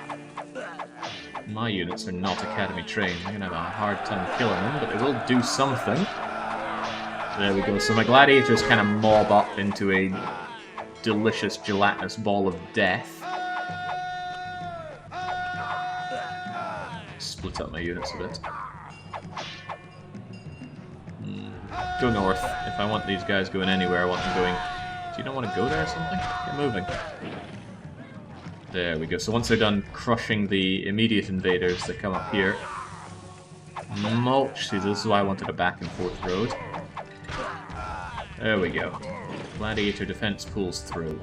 My units are not academy trained. I'm going to have a hard time killing them, but they will do something. There we go. So my gladiators kind of mob up into a delicious gelatinous ball of death. Split up my units a bit. Go north. If I want these guys going anywhere, I want them going... Do you not want to go there or something? Get moving. There we go. So once they're done crushing the immediate invaders that come up here... Mulch. See, this is why I wanted a back and forth road. There we go. Gladiator defense pulls through.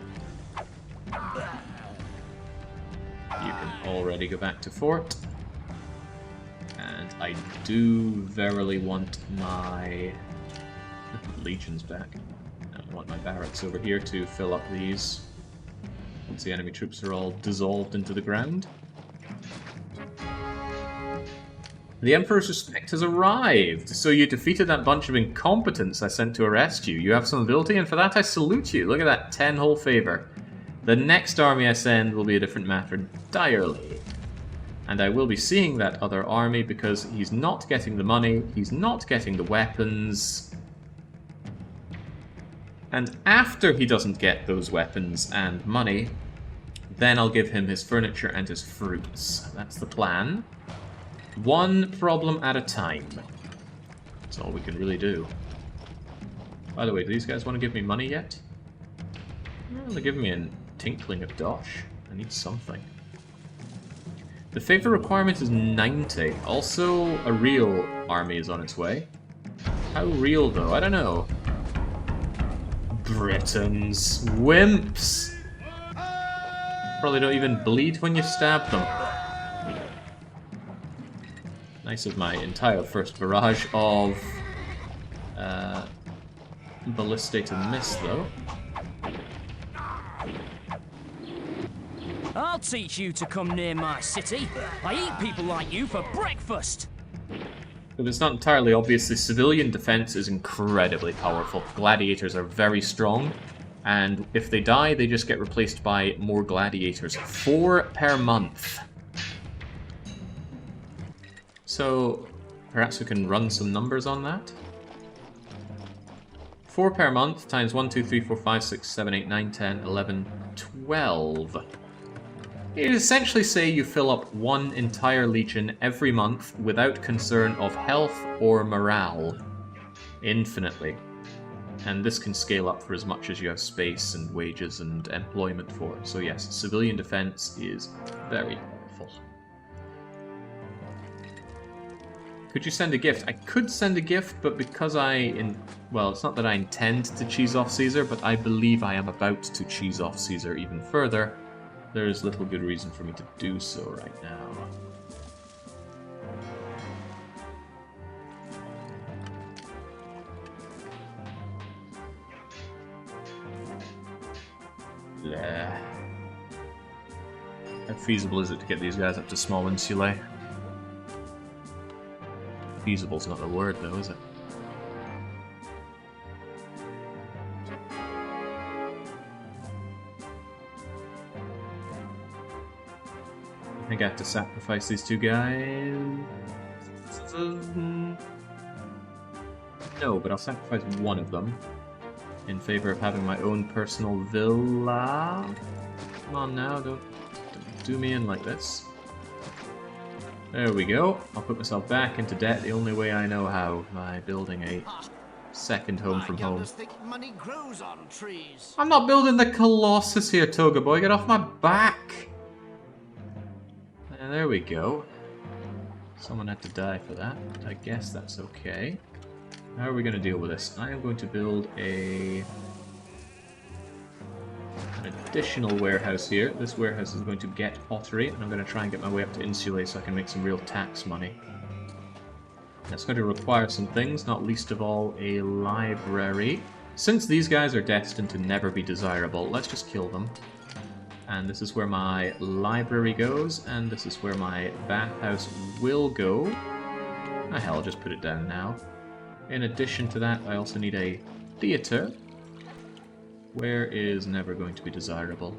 You can already go back to fort. And I do verily want my legions back. I want my barracks over here to fill up these once the enemy troops are all dissolved into the ground. The Emperor's respect has arrived! So you defeated that bunch of incompetents I sent to arrest you. You have some ability, and for that I salute you. Look at that, 10 whole favor. The next army I send will be a different matter entirely. And I will be seeing that other army because he's not getting the money, he's not getting the weapons. And after he doesn't get those weapons and money, then I'll give him his furniture and his fruits. That's the plan. One problem at a time. That's all we can really do. By the way, do these guys want to give me money yet? Well, they're giving me a tinkling of dosh. I need something. The favor requirement is 90. Also, a real army is on its way. How real, though? I don't know. Britons. Wimps! Probably don't even bleed when you stab them. Nice of my entire first barrage of ballistae to miss, though. I'll teach you to come near my city. I eat people like you for breakfast. If it's not entirely obvious, the civilian defense is incredibly powerful. Gladiators are very strong, and if they die, they just get replaced by more gladiators. 4 per month. So, perhaps we can run some numbers on that? 4 per month times 1, 2, 3, 4, 5, 6, 7, 8, 9, 10, 11, 12. It essentially say you fill up 1 entire legion every month without concern of health or morale. Infinitely. And this can scale up for as much as you have space and wages and employment for. So yes, civilian defense is very helpful. Could you send a gift? I could send a gift, but because well, it's not that I intend to cheese off Caesar, but I believe I am about to cheese off Caesar even further. There is little good reason for me to do so right now. Yeah. How feasible is it to get these guys up to small insulae? Feasible's not the word though, is it? I think I have to sacrifice these 2 guys. No, but I'll sacrifice one of them in favor of having my own personal villa. Come on now, don't do me in like this. There we go. I'll put myself back into debt the only way I know how, by building a second home from home. Money grows on trees. I'm not building the Colossus here, Toga boy. Get off my back! There we go. Someone had to die for that, but I guess that's okay. How are we going to deal with this? I am going to build an additional warehouse here. This warehouse is going to get pottery, and I'm going to try and get my way up to insulae so I can make some real tax money. That's going to require some things, not least of all a library. Since these guys are destined to never be desirable, let's just kill them. And this is where my library goes, and this is where my bathhouse will go. Ah, hell, I'll just put it down now. In addition to that, I also need a theater. Where is never going to be desirable?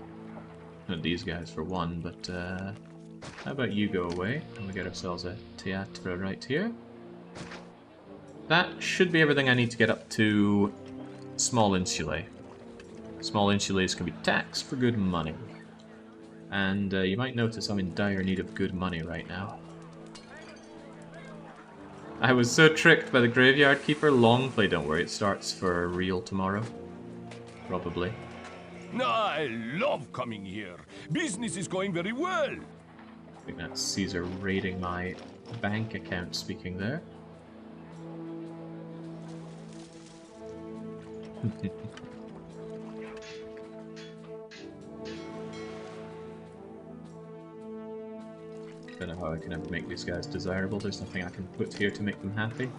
Not these guys for one, but how about you go away, and we get ourselves a theatre right here. That should be everything I need to get up to small insulae. Small insulaes can be taxed for good money. And you might notice I'm in dire need of good money right now. I was so tricked by the graveyard keeper. Long play, don't worry, it starts for real tomorrow. Probably. I love coming here. Business is going very well. I think that's Caesar raiding my bank account speaking there. Don't know how I can ever make these guys desirable. There's nothing I can put here to make them happy.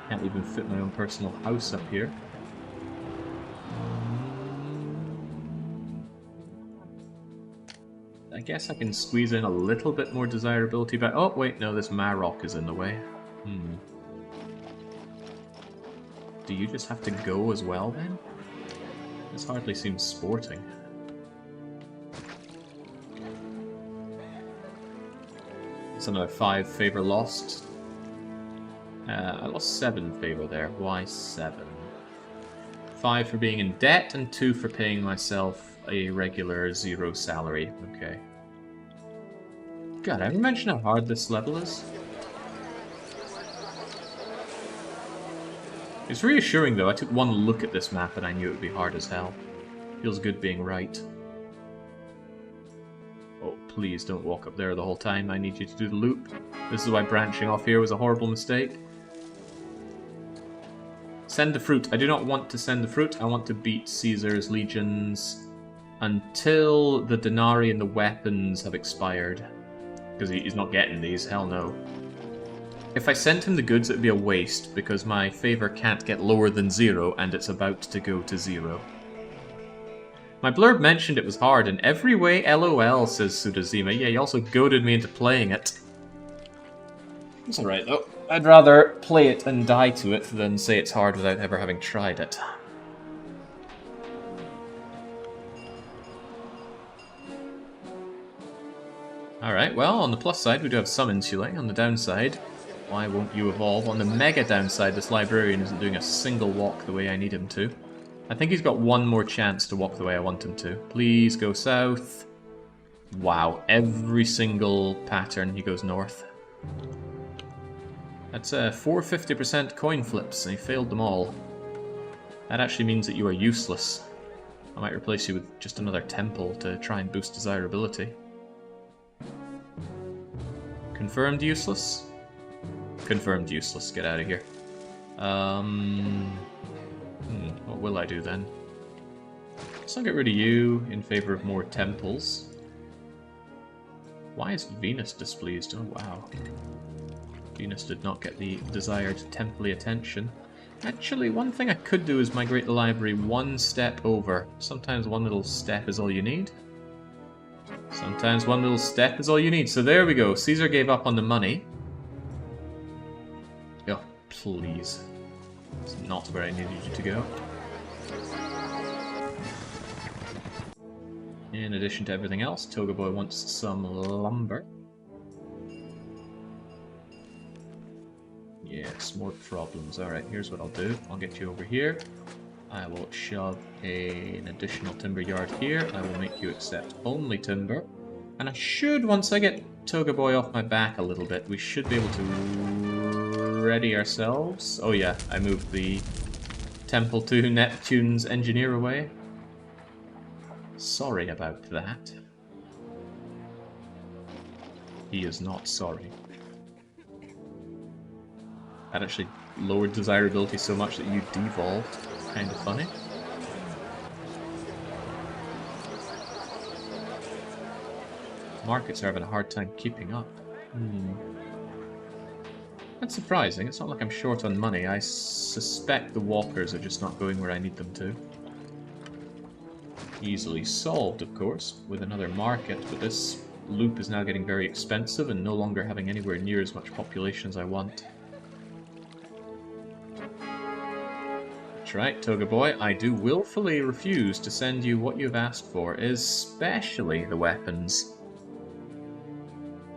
Can't even fit my own personal house up here. I guess I can squeeze in a little bit more desirability, but oh wait, no, this Maroc is in the way. Do you just have to go as well then? This hardly seems sporting. It's another 5 favor lost. I lost 7 favor there. Why 7? 5 for being in debt and 2 for paying myself a regular 0 salary. Okay. God, I ever mentioned how hard this level is? It's reassuring though. I took one look at this map and I knew it would be hard as hell. Feels good being right. Oh, please don't walk up there the whole time. I need you to do the loop. This is why branching off here was a horrible mistake. Send the fruit. I do not want to send the fruit. I want to beat Caesar's legions until the denarii and the weapons have expired. Because he's not getting these. Hell no. If I sent him the goods, it would be a waste, because my favor can't get lower than 0, and it's about to go to 0. My blurb mentioned it was hard in every way, LOL, says Sudazima. Yeah, he also goaded me into playing it. It's alright, though. I'd rather play it and die to it than say it's hard without ever having tried it. Alright, well, on the plus side, we do have some insulae. On the downside, Why won't you evolve? On the mega downside, this librarian isn't doing a single walk the way I need him to. I think he's got one more chance to walk the way I want him to. Please go south. Wow, every single pattern he goes north. That's 450% coin flips, and he failed them all. That actually means that you are useless. I might replace you with just another temple to try and boost desirability. Confirmed useless? Confirmed useless. Get out of here. What will I do then? So I'll get rid of you in favor of more temples. Why is Venus displeased? Oh wow. Venus did not get the desired templey attention. Actually, one thing I could do is migrate the library one step over. Sometimes one little step is all you need. Sometimes one little step is all you need. So there we go. Caesar gave up on the money. Oh, please. It's not where I needed you to go. In addition to everything else, Toga Boy wants some lumber. Yes, more problems. Alright, here's what I'll do. I'll get you over here. I will shove an additional timber yard here. I will make you accept only timber. And I should, once I get Toga Boy off my back a little bit, we should be able to ready ourselves. Oh yeah, I moved the temple to Neptune's engineer away. Sorry about that. He is not sorry. That actually lowered desirability so much that you devolved. Kind of funny. Markets are having a hard time keeping up. That's surprising. It's not like I'm short on money. I suspect the walkers are just not going where I need them to. Easily solved, of course, with another market, but this loop is now getting very expensive and no longer having anywhere near as much population as I want. That's right, Toga Boy, I do willfully refuse to send you what you've asked for, especially the weapons.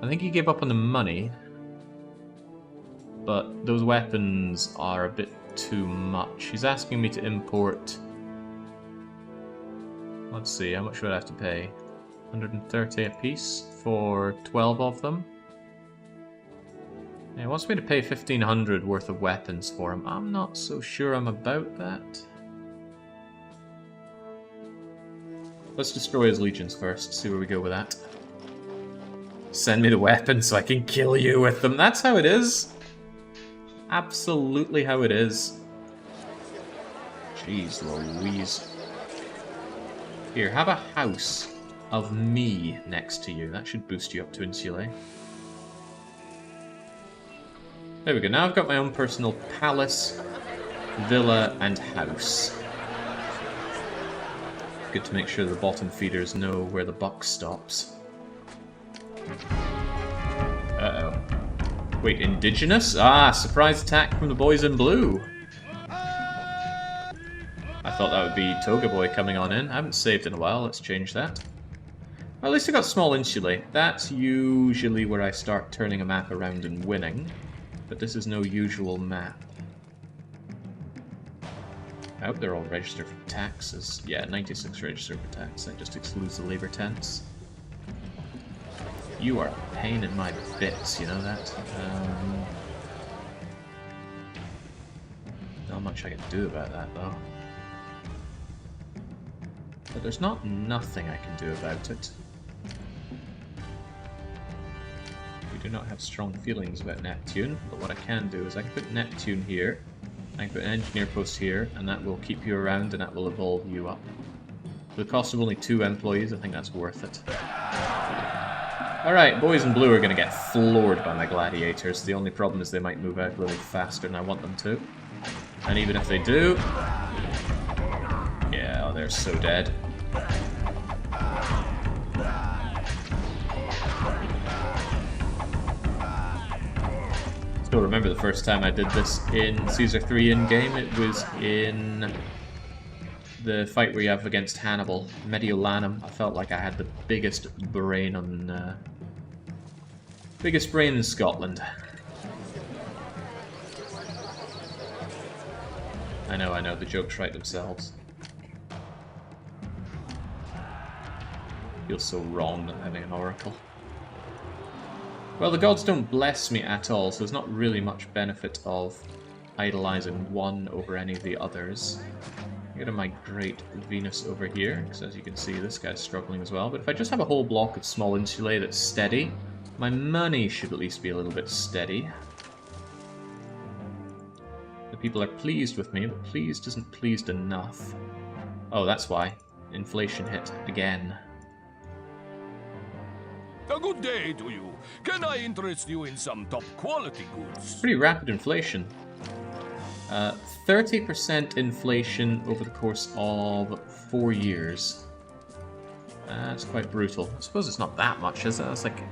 I think he gave up on the money, but those weapons are a bit too much. He's asking me to import... Let's see, how much would I have to pay? 130 a piece for 12 of them. He wants me to pay 1,500 worth of weapons for him. I'm not so sure I'm about that. Let's destroy his legions first, see where we go with that. Send me the weapons so I can kill you with them. That's how it is. Absolutely how it is. Jeez Louise. Here, have a house of me next to you. That should boost you up to insulae. There we go. Now I've got my own personal palace, villa, and house. Good to make sure the bottom feeders know where the buck stops. Uh-oh. Wait, indigenous? Ah, surprise attack from the boys in blue. I thought that would be Toga Boy coming on in. I haven't saved in a while, let's change that. Well, at least I got small insulae. That's usually where I start turning a map around and winning. But this is no usual map. I hope they're all registered for taxes. Yeah, 96 registered for tax. That just excludes the labor tents. You are a pain in my bits, you know that? Not much I can do about that, though. But there's not nothing I can do about it. We do not have strong feelings about Neptune, but what I can do is I can put Neptune here, I can put an engineer post here, and that will keep you around and that will evolve you up. For the cost of only 2 employees, I think that's worth it. Alright, boys in blue are going to get floored by my gladiators. The only problem is they might move out a little faster than I want them to. And even if they do... yeah, oh, they're so dead. Still remember the first time I did this in Caesar 3 in-game. It was in the fight we have against Hannibal, Mediolanum. I felt like I had the biggest brain on... biggest brain in Scotland. I know, the jokes write themselves. Feels so wrong not having an oracle. Well, the gods don't bless me at all, so there's not really much benefit of idolizing one over any of the others. I'm gonna migrate Venus over here, because as you can see, this guy's struggling as well. But if I just have a whole block of small insulae that's steady, my money should at least be a little bit steady. The people are pleased with me, but pleased isn't pleased enough. Oh, that's why. Inflation hit again. A good day to you. Can I interest you in some top quality goods? Pretty rapid inflation. 30% inflation over the course of 4 years. That's quite brutal. I suppose it's not that much, is it? That's like...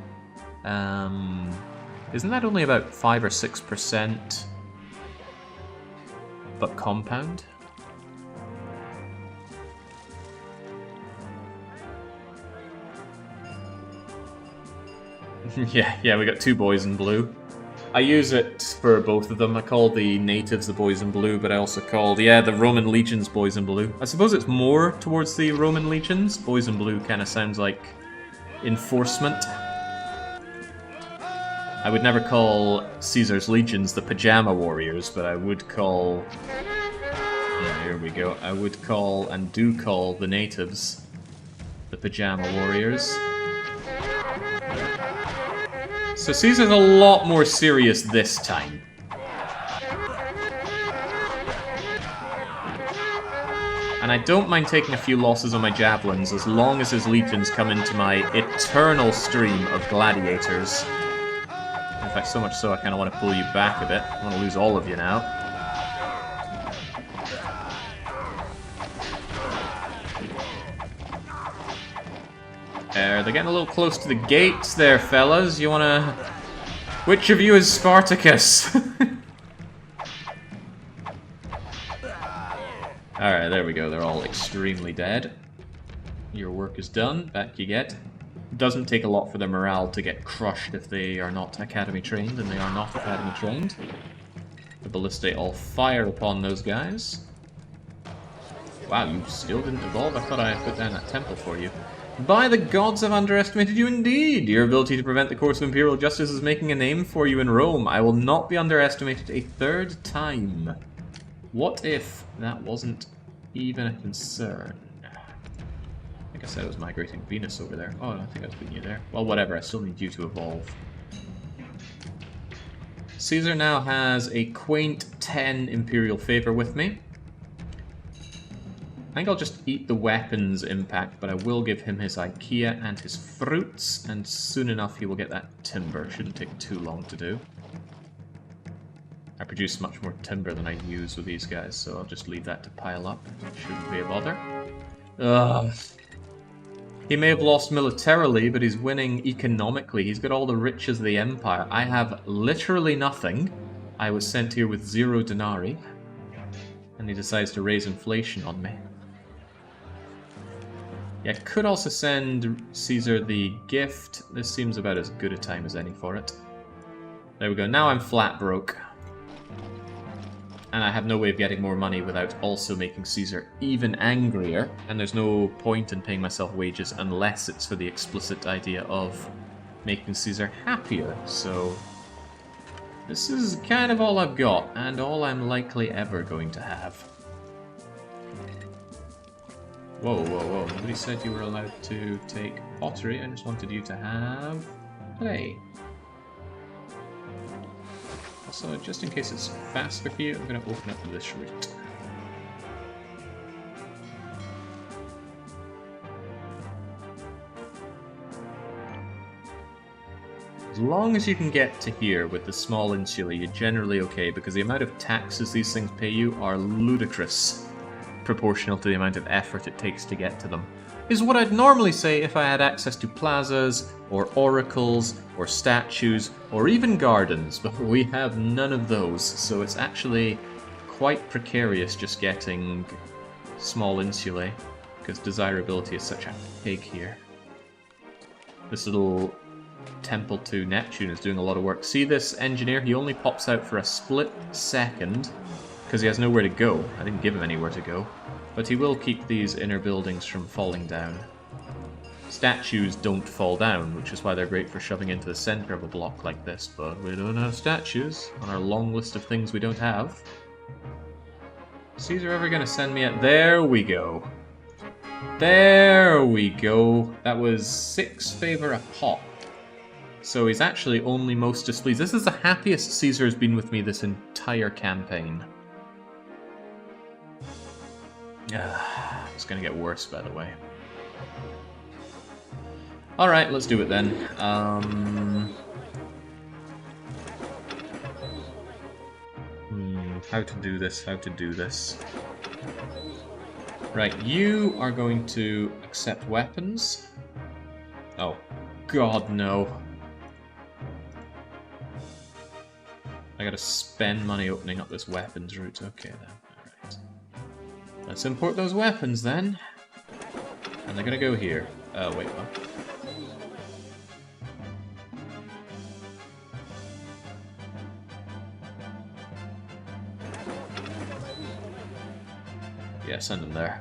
isn't that only about 5 or 6%? But compound? yeah, we got 2 boys in blue. I use it for both of them. I call the natives the boys in blue, but I also call, the Roman legions boys in blue. I suppose it's more towards the Roman legions. Boys in blue kind of sounds like enforcement. I would never call Caesar's legions the pajama warriors, but I would call... Yeah, here we go. I would call, and do call, the natives the pajama warriors. So Caesar's a lot more serious this time. And I don't mind taking a few losses on my javelins as long as his legions come into my eternal stream of gladiators. In fact, so much so I kind of want to pull you back a bit. I want to lose all of you now. They're getting a little close to the gates there, fellas. You wanna... Which of you is Spartacus? Alright, there we go. They're all extremely dead. Your work is done. Back you get. Doesn't take a lot for their morale to get crushed if they are not academy trained, and they are not academy trained. The ballistae all fire upon those guys. Wow, you still didn't evolve? I thought I put down that temple for you. By the gods, I've underestimated you indeed! Your ability to prevent the course of imperial justice is making a name for you in Rome. I will not be underestimated a 3rd time. What if that wasn't even a concern? I think I said I was migrating Venus over there. Oh, I don't think I was putting you there. Well, whatever, I still need you to evolve. Caesar now has a quaint 10 imperial favor with me. I think I'll just eat the weapons impact, but I will give him his IKEA and his fruits, and soon enough he will get that timber. Shouldn't take too long to do. I produce much more timber than I use with these guys, so I'll just leave that to pile up. Shouldn't be a bother. Ugh. He may have lost militarily, but he's winning economically. He's got all the riches of the empire. I have literally nothing. I was sent here with 0 denarii, and he decides to raise inflation on me. Yeah, I could also send Caesar the gift. This seems about as good a time as any for it. There we go. Now I'm flat broke. And I have no way of getting more money without also making Caesar even angrier. And there's no point in paying myself wages unless it's for the explicit idea of making Caesar happier. So this is kind of all I've got, and all I'm likely ever going to have. Whoa, whoa, whoa. Nobody said you were allowed to take pottery. I just wanted you to have clay. Also, just in case it's faster for you, I'm going to open up this route. As long as you can get to here with the small insula, you're generally okay, because the amount of taxes these things pay you are ludicrous, proportional to the amount of effort it takes to get to them. Is what I'd normally say if I had access to plazas, or oracles, or statues, or even gardens, but we have none of those, so it's actually quite precarious just getting small insulae, because desirability is such a pig here. This little temple to Neptune is doing a lot of work. See this engineer? He only pops out for a split second, because he has nowhere to go. I didn't give him anywhere to go. But he will keep these inner buildings from falling down. Statues don't fall down, which is why they're great for shoving into the center of a block like this, but we don't have statues on our long list of things we don't have. Is Caesar ever going to send me a... There we go. There we go. That was 6 favor a pop. So he's actually only most displeased. This is the happiest Caesar has been with me this entire campaign. It's going to get worse, by the way. Alright, let's do it then. How to do this, how to do this. Right, you are going to accept weapons. Oh, God, no. I gotta spend money opening up this weapons route. Okay, then. Alright. Let's import those weapons, then. And they're gonna go here. Oh, wait, what? Yeah, send them there.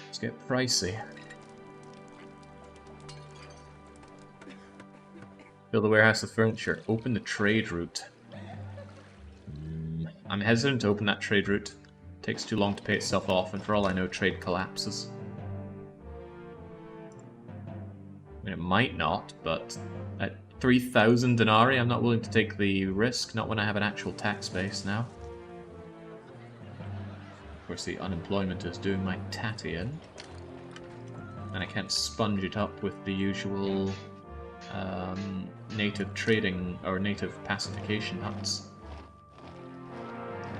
Let's get pricey. Fill the warehouse with furniture. Open the trade route. I'm hesitant to open that trade route. It takes too long to pay itself off, and for all I know, trade collapses. I mean, it might not, but at 3,000 denarii, I'm not willing to take the risk, not when I have an actual tax base now. Of course, the unemployment is doing my tatty in. And I can't sponge it up with the usual native trading or native pacification huts.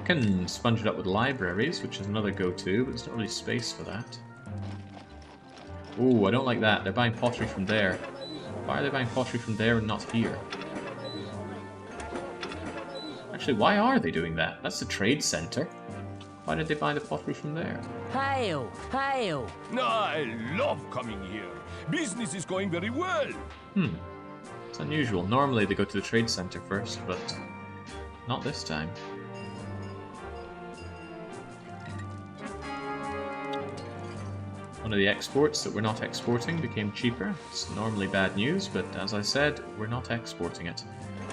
I can sponge it up with libraries, which is another go-to, but there's not really space for that. Ooh, I don't like that. They're buying pottery from there. Why are they buying pottery from there and not here? Actually, why are they doing that? That's the trade center. Why did they buy the pottery from there? Hail! Hail! I love coming here. Business is going very well. It's unusual. Normally they go to the trade center first, but not this time. One of the exports that we're not exporting became cheaper. It's normally bad news, but as I said, we're not exporting it.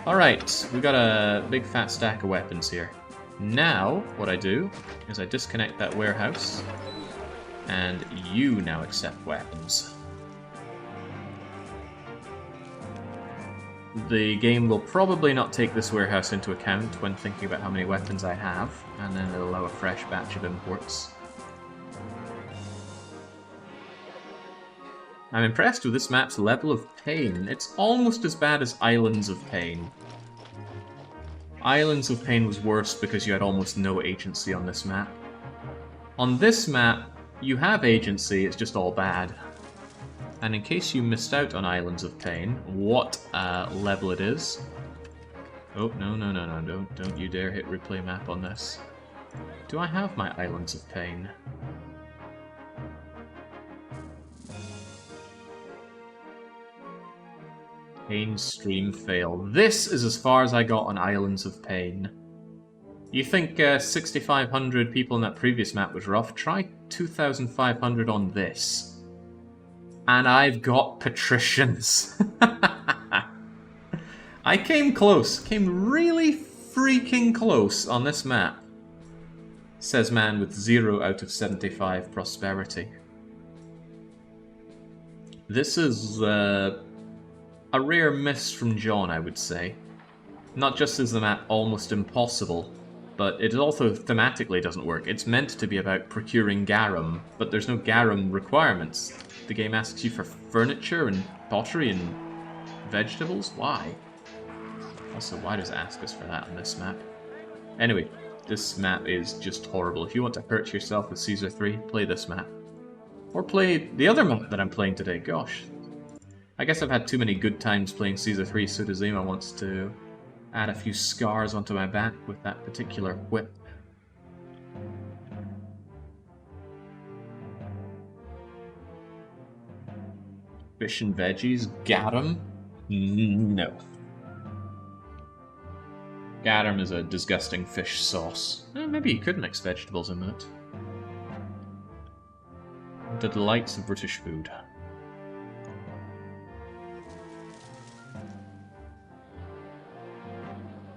Alright, we got a big fat stack of weapons here. Now, what I do is I disconnect that warehouse, and you now accept weapons. The game will probably not take this warehouse into account when thinking about how many weapons I have, and then it'll allow a fresh batch of imports. I'm impressed with this map's level of pain. It's almost as bad as Islands of Pain. Islands of Pain was worse because you had almost no agency on this map. On this map, you have agency, it's just all bad. And in case you missed out on Islands of Pain, what level it is... Oh, no, don't you dare hit replay map on this. Do I have my Islands of Pain? Pain stream fail. This is as far as I got on Islands of Pain. You think 6,500 people in that previous map was rough? Try 2,500 on this. And I've got patricians. I came close. Came really freaking close on this map. Says man with 0 out of 75 prosperity. This is... a rare miss from John, I would say. Not just is the map almost impossible, but it also thematically doesn't work. It's meant to be about procuring garum, but there's no garum requirements. The game asks you for furniture and pottery and vegetables? Why? Also, why does it ask us for that on this map? Anyway, this map is just horrible. If you want to hurt yourself with Caesar 3, play this map. Or play the other map that I'm playing today, gosh. I guess I've had too many good times playing Caesar 3. Sudazima wants to add a few scars onto my back with that particular whip. Fish and veggies? Garum? No. Garum is a disgusting fish sauce. Maybe you could mix vegetables in it. The delights of British food.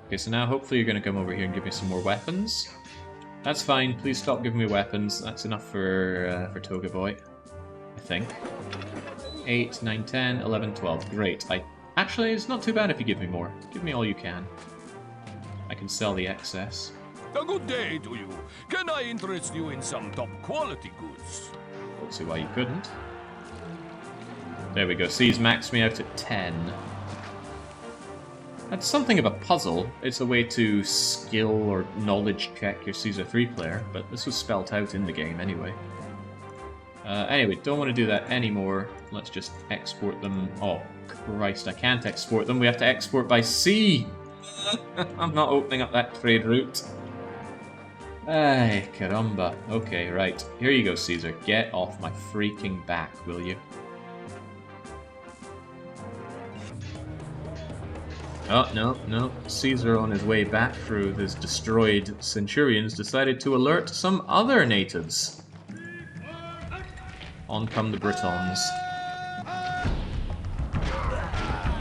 Okay, so now hopefully you're going to come over here and give me some more weapons. That's fine, please stop giving me weapons. That's enough for Toga Boy, I think. 8, 9, 10, 11, 12. Great. Actually, it's not too bad if you give me more. Give me all you can. I can sell the excess. A good day to you. Can I interest you in some top quality goods? Don't see why you couldn't. There we go. See, he's maxed me out at 10. That's something of a puzzle. It's a way to skill or knowledge check your Caesar 3 player, but this was spelt out in the game anyway. Anyway, don't want to do that anymore. Let's just export them. Oh, Christ, I can't export them. We have to export by sea! I'm not opening up that trade route. Ay, caramba. Okay, right. Here you go, Caesar. Get off my freaking back, will you? Oh, no. Caesar, on his way back through his destroyed centurions, decided to alert some other natives. On come the Britons.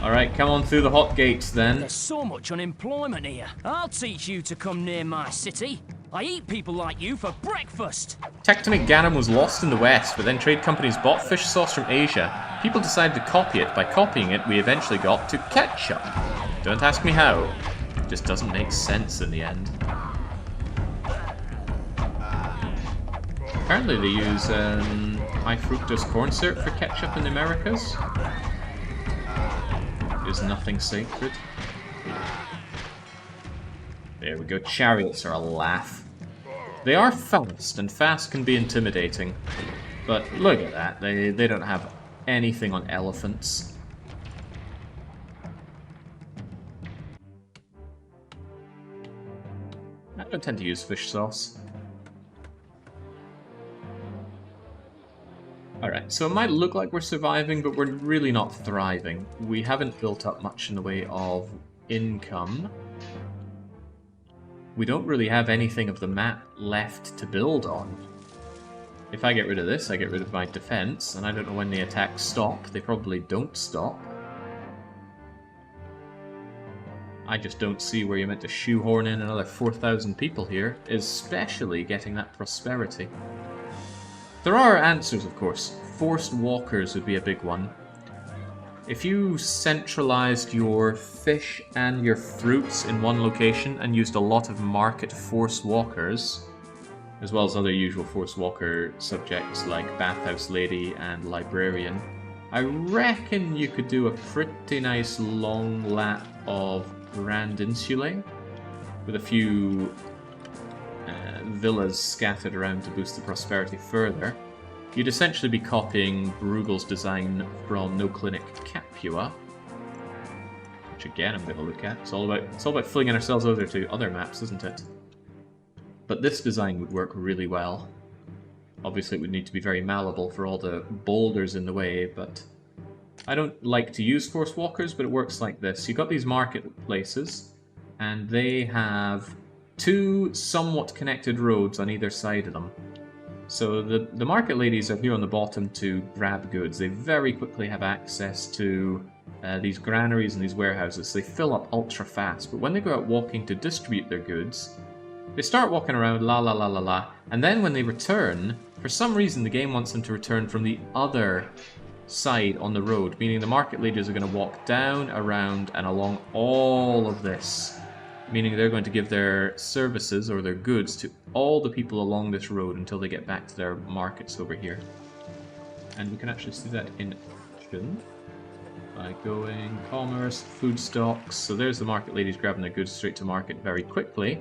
Alright, come on through the hot gates then. There's so much unemployment here. I'll teach you to come near my city. I eat people like you for breakfast. Tectonic Garum was lost in the west, but then trade companies bought fish sauce from Asia. People decided to copy it. By copying it, we eventually got to ketchup. Don't ask me how. It just doesn't make sense in the end. Apparently they use high fructose corn syrup for ketchup in the Americas. Is nothing sacred. There we go. Chariots are a laugh. They are fast, and fast can be intimidating. But look at that. They don't have anything on elephants. I don't tend to use fish sauce. Alright, so it might look like we're surviving, but we're really not thriving. We haven't built up much in the way of income. We don't really have anything of the map left to build on. If I get rid of this, I get rid of my defense, and I don't know when the attacks stop. They probably don't stop. I just don't see where you're meant to shoehorn in another 4,000 people here, especially getting that prosperity. There are answers, of course. Forced walkers would be a big one. If you centralized your fish and your fruits in one location and used a lot of market force walkers, as well as other usual force walker subjects like Bathhouse Lady and Librarian, I reckon you could do a pretty nice long lap of Grand Insulae with a few villas scattered around to boost the prosperity further. You'd essentially be copying Bruegel's design from No Clinic Capua, which again I'm going to look at. It's all about flinging ourselves over to other maps, isn't it? But this design would work really well. Obviously it would need to be very malleable for all the boulders in the way, but I don't like to use force walkers, but it works like this. You've got these marketplaces, and they have two somewhat connected roads on either side of them. So the market ladies are here on the bottom to grab goods. They very quickly have access to these granaries and these warehouses. They fill up ultra fast, but when they go out walking to distribute their goods, they start walking around la la la la la, and then when they return, for some reason the game wants them to return from the other side on the road, meaning the market ladies are going to walk down, around, and along all of this. Meaning they're going to give their services or their goods to all the people along this road until they get back to their markets over here. And we can actually see that in action by going commerce, food stocks. So there's the market ladies grabbing their goods straight to market very quickly.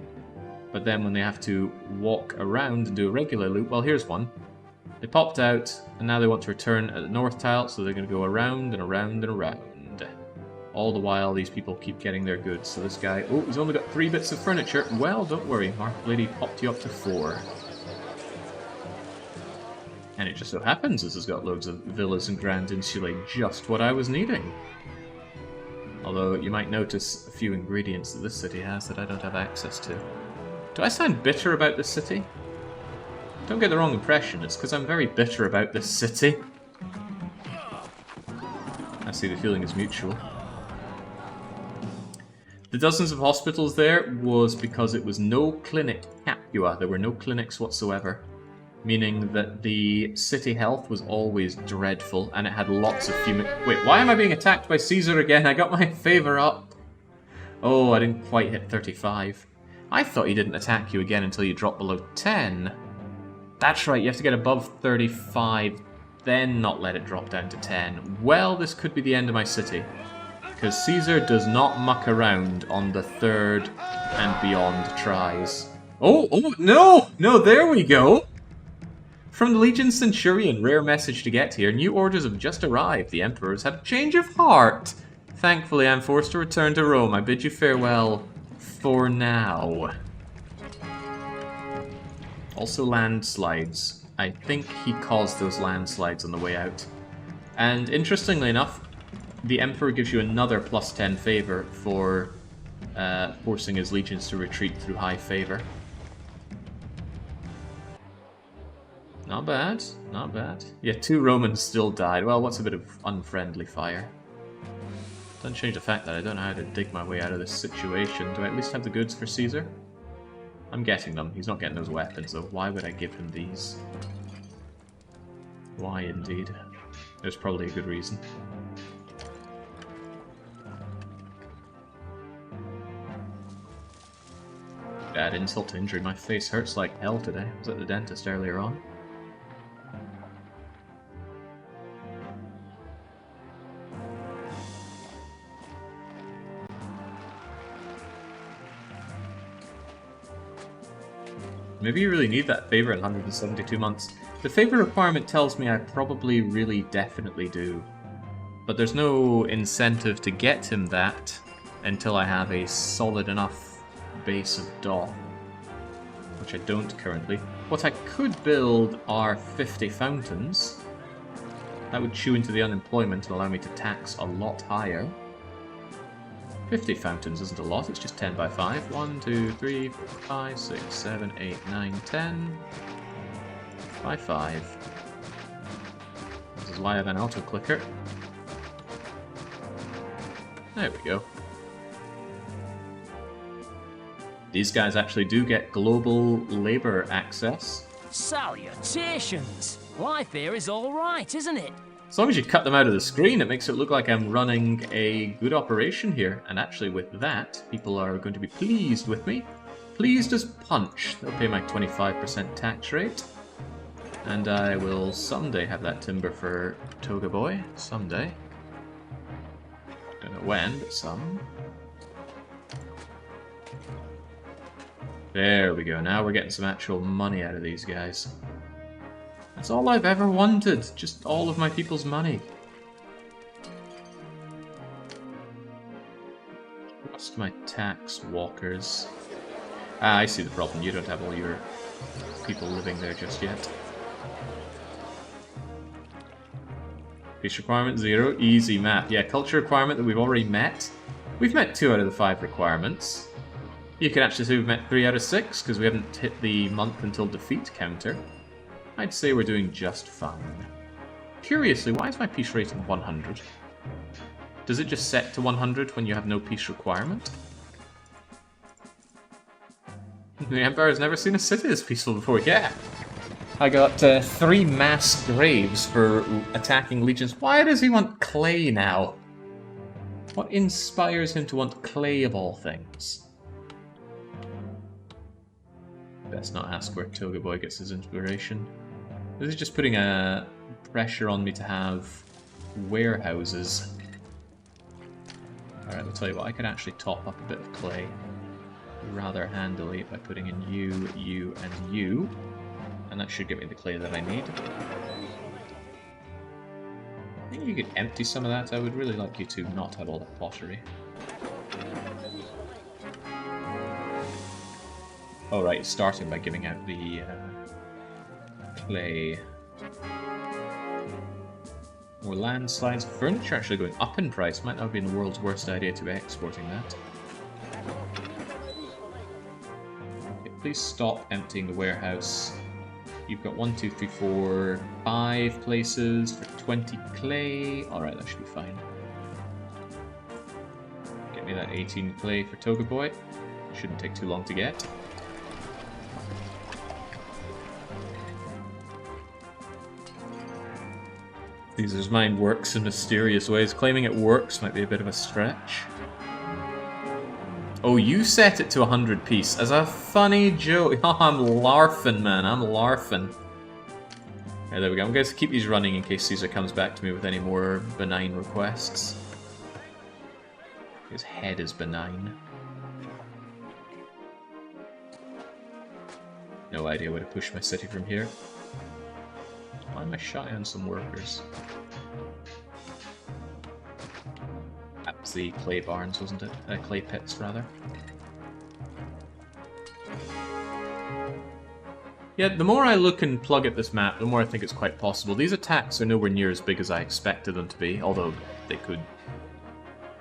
But then when they have to walk around and do a regular loop, well, here's one. They popped out, and now they want to return at the north tile, so they're going to go around and around and around. All the while, these people keep getting their goods. So this guy, oh, he's only got 3 bits of furniture. Well, don't worry, Market Lady popped you up to 4. And it just so happens this has got loads of villas and Grand Insulae, just what I was needing. Although you might notice a few ingredients that this city has that I don't have access to. Do I sound bitter about this city? Don't get the wrong impression, it's because I'm very bitter about this city. I see the feeling is mutual. The dozens of hospitals there was because it was no clinic Capua. There were no clinics whatsoever. Meaning that the city health was always dreadful, and it had lots of Wait, why am I being attacked by Caesar again? I got my favour up. Oh, I didn't quite hit 35. I thought he didn't attack you again until you dropped below 10. That's right, you have to get above 35, then not let it drop down to 10. Well, this could be the end of my city. Because Caesar does not muck around on the third and beyond tries. Oh, no! No, there we go! From the Legion Centurion, rare message to get here. New orders have just arrived. The Emperor's had a change of heart. Thankfully, I'm forced to return to Rome. I bid you farewell for now. Also landslides. I think he caused those landslides on the way out. And interestingly enough, the Emperor gives you another plus 10 favor for forcing his legions to retreat through high favor. Not bad, not bad. Yeah, 2 Romans still died. Well, what's a bit of unfriendly fire? Doesn't change the fact that I don't know how to dig my way out of this situation. Do I at least have the goods for Caesar? I'm getting them. He's not getting those weapons, though. Why would I give him these? Why, indeed? There's probably a good reason. Bad insult to injury. My face hurts like hell today. I was at the dentist earlier on. Maybe you really need that favor in 172 months. The favor requirement tells me I probably really definitely do. But there's no incentive to get him that until I have a solid enough base of dock, which I don't currently. What I could build are 50 fountains. That would chew into the unemployment and allow me to tax a lot higher. 50 fountains isn't a lot, it's just 10 by 5. 1, 2, 3, 4, 5, 6, 7, 8, 9, 10 by 5. This is why I have an auto clicker. There we go. These guys actually do get global labor access. Salutations! Life here is alright, isn't it? As long as you cut them out of the screen, it makes it look like I'm running a good operation here. And actually with that, people are going to be pleased with me. Pleased as punch. They'll pay my 25% tax rate. And I will someday have that timber for Toga Boy. Someday. Don't know when, but some. There we go. Now we're getting some actual money out of these guys. That's all I've ever wanted. Just all of my people's money. What's my tax walkers? Ah, I see the problem. You don't have all your people living there just yet. Peace requirement 0. Easy map. Yeah, culture requirement that we've already met. We've met 2 out of the 5 requirements. You can actually say we've met 3 out of 6 because we haven't hit the month until defeat counter. I'd say we're doing just fine. Curiously, why is my peace rating 100? Does it just set to 100 when you have no peace requirement? The Empire has never seen a city this peaceful before. Yeah! I got 3 mass graves for attacking legions. Why does he want clay now? What inspires him to want clay of all things? Best not ask where Toga Boy gets his inspiration. This is just putting a pressure on me to have warehouses. Alright, I'll tell you what, I can actually top up a bit of clay rather handily by putting in you, you, and you. And that should give me the clay that I need. I think you could empty some of that. I would really like you to not have all that pottery. Oh right, starting by giving out the clay. More landslides. Furniture actually going up in price. Might not have been the world's worst idea to be exporting that. Okay, please stop emptying the warehouse. You've got 1, 2, 3, 4, 5 places for 20 clay. Alright, that should be fine. Get me that 18 clay for Toga Boy. Shouldn't take too long to get. Caesar's mind works in mysterious ways. Claiming it works might be a bit of a stretch. Oh, you set it to 100 piece as a funny joke. Oh, I'm larfing, man. I'm larfing. Right, there we go. I'm going to keep these running in case Caesar comes back to me with any more benign requests. His head is benign. No idea where to push my city from here. Why am I shy on some workers? That was the clay barns, wasn't it? Clay pits, rather. Yeah, the more I look and plug at this map, the more I think it's quite possible. These attacks are nowhere near as big as I expected them to be, although they could,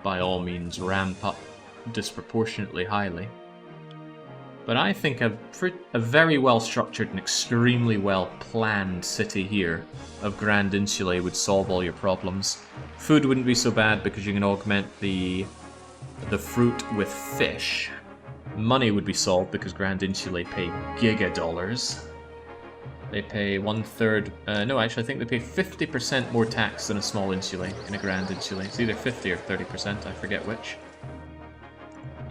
by all means, ramp up disproportionately highly. But I think a very well-structured and extremely well-planned city here of Grand Insulae would solve all your problems. Food wouldn't be so bad because you can augment the fruit with fish. Money would be solved because Grand Insulae pay gigadollars. They pay 1/3... no, actually, I think they pay 50% more tax than a small insulae in a Grand Insulae. It's either 50 or 30%, I forget which.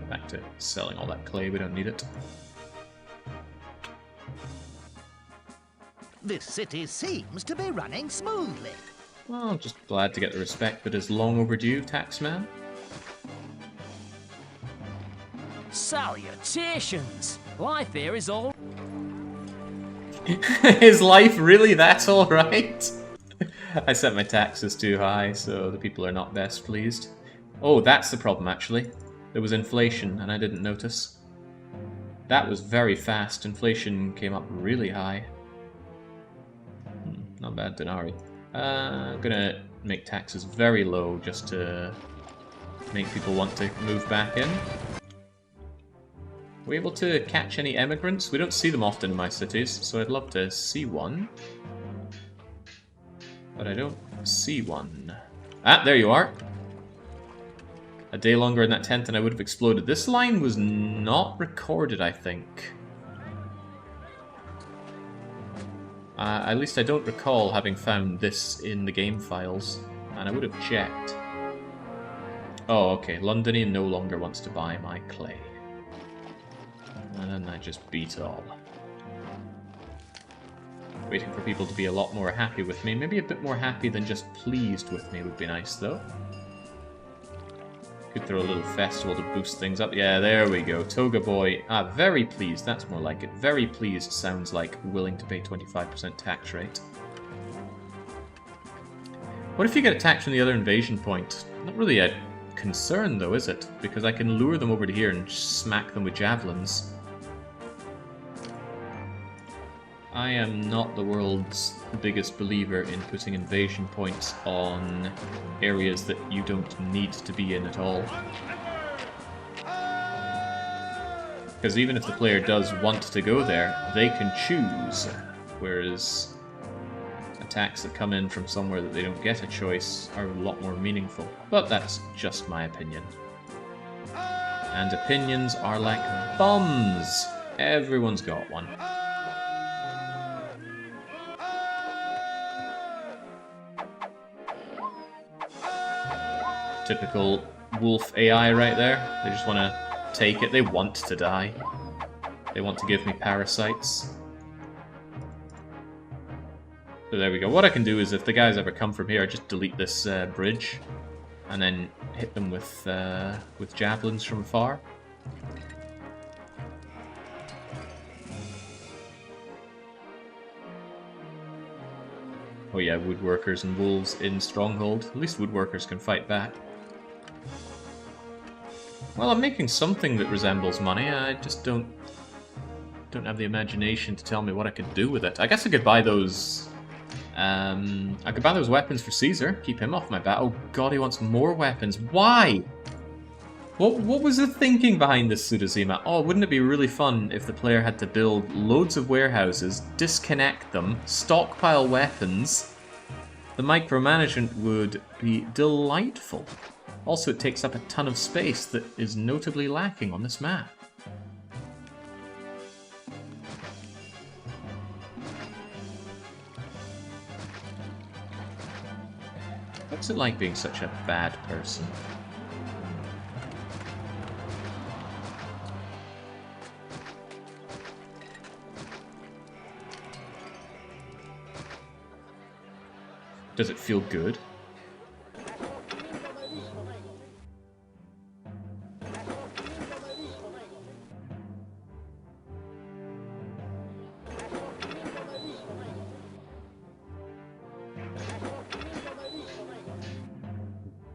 Back to selling all that clay, we don't need it. This city seems to be running smoothly. Well, I'm just glad to get the respect that is long overdue, taxman. Salutations! Life here is all... Is life really that alright? I set my taxes too high, so the people are not best pleased. Oh, that's the problem, actually. There was inflation, and I didn't notice. That was very fast. Inflation came up really high. Not bad, Denari. I'm gonna make taxes very low just to make people want to move back in. Are we able to catch any emigrants? We don't see them often in my cities, so I'd love to see one. But I don't see one. Ah, there you are. A day longer in that tent and I would have exploded. This line was not recorded, I think. At least I don't recall having found this in the game files. And I would have checked. Oh, okay. Londonian no longer wants to buy my clay. And then I just beat all. Waiting for people to be a lot more happy with me. Maybe a bit more happy than just pleased with me would be nice, though. Could throw a little festival to boost things up. Yeah, there we go. Toga Boy. Ah, very pleased. That's more like it. Very pleased sounds like willing to pay 25% tax rate. What if you get attacked from the other invasion point? Not really a concern, though, is it? Because I can lure them over to here and smack them with javelins. I am not the world's biggest believer in putting invasion points on areas that you don't need to be in at all. Because even if the player does want to go there, they can choose. Whereas attacks that come in from somewhere that they don't get a choice are a lot more meaningful. But that's just my opinion. And opinions are like bums. Everyone's got one. Typical wolf AI right there. They just want to take it. They want to die. They want to give me parasites. So there we go. What I can do is if the guys ever come from here, I just delete this bridge and then hit them with javelins from afar. Oh yeah, woodworkers and wolves in Stronghold. At least woodworkers can fight back. Well, I'm making something that resembles money. I just don't have the imagination to tell me what I could do with it. I guess I could buy those I could buy those weapons for Caesar. Keep him off my back. Oh god, he wants more weapons. Why? What was the thinking behind this Sudazima? Oh, wouldn't it be really fun if the player had to build loads of warehouses, disconnect them, stockpile weapons? The micromanagement would be delightful. Also, it takes up a ton of space that is notably lacking on this map. What's it like being such a bad person? Does it feel good?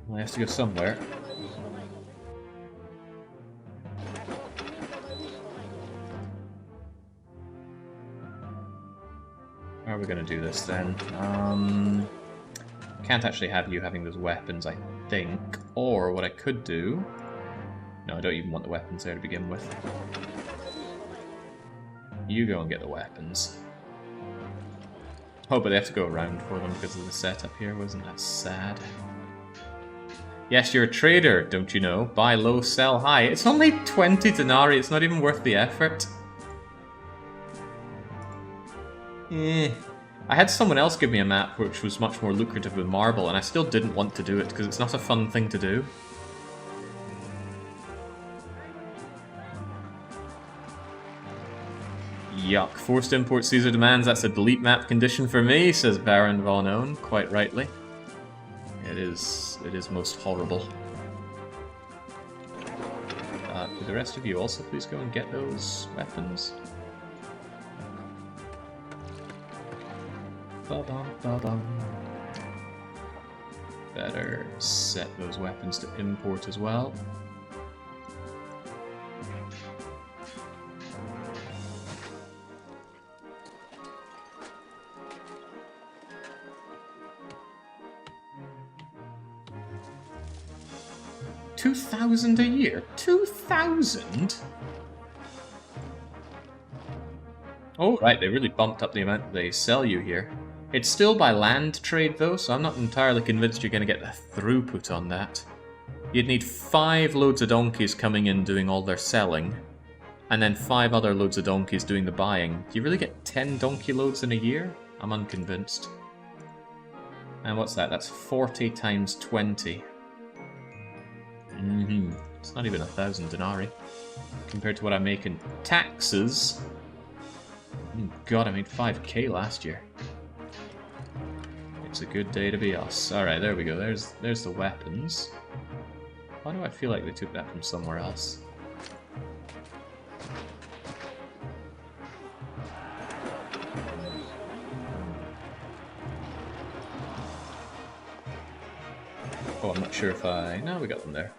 Well, I have to go somewhere. How are we going to do this then? Can't actually have you having those weapons, I think. Or what I could do... No, I don't even want the weapons there to begin with. You go and get the weapons. Oh, but they have to go around for them because of the setup here. Wasn't that sad? Yes, you're a trader, don't you know? Buy low, sell high. It's only 20 denarii. It's not even worth the effort. I had someone else give me a map which was much more lucrative with marble, and I still didn't want to do it because it's not a fun thing to do. Yuck. Forced import Caesar demands. That's a delete map condition for me, says Baron Von Own, quite rightly. It is most horrible. Could the rest of you also please go and get those weapons? Ba-bum. Better set those weapons to import as well. $2,000 a year? 2,000? Oh, right, they really bumped up the amount they sell you here. It's still by land trade, though, so I'm not entirely convinced you're going to get the throughput on that. You'd need 5 loads of donkeys coming in doing all their selling, and then 5 other loads of donkeys doing the buying. Do you really get 10 donkey loads in a year? I'm unconvinced. And what's that? That's 40 times 20. It's not even 1,000 denarii. Compared to what I make in taxes. God, I made 5k last year. It's a good day to be us. Alright, there we go. There's the weapons. Why do I feel like they took that from somewhere else? Oh, I'm not sure if I... No, we got them there.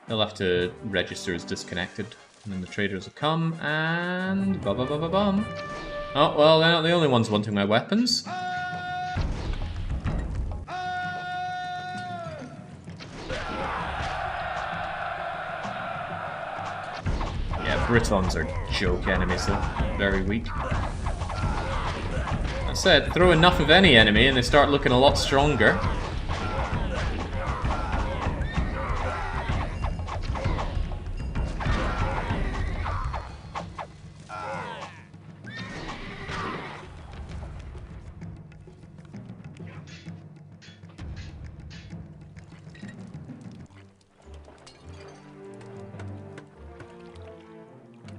They'll have to register as disconnected, and then the traders will come, and... Ba-ba-ba-ba-bum. Oh, well, they're not the only ones wanting my weapons. Yeah, Britons are joke enemies, though. Very weak. That said, throw enough of any enemy and they start looking a lot stronger.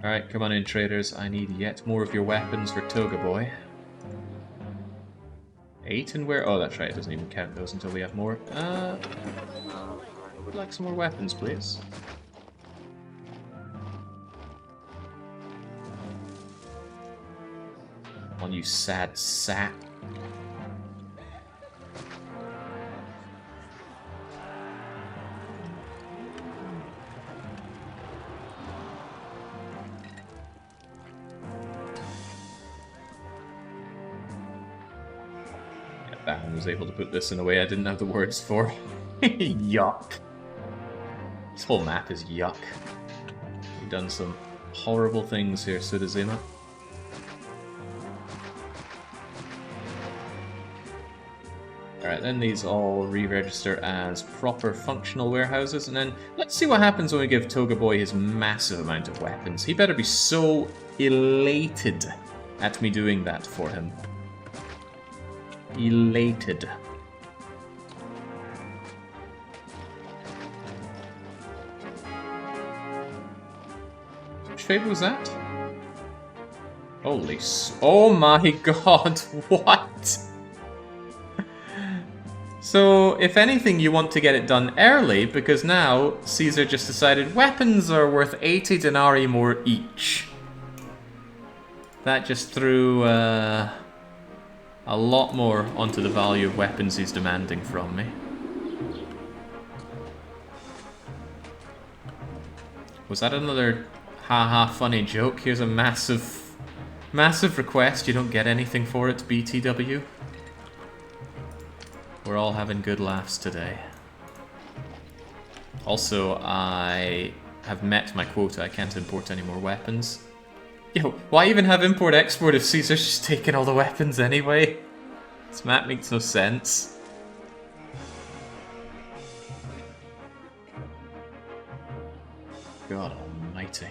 Alright, come on in, traders. I need yet more of your weapons for Toga Boy. 8 and where? Oh, that's right. It doesn't even count those until we have more. I would like some more weapons, please. Come on, you sad sap. I was able to put this in a way I didn't have the words for. Yuck. This whole map is yuck. We've done some horrible things here, Sudazima. Alright, then these all re-register as proper functional warehouses, and then let's see what happens when we give Toga Boy his massive amount of weapons. He better be so elated at me doing that for him. Elated. Which favor was that? Holy oh my god, what? So, if anything, you want to get it done early, because now Caesar just decided weapons are worth 80 denarii more each. That just threw a lot more onto the value of weapons he's demanding from me. Was that another haha funny joke? Here's a massive request, you don't get anything for it, BTW. We're all having good laughs today. Also, I have met my quota. I can't import any more weapons. Yo, why even have import-export if Caesar's just taking all the weapons anyway? This map makes no sense. God almighty.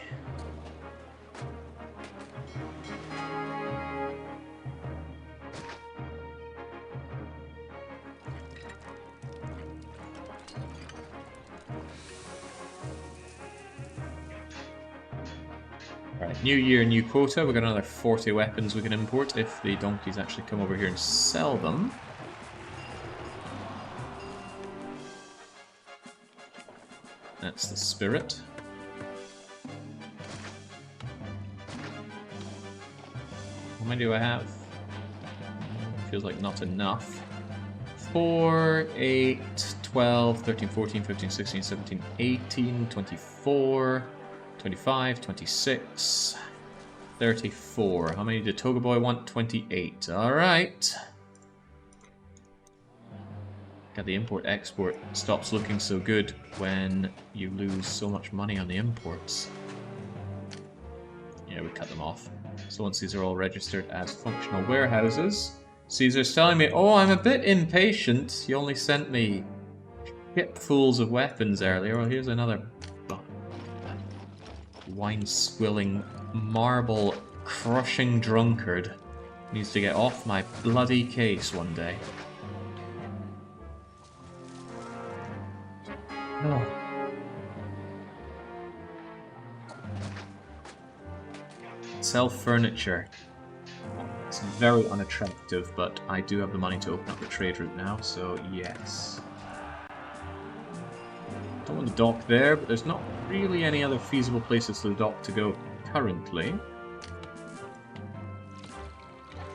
Alright, new year, new quota. We've got another 40 weapons we can import if the donkeys actually come over here and sell them. That's the spirit. How many do I have? Feels like not enough. 4, 8, 12, 13, 14, 15, 16, 17, 18, 24... 25, 26, 34. How many did Toga Boy want? 28. Alright. God, the import-export stops looking so good when you lose so much money on the imports. Yeah, we cut them off. So once these are all registered as functional warehouses, Caesar's telling me, oh, I'm a bit impatient. You only sent me shipfuls of weapons earlier. Well, here's another wine-swilling, marble-crushing drunkard. Needs to get off my bloody case one day. Oh. Sell furniture. It's very unattractive, but I do have the money to open up the trade route now, so yes. Don't want to dock there, but there's not really any other feasible places for the dock to go currently.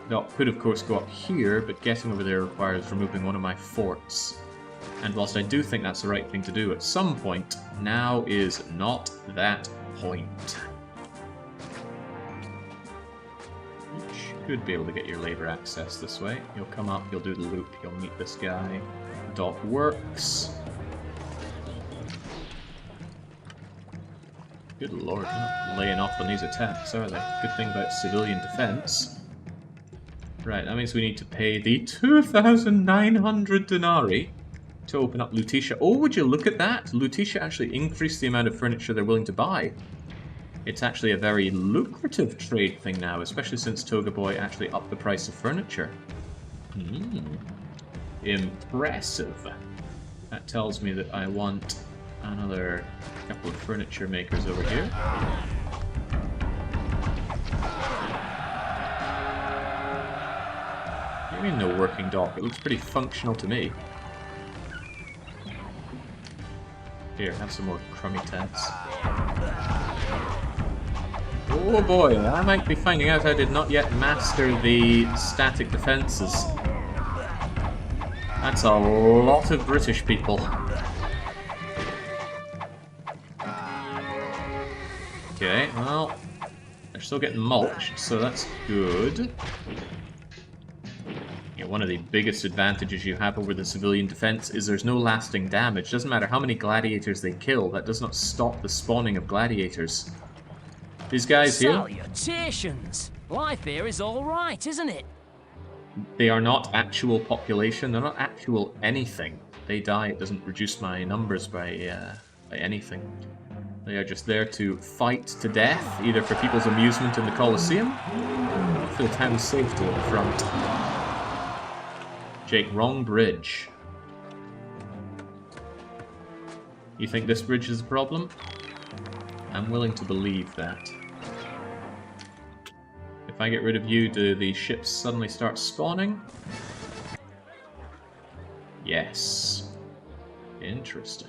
The dock could of course go up here, but getting over there requires removing one of my forts. And whilst I do think that's the right thing to do at some point, now is not that point. You should be able to get your labour access this way. You'll come up, you'll do the loop, you'll meet this guy. Dock works. Good lord, they're not laying off on these attacks, are they? Good thing about civilian defense. Right, that means we need to pay the 2,900 denarii to open up Lutetia. Oh, would you look at that? Lutetia actually increased the amount of furniture they're willing to buy. It's actually a very lucrative trade thing now, especially since Toga Boy actually upped the price of furniture. Impressive. That tells me that I want another couple of furniture makers over here. What do you mean no working dock? It looks pretty functional to me. Here, have some more crummy tats. Oh boy, I might be finding out I did not yet master the static defences. That's a lot of British people. Okay, well, they're still getting mulched, so that's good. Yeah, one of the biggest advantages you have over the civilian defense is there's no lasting damage. Doesn't matter how many gladiators they kill, that does not stop the spawning of gladiators. These guys here, Salutations! Life here is all right, isn't it? they are not actual population, they're not actual anything. They die, it doesn't reduce my numbers by anything. They are just there to fight to death, either for people's amusement in the Colosseum, or for the town's safety at the front. Jake, wrong bridge. You think this bridge is a problem? I'm willing to believe that. If I get rid of you, do the ships suddenly start spawning? Yes. Interesting.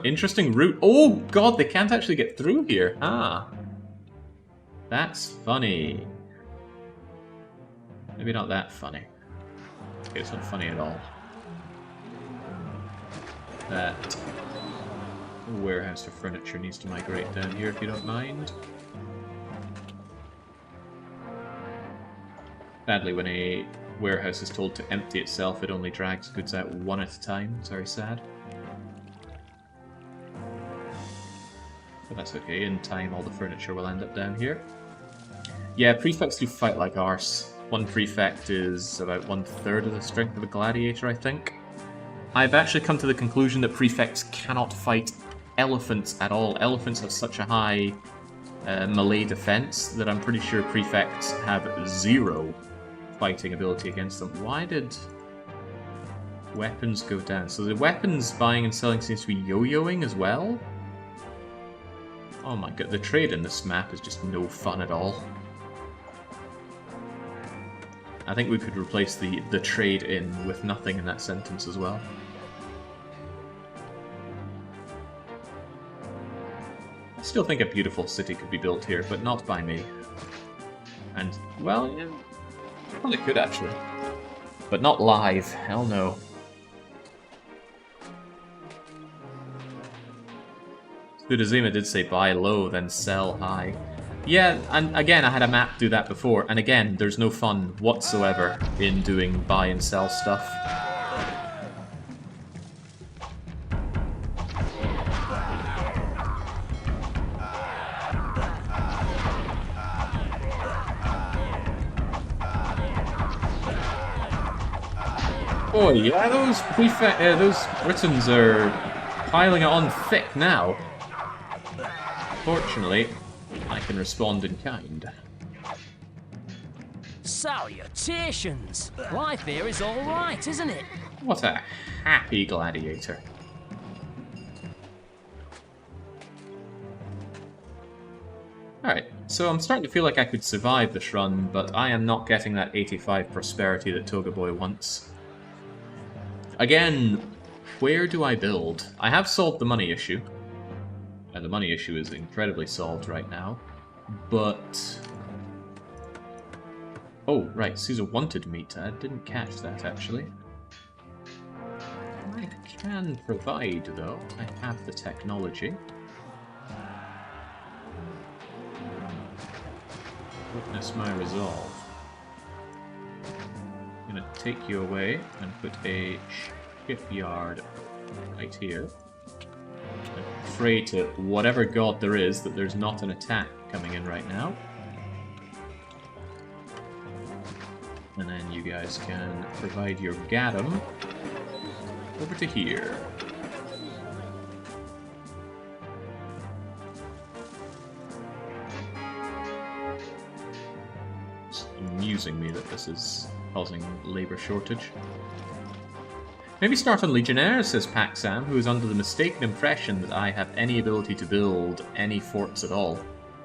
Interesting route. Oh god, they can't actually get through here. Ah. That's funny. Maybe not that funny. Okay, it's not funny at all. That warehouse for furniture needs to migrate down here if you don't mind. Sadly, when a warehouse is told to empty itself, it only drags goods out one at a time. It's very sad. But that's okay, in time all the furniture will end up down here. Yeah, prefects do fight like arse. One prefect is about 1/3 of the strength of a gladiator, I think. I've actually come to the conclusion that prefects cannot fight elephants at all. Elephants have such a high melee defense that I'm pretty sure prefects have 0 fighting ability against them. Why did weapons go down? So the weapons buying and selling seems to be yo-yoing as well? Oh my god, the trade in this map is just no fun at all. I think we could replace the trade in with nothing in that sentence as well. I still think a beautiful city could be built here, but not by me. And, well, yeah, probably could actually. But not live, hell no. Sudazima did say buy low, then sell high. Yeah, and again, I had a map do that before, and again, there's no fun whatsoever in doing buy and sell stuff. Oh yeah, those Britons are piling it on thick now. Fortunately, I can respond in kind. Salutations! Life here is all right, isn't it? What a happy gladiator. Alright, so I'm starting to feel like I could survive this run, but I am not getting that 85 prosperity that Toga Boy wants. Again, where do I build? I have solved the money issue. And the money issue is incredibly solved right now. But... oh, right, Caesar wanted meat. I didn't catch that, actually. I can provide, though. I have the technology. Witness my resolve. I'm going to take you away and put a shipyard right here. Pray to whatever god there is that there's not an attack coming in right now. And then you guys can provide your Gadam over to here. It's amusing me that this is causing labor shortage. Maybe start on Legionnaires, says Paxam, who is under the mistaken impression that I have any ability to build any forts at all.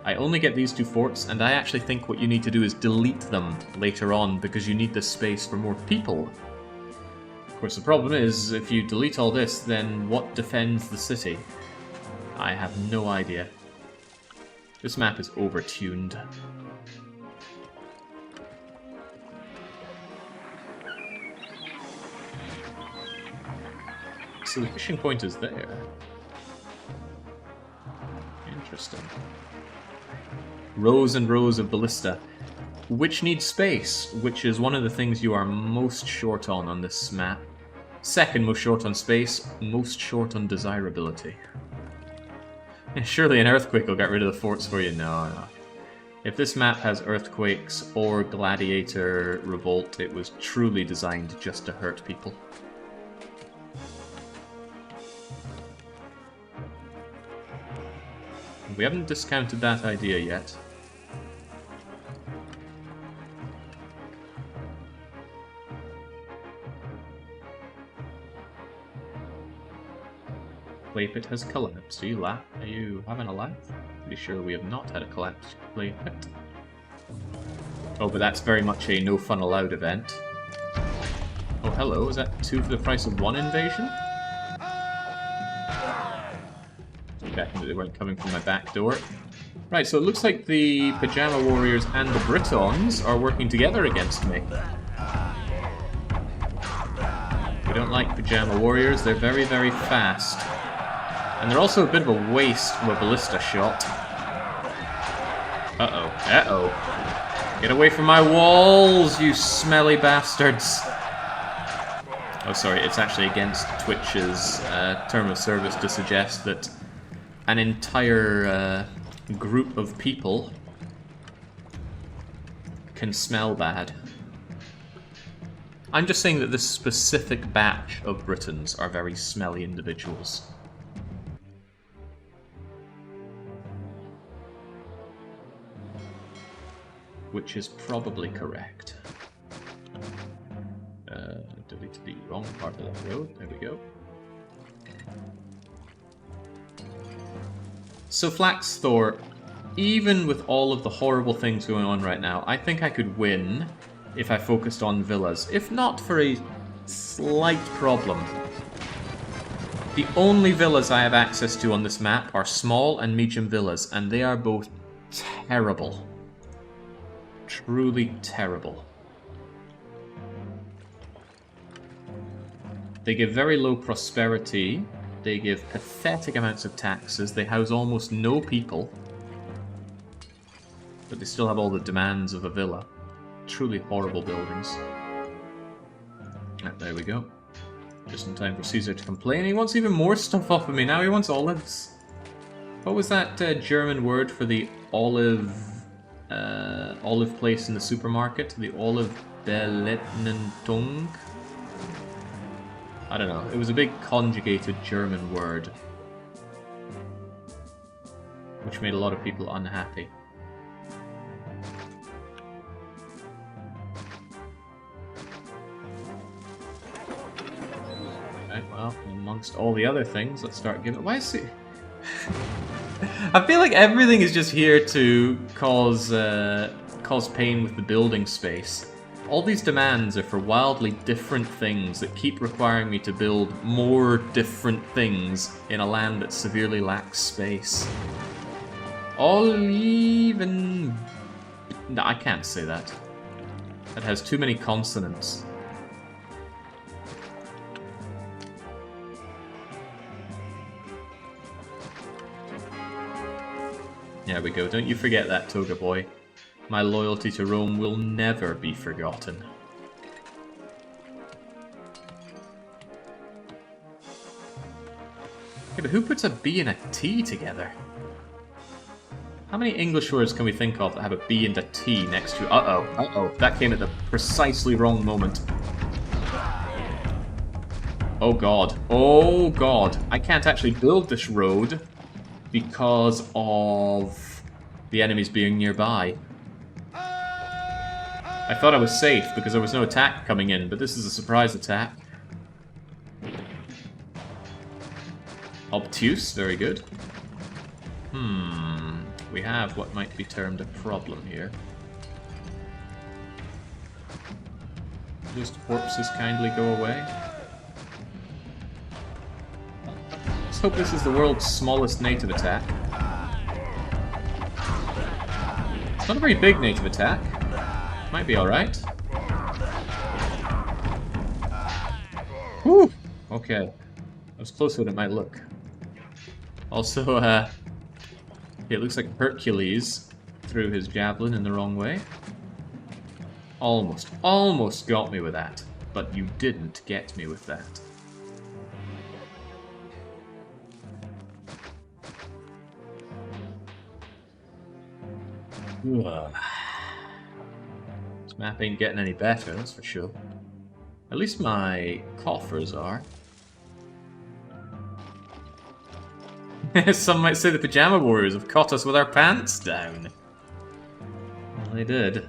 I only get these 2 forts, and I actually think what you need to do is delete them later on, because you need this space for more people. Of course, the problem is, if you delete all this, then what defends the city? I have no idea. This map is overtuned. So the fishing point is there. Interesting. Rows and rows of ballista. which needs space, which is one of the things you are most short on this map. Second most short on space, most short on desirability. Surely an earthquake will get rid of the forts for you. No, no. If this map has earthquakes or gladiator revolt, it was truly designed just to hurt people. We haven't discounted that idea yet. Clay pit has collapsed. Are you having a laugh? Pretty sure we have not had a collapsed clay pit. Oh, but that's very much a no fun allowed event. Oh, hello. Is that 2 for the price of 1 invasion? Definitely weren't coming from my back door. Right, so it looks like the Pajama Warriors and the Britons are working together against me. We don't like Pajama Warriors. They're very, very fast. And they're also a bit of a waste of a ballista shot. Uh-oh. Uh-oh. Get away from my walls, you smelly bastards! Oh, sorry, it's actually against Twitch's term of service to suggest that an entire group of people can smell bad. I'm just saying that this specific batch of Britons are very smelly individuals. Which is probably correct. Deleted the wrong part of that road. There we go. So Flaxthor, even with all of the horrible things going on right now, I think I could win if I focused on villas. If not for a slight problem. The only villas I have access to on this map are small and medium villas, and they are both terrible. Truly terrible. They give very low prosperity. They give pathetic amounts of taxes. They house almost no people. But they still have all the demands of a villa. Truly horrible buildings. There we go. Just in time for Caesar to complain. He wants even more stuff off of me now. He wants olives. What was that German word for the olive place in the supermarket? The olive Belletnentung? I don't know. It was a big conjugated German word. Which made a lot of people unhappy. Right, well, amongst all the other things, let's start giving... Why is it... I feel like everything is just here to cause pain with the building space. All these demands are for wildly different things that keep requiring me to build more different things in a land that severely lacks space. Oliven... No, I can't say that. That has too many consonants. There we go. Don't you forget that, Toga boy. My loyalty to Rome will never be forgotten. Okay, but who puts a B and a T together? How many English words can we think of that have a B and a T next to... Uh-oh, uh-oh. That came at the precisely wrong moment. Oh god. Oh god. I can't actually build this road because of the enemies being nearby. I thought I was safe because there was no attack coming in, but this is a surprise attack. Obtuse, very good. We have what might be termed a problem here. Just corpses kindly go away. Let's hope this is the world's smallest native attack. It's not a very big native attack. Might be alright. Whew! Okay. That was closer than it might look. Also, it looks like Hercules threw his javelin in the wrong way. Almost got me with that. But you didn't get me with that. Ugh. This map ain't getting any better, that's for sure. At least my coffers are. Some might say the Pajama Warriors have caught us with our pants down. Well, they did.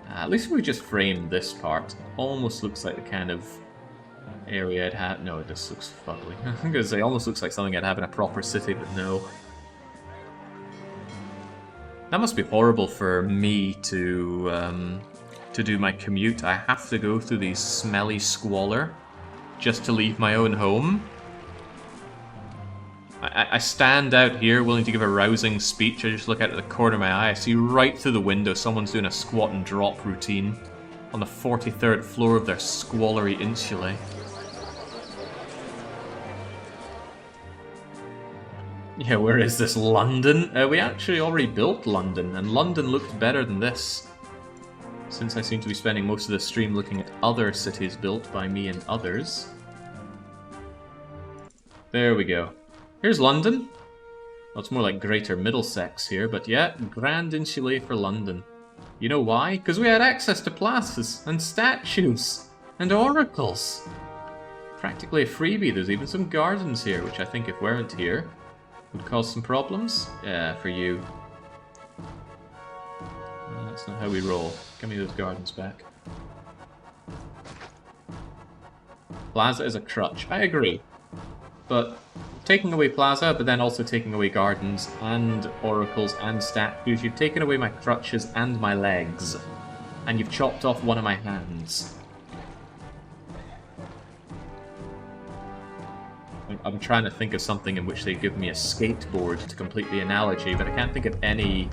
At least we just framed this part. Almost looks like the kind of area I'd have. No, it just looks fugly. I'm gonna say, almost looks like something I'd have in a proper city, but no. That must be horrible for me to do my commute. I have to go through these smelly squalor just to leave my own home. I stand out here willing to give a rousing speech. I just look out of the corner of my eye. I see right through the window someone's doing a squat and drop routine on the 43rd floor of their squallery insulae. Yeah, where is this? London? We actually already built London, and London looks better than this. Since I seem to be spending most of the stream looking at other cities built by me and others. There we go. Here's London. Well, it's more like Greater Middlesex here, but yeah, Grand Insulae for London. You know why? Because we had access to plazas, and statues, and oracles. Practically a freebie. There's even some gardens here, which I think if weren't here, would cause some problems. Yeah, for you. Well, that's not how we roll. Give me those gardens back. Plaza is a crutch. I agree. But taking away plaza, but then also taking away gardens and oracles and statues, you've taken away my crutches and my legs. And you've chopped off one of my hands. I'm trying to think of something in which they give me a skateboard to complete the analogy, but I can't think of anything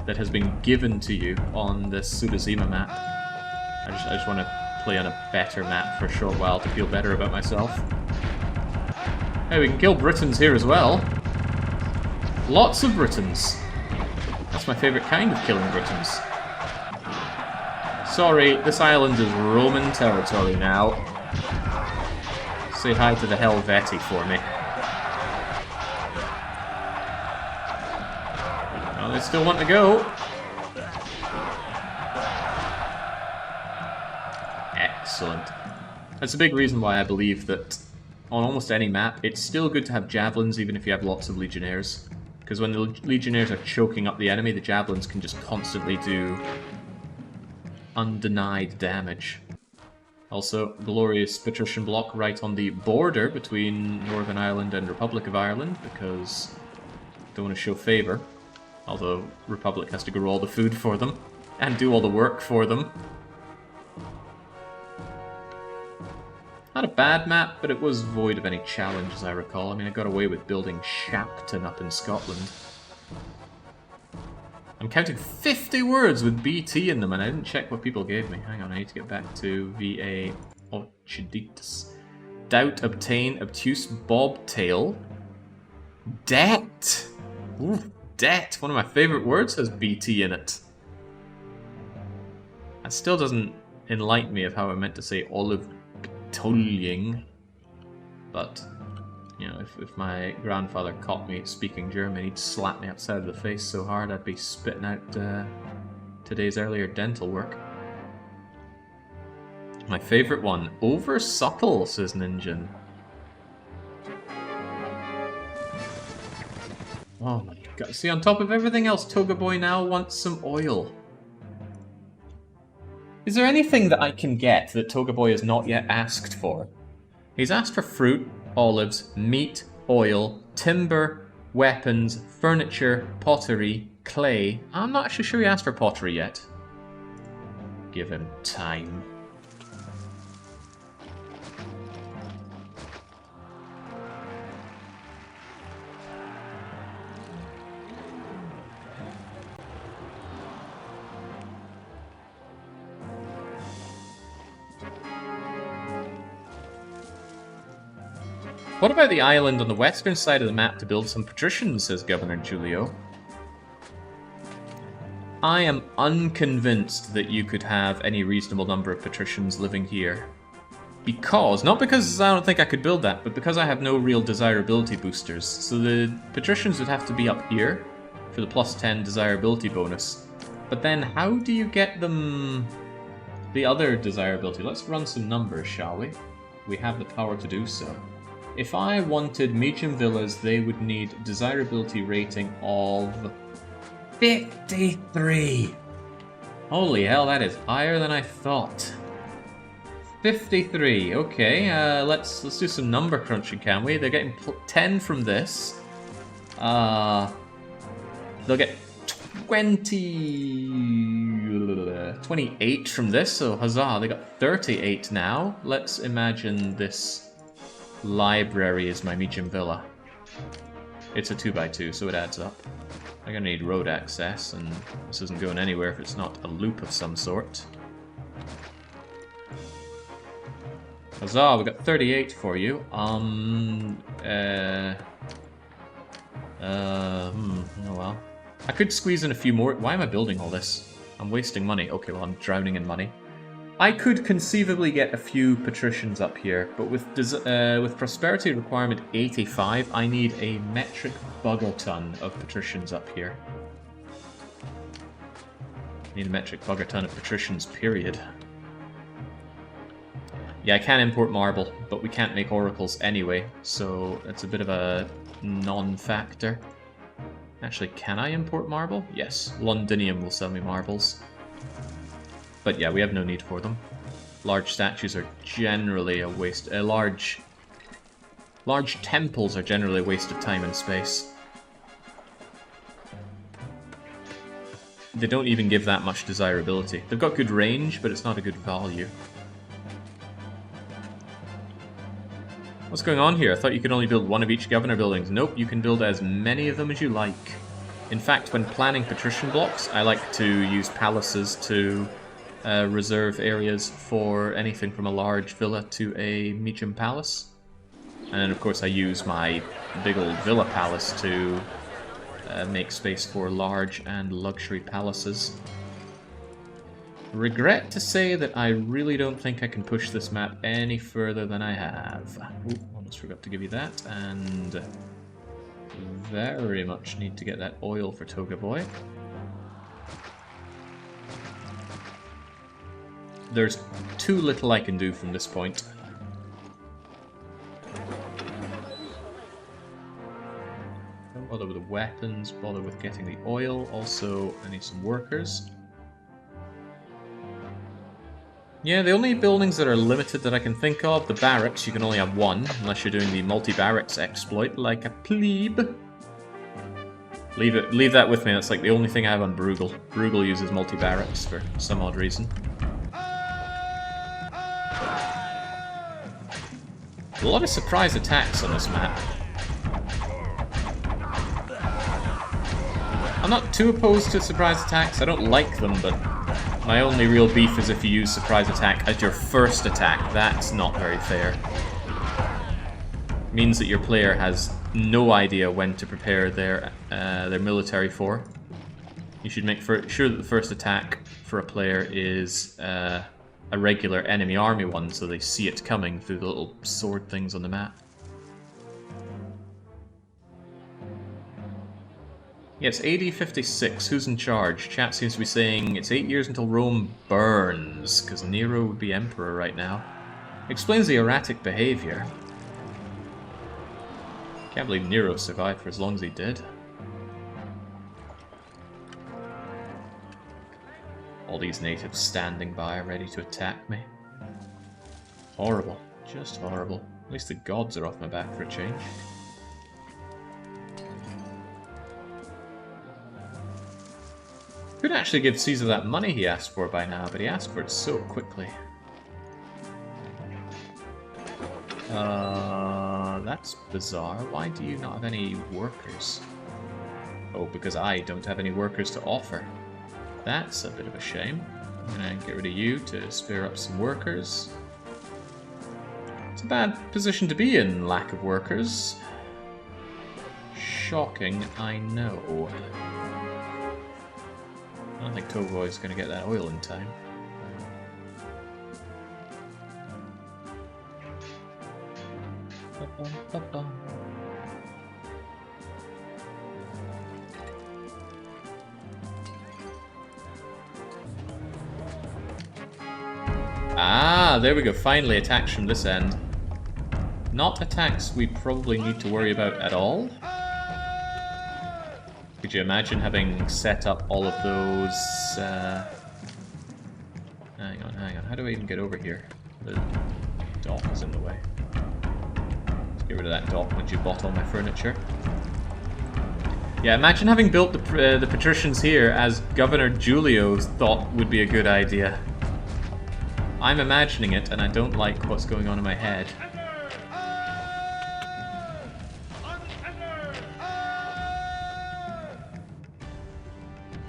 that has been given to you on this Sudazima map. I just want to play on a better map for a short while to feel better about myself. Hey, we can kill Britons here as well. Lots of Britons. That's my favourite kind of killing Britons. Sorry, this island is Roman territory now. Say hi to the Helvetii for me. Oh, they still want to go. Excellent. That's a big reason why I believe that on almost any map, it's still good to have javelins even if you have lots of legionnaires. Because when the legionnaires are choking up the enemy, the javelins can just constantly do undenied damage. Also, glorious patrician block right on the border between Northern Ireland and Republic of Ireland, because I don't want to show favour. Although Republic has to grow all the food for them, and do all the work for them. Not a bad map, but it was void of any challenge, as I recall. I mean, I got away with building Shapton up in Scotland. I'm counting 50 words with BT in them, and I didn't check what people gave me. Hang on, I need to get back to VA Occiditis. Doubt, obtain, obtuse, bobtail. Debt! Ooh, debt! One of my favourite words has BT in it. That still doesn't enlighten me of how I meant to say olive tullying. But, you know, if my grandfather caught me speaking German, he'd slap me upside of the face so hard I'd be spitting out today's earlier dental work. My favourite one, over subtle, says Ninjin. Oh my god. See, on top of everything else, Toga Boy now wants some oil. Is there anything that I can get that Toga Boy has not yet asked for? He's asked for fruit, olives, meat, oil, timber, weapons, furniture, pottery, clay. I'm not actually sure he asked for pottery yet. Give him time. What about the island on the western side of the map to build some patricians, says Governor Julio. I am unconvinced that you could have any reasonable number of patricians living here. Because, not because I don't think I could build that, but because I have no real desirability boosters. So the patricians would have to be up here for the plus 10 desirability bonus. But then how do you get them the other desirability? Let's run some numbers, shall we? We have the power to do so. If I wanted medium villas, they would need desirability rating of 53. Holy hell, that is higher than I thought. 53. Okay, let's do some number crunching, can we? They're getting 10 from this. They'll get 28 from this, so huzzah, they got 38 now. Let's imagine this library is my medium villa. It's a 2x2, so it adds up. I'm gonna need road access, and this isn't going anywhere if it's not a loop of some sort. Huzzah, we got 38 for you. Oh well. I could squeeze in a few more. Why am I building all this? I'm wasting money. Okay, well, I'm drowning in money. I could conceivably get a few patricians up here, but with prosperity requirement 85, I need a metric bugger ton of patricians up here. I need a metric bugger ton of patricians, period. Yeah, I can import marble, but we can't make oracles anyway, so it's a bit of a non-factor. Actually, can I import marble? Yes, Londinium will sell me marbles. But yeah, we have no need for them. Large statues are generally a waste. Large temples are generally a waste of time and space. They don't even give that much desirability. They've got good range, but it's not a good value. What's going on here? I thought you could only build one of each governor buildings. Nope, you can build as many of them as you like. In fact, when planning patrician blocks, I like to use palaces to reserve areas for anything from a large villa to a medium palace. And then, of course, I use my big old villa palace to make space for large and luxury palaces. Regret to say that I really don't think I can push this map any further than I have. Ooh, almost forgot to give you that, and very much need to get that oil for Toga Boy. There's too little I can do from this point. Don't bother with the weapons, bother with getting the oil. Also, I need some workers. Yeah, the only buildings that are limited that I can think of, the barracks, you can only have one, unless you're doing the multi-barracks exploit, like a plebe. Leave that with me, that's like the only thing I have on Bruegel. Bruegel uses multi-barracks for some odd reason. A lot of surprise attacks on this map. I'm not too opposed to surprise attacks, I don't like them, but my only real beef is if you use surprise attack as your first attack. That's not very fair. It means that your player has no idea when to prepare their military for. You should make sure that the first attack for a player is a regular enemy army one, so they see it coming through the little sword things on the map. Yes, AD 56. Who's in charge? Chat seems to be saying it's 8 years until Rome burns, because Nero would be emperor right now. Explains the erratic behavior. Can't believe Nero survived for as long as he did. All these natives standing by, ready to attack me. Horrible. Just horrible. At least the gods are off my back for a change. Could actually give Caesar that money he asked for by now, but he asked for it so quickly. That's bizarre. Why do you not have any workers? Oh, because I don't have any workers to offer. That's a bit of a shame. I'm gonna get rid of you to spare up some workers. It's a bad position to be in, lack of workers. Shocking, I know. don't think Tovoy's going to get that oil in time. Ah, there we go. Finally, attacks from this end. Not attacks we probably need to worry about at all. Could you imagine having set up all of those... Hang on. How do I even get over here? The dock is in the way. Let's get rid of that dock once you bought all my furniture. Yeah, imagine having built the patricians here as Governor Julio thought would be a good idea. I'm imagining it, and I don't like what's going on in my head.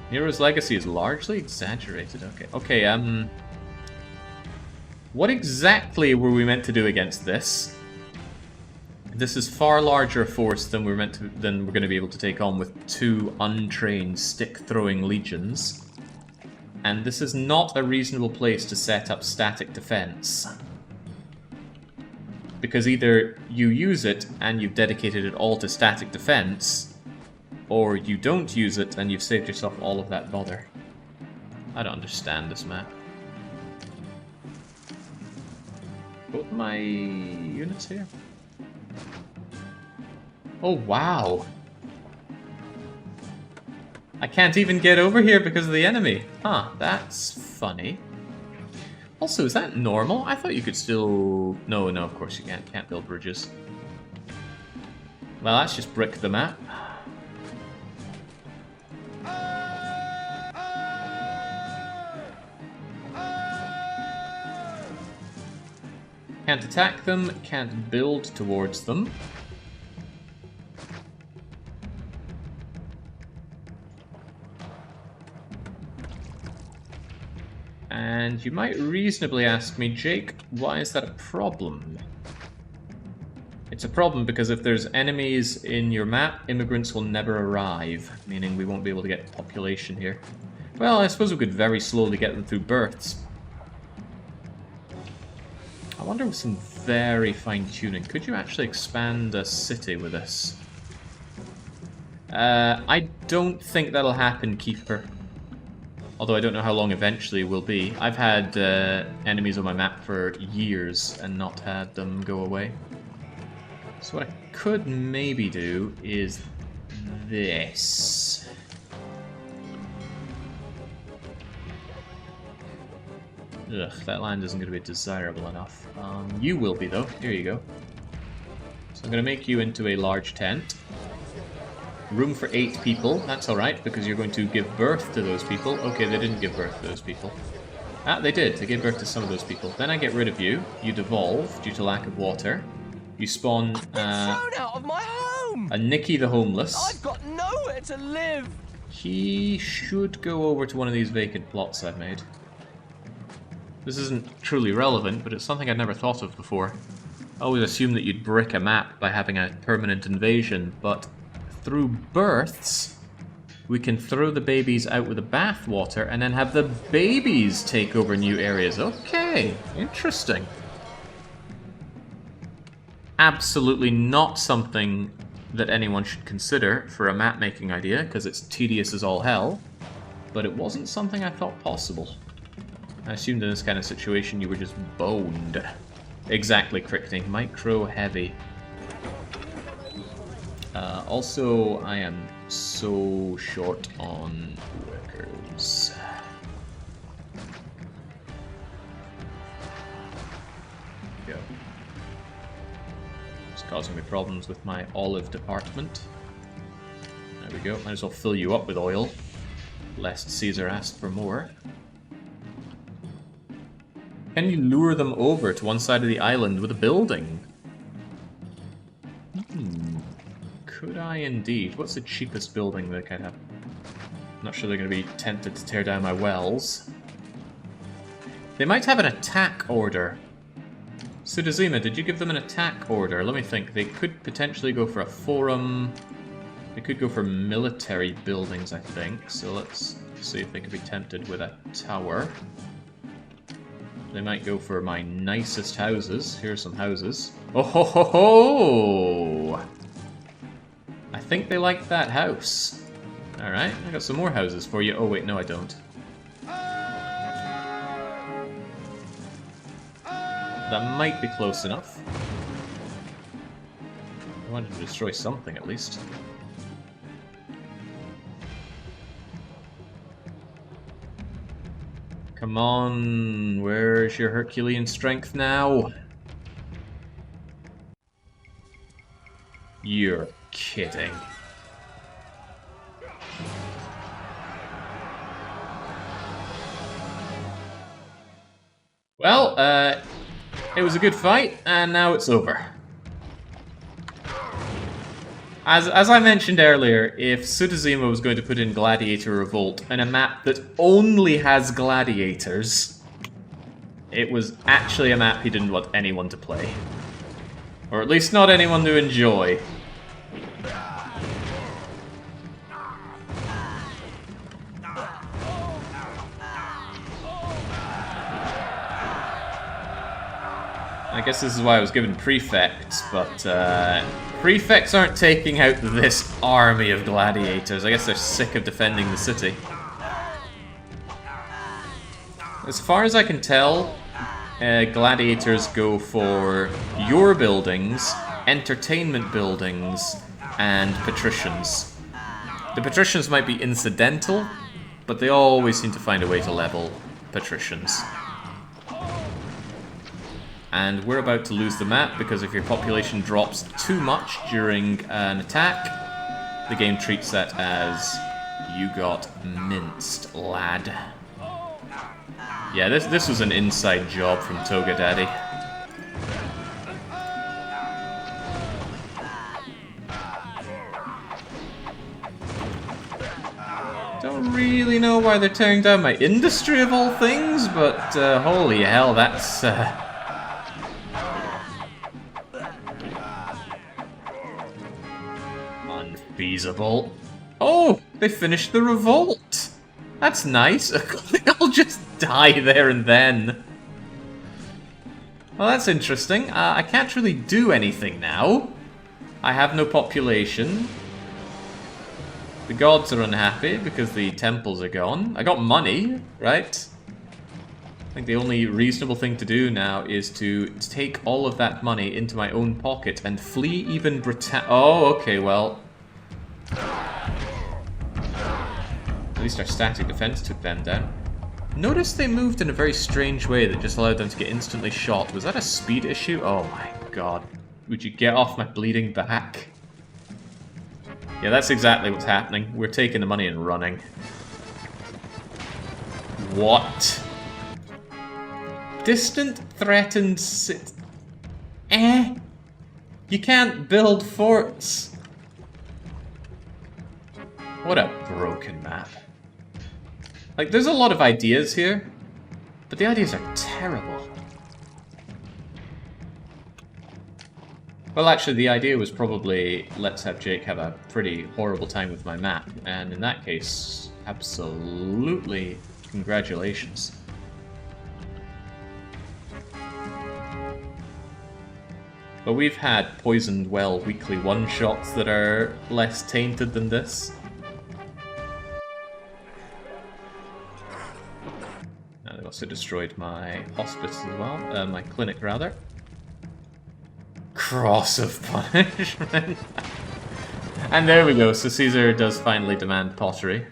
Nero's legacy is largely exaggerated. Okay, what exactly were we meant to do against this? This is far larger force than we're going to be able to take on with 2 untrained stick-throwing legions. And this is not a reasonable place to set up static defense. Because either you use it and you've dedicated it all to static defense, or you don't use it and you've saved yourself all of that bother. I don't understand this map. Both my units here? Oh, wow. I can't even get over here because of the enemy. Huh, that's funny. Also, is that normal? I thought you could still... No, of course you can't. Can't build bridges. Well, let's just brick the map. Can't attack them, can't build towards them. And you might reasonably ask me, Jake, why is that a problem? It's a problem because if there's enemies in your map, immigrants will never arrive, meaning we won't be able to get population here. Well, I suppose we could very slowly get them through births. I wonder with some very fine tuning, could you actually expand a city with this? I don't think that'll happen, Keeper. Although I don't know how long eventually will be. I've had enemies on my map for years and not had them go away. So what I could maybe do is this. Ugh, that land isn't going to be desirable enough. You will be though. Here you go. So I'm going to make you into a large tent. Room for 8 people. That's alright, because you're going to give birth to those people. Okay, they didn't give birth to those people. Ah, they did. They gave birth to some of those people. Then I get rid of you. You devolve due to lack of water. You spawn thrown out of my home. a Nicky the Homeless. I've got nowhere to live. He should go over to one of these vacant plots I've made. This isn't truly relevant, but it's something I'd never thought of before. I always assumed that you'd brick a map by having a permanent invasion, but through births, we can throw the babies out with the bathwater and then have the babies take over new areas. Okay, interesting. Absolutely not something that anyone should consider for a map-making idea, because it's tedious as all hell, but it wasn't something I thought possible. I assumed in this kind of situation you were just boned. Exactly, Crickney. Micro-heavy. Also, I am so short on workers. Go. It's causing me problems with my olive department. There we go. Might as well fill you up with oil, lest Caesar asked for more. Can you lure them over to one side of the island with a building? Could I indeed? What's the cheapest building that I could have? I'm not sure they're going to be tempted to tear down my wells. They might have an attack order. Sudazima, did you give them an attack order? Let me think. They could potentially go for a forum. They could go for military buildings, I think. So let's See if they could be tempted with a tower. They might go for my nicest houses. Here's some houses. Oh ho ho ho! I think they like that house. Alright, I got some more houses for you. Oh wait, no I don't. That might be close enough. I wanted to destroy something at least. Come on, where's your Herculean strength now? You're kidding. Well, it was a good fight, and now it's over. As I mentioned earlier, if Sudazima was going to put in Gladiator Revolt in a map that only has gladiators, it was actually a map he didn't want anyone to play. Or at least not anyone to enjoy. I guess this is why I was given prefects, but prefects aren't taking out this army of gladiators. I guess they're sick of defending the city. As far as I can tell, gladiators go for your buildings, entertainment buildings, and patricians. The patricians might be incidental, but they always seem to find a way to level patricians. And we're about to lose the map because if your population drops too much during an attack, the game treats that as you got minced, lad. Yeah, this was an inside job from Toga Daddy. Don't really know why they're tearing down my industry of all things, but holy hell, that's unfeasible. Oh, they finished the revolt. That's nice. They'll just die there and then. Well, that's interesting. I can't really do anything now. I have no population. The gods are unhappy because the temples are gone. I got money, right? I think the only reasonable thing to do now is to take all of that money into my own pocket and flee even Britannica. Oh, okay, well. At least our static defense took them down. Notice they moved in a very strange way that just allowed them to get instantly shot. Was that a speed issue? Oh my god. Would you get off my bleeding back? Yeah, that's exactly what's happening. We're taking the money and running. What? Distant, threatened sit. You can't build forts. What a broken map. Like, there's a lot of ideas here, but the ideas are terrible. Well, actually, the idea was probably, let's have Jake have a pretty horrible time with my map, and in that case, absolutely congratulations. But we've had Poisoned Well weekly one-shots that are less tainted than this. And they also destroyed my hospice as well, my clinic rather. Cross of punishment. And there we go, so Caesar does finally demand pottery.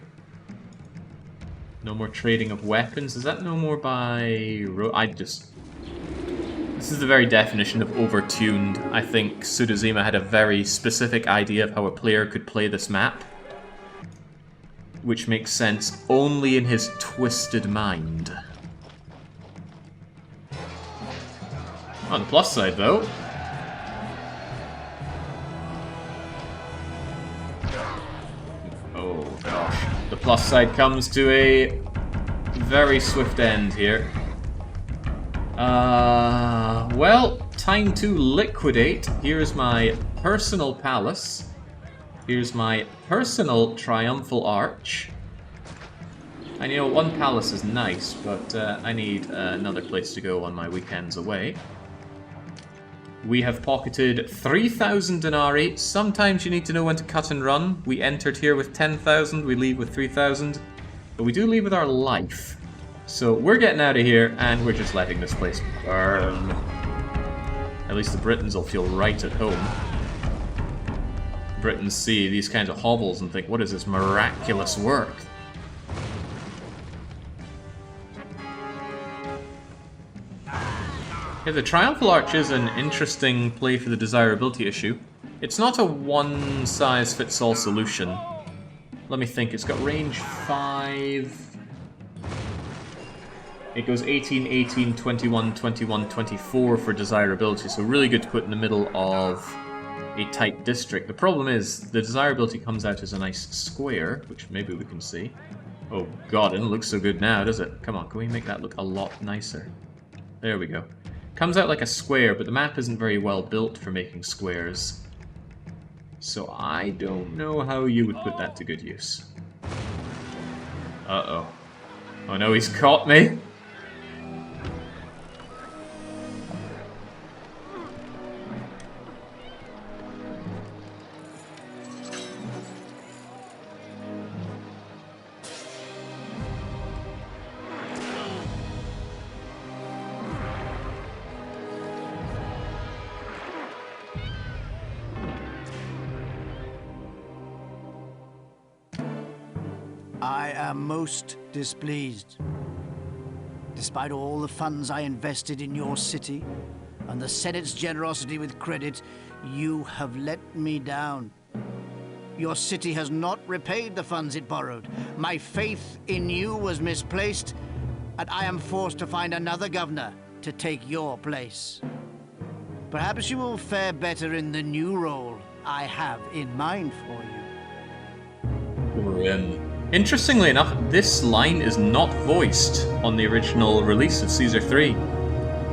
No more trading of weapons. Is that no more by... This is the very definition of overtuned. I think Sudazima had a very specific idea of how a player could play this map, which makes sense only in his twisted mind. On the plus side, though, oh gosh, the plus side comes to a very swift end here. Well, time to liquidate. Here's my personal palace. Here's my personal triumphal arch. And you know, one palace is nice, but I need another place to go on my weekends away. We have pocketed 3,000 denarii. Sometimes you need to know when to cut and run. We entered here with 10,000, we leave with 3,000. But we do leave with our life. So we're getting out of here, and we're just letting this place burn. At least the Britons will feel right at home. Britons see these kinds of hovels and think, what is this miraculous work? Yeah, the Triumphal Arch is an interesting play for the desirability issue. It's not a one-size-fits-all solution. Let me think, it's got range 5... It goes 18, 18, 21, 21, 24 for desirability, so really good to put in the middle of a tight district. The problem is, the desirability comes out as a nice square, which maybe we can see. Oh god, it doesn't look so good now, does it? Come on, can we make that look a lot nicer? There we go. Comes out like a square, but the map isn't very well built for making squares. So I don't know how you would put that to good use. Uh-oh. Oh no, he's caught me! I am most displeased. Despite all the funds I invested in your city, and the Senate's generosity with credit, you have let me down. Your city has not repaid the funds it borrowed. My faith in you was misplaced, and I am forced to find another governor to take your place. Perhaps you will fare better in the new role I have in mind for you. Grim. Interestingly enough, this line is not voiced on the original release of Caesar 3.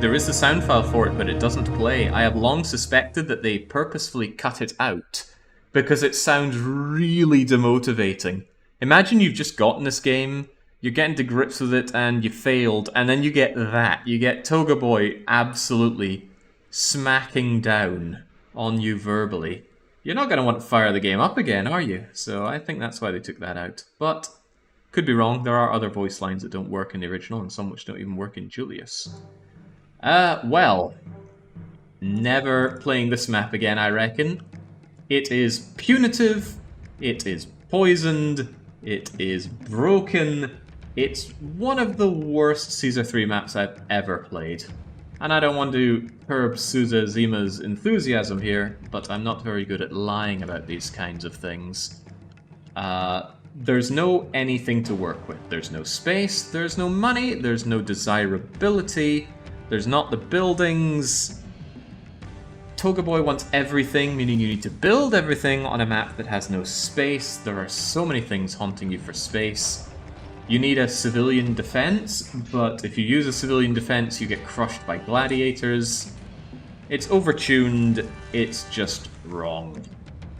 There is the sound file for it, but it doesn't play. I have long suspected that they purposefully cut it out, because it sounds really demotivating. Imagine you've just gotten this game, you're getting to grips with it, and you failed, and then you get that. You get Toga Boy absolutely smacking down on you verbally. You're not going to want to fire the game up again, are you? So I think that's why they took that out. But, could be wrong, there are other voice lines that don't work in the original, and some which don't even work in Julius. Well, never playing this map again, I reckon. It is punitive, it is poisoned, it is broken. It's one of the worst Caesar 3 maps I've ever played. And I don't want to curb Sudazima's enthusiasm here, but I'm not very good at lying about these kinds of things. There's no anything to work with. There's no space, there's no money, there's no desirability, there's not the buildings. Toga Boy wants everything, meaning you need to build everything on a map that has no space. There are so many things haunting you for space. You need a civilian defense, but if you use a civilian defense, you get crushed by gladiators. It's overtuned, it's just wrong.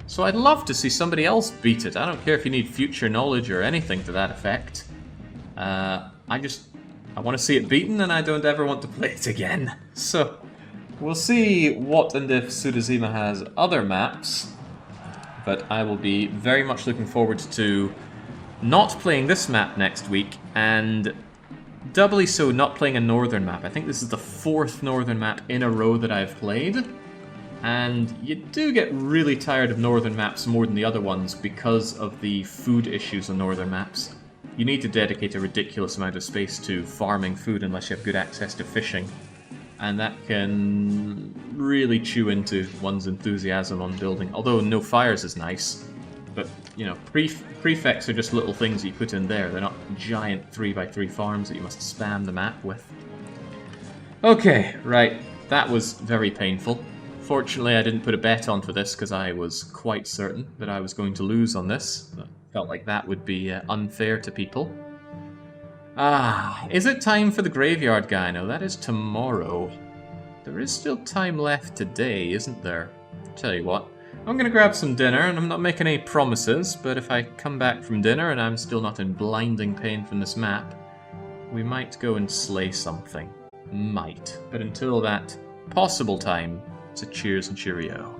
So I'd love to see somebody else beat it. I don't care if you need future knowledge or anything to that effect. I want to see it beaten, and I don't ever want to play it again. So, we'll see what and if Sudazima has other maps, but I will be very much looking forward to not playing this map next week, and doubly so not playing a northern map. I think this is the 4th northern map in a row that I've played, and you do get really tired of northern maps more than the other ones because of the food issues on northern maps. You need to dedicate a ridiculous amount of space to farming food unless you have good access to fishing, and that can really chew into one's enthusiasm on building, although no fires is nice. But, you know, prefects are just little things you put in there. They're not giant 3x3 farms that you must spam the map with. Okay, right. That was very painful. Fortunately, I didn't put a bet on for this because I was quite certain that I was going to lose on this. I felt like that would be unfair to people. Is it time for the graveyard guy? No, that is tomorrow. There is still time left today, isn't there? Tell you what. I'm gonna grab some dinner, and I'm not making any promises, but if I come back from dinner and I'm still not in blinding pain from this map, we might go and slay something. Might. But until that possible time, it's a cheers and cheerio.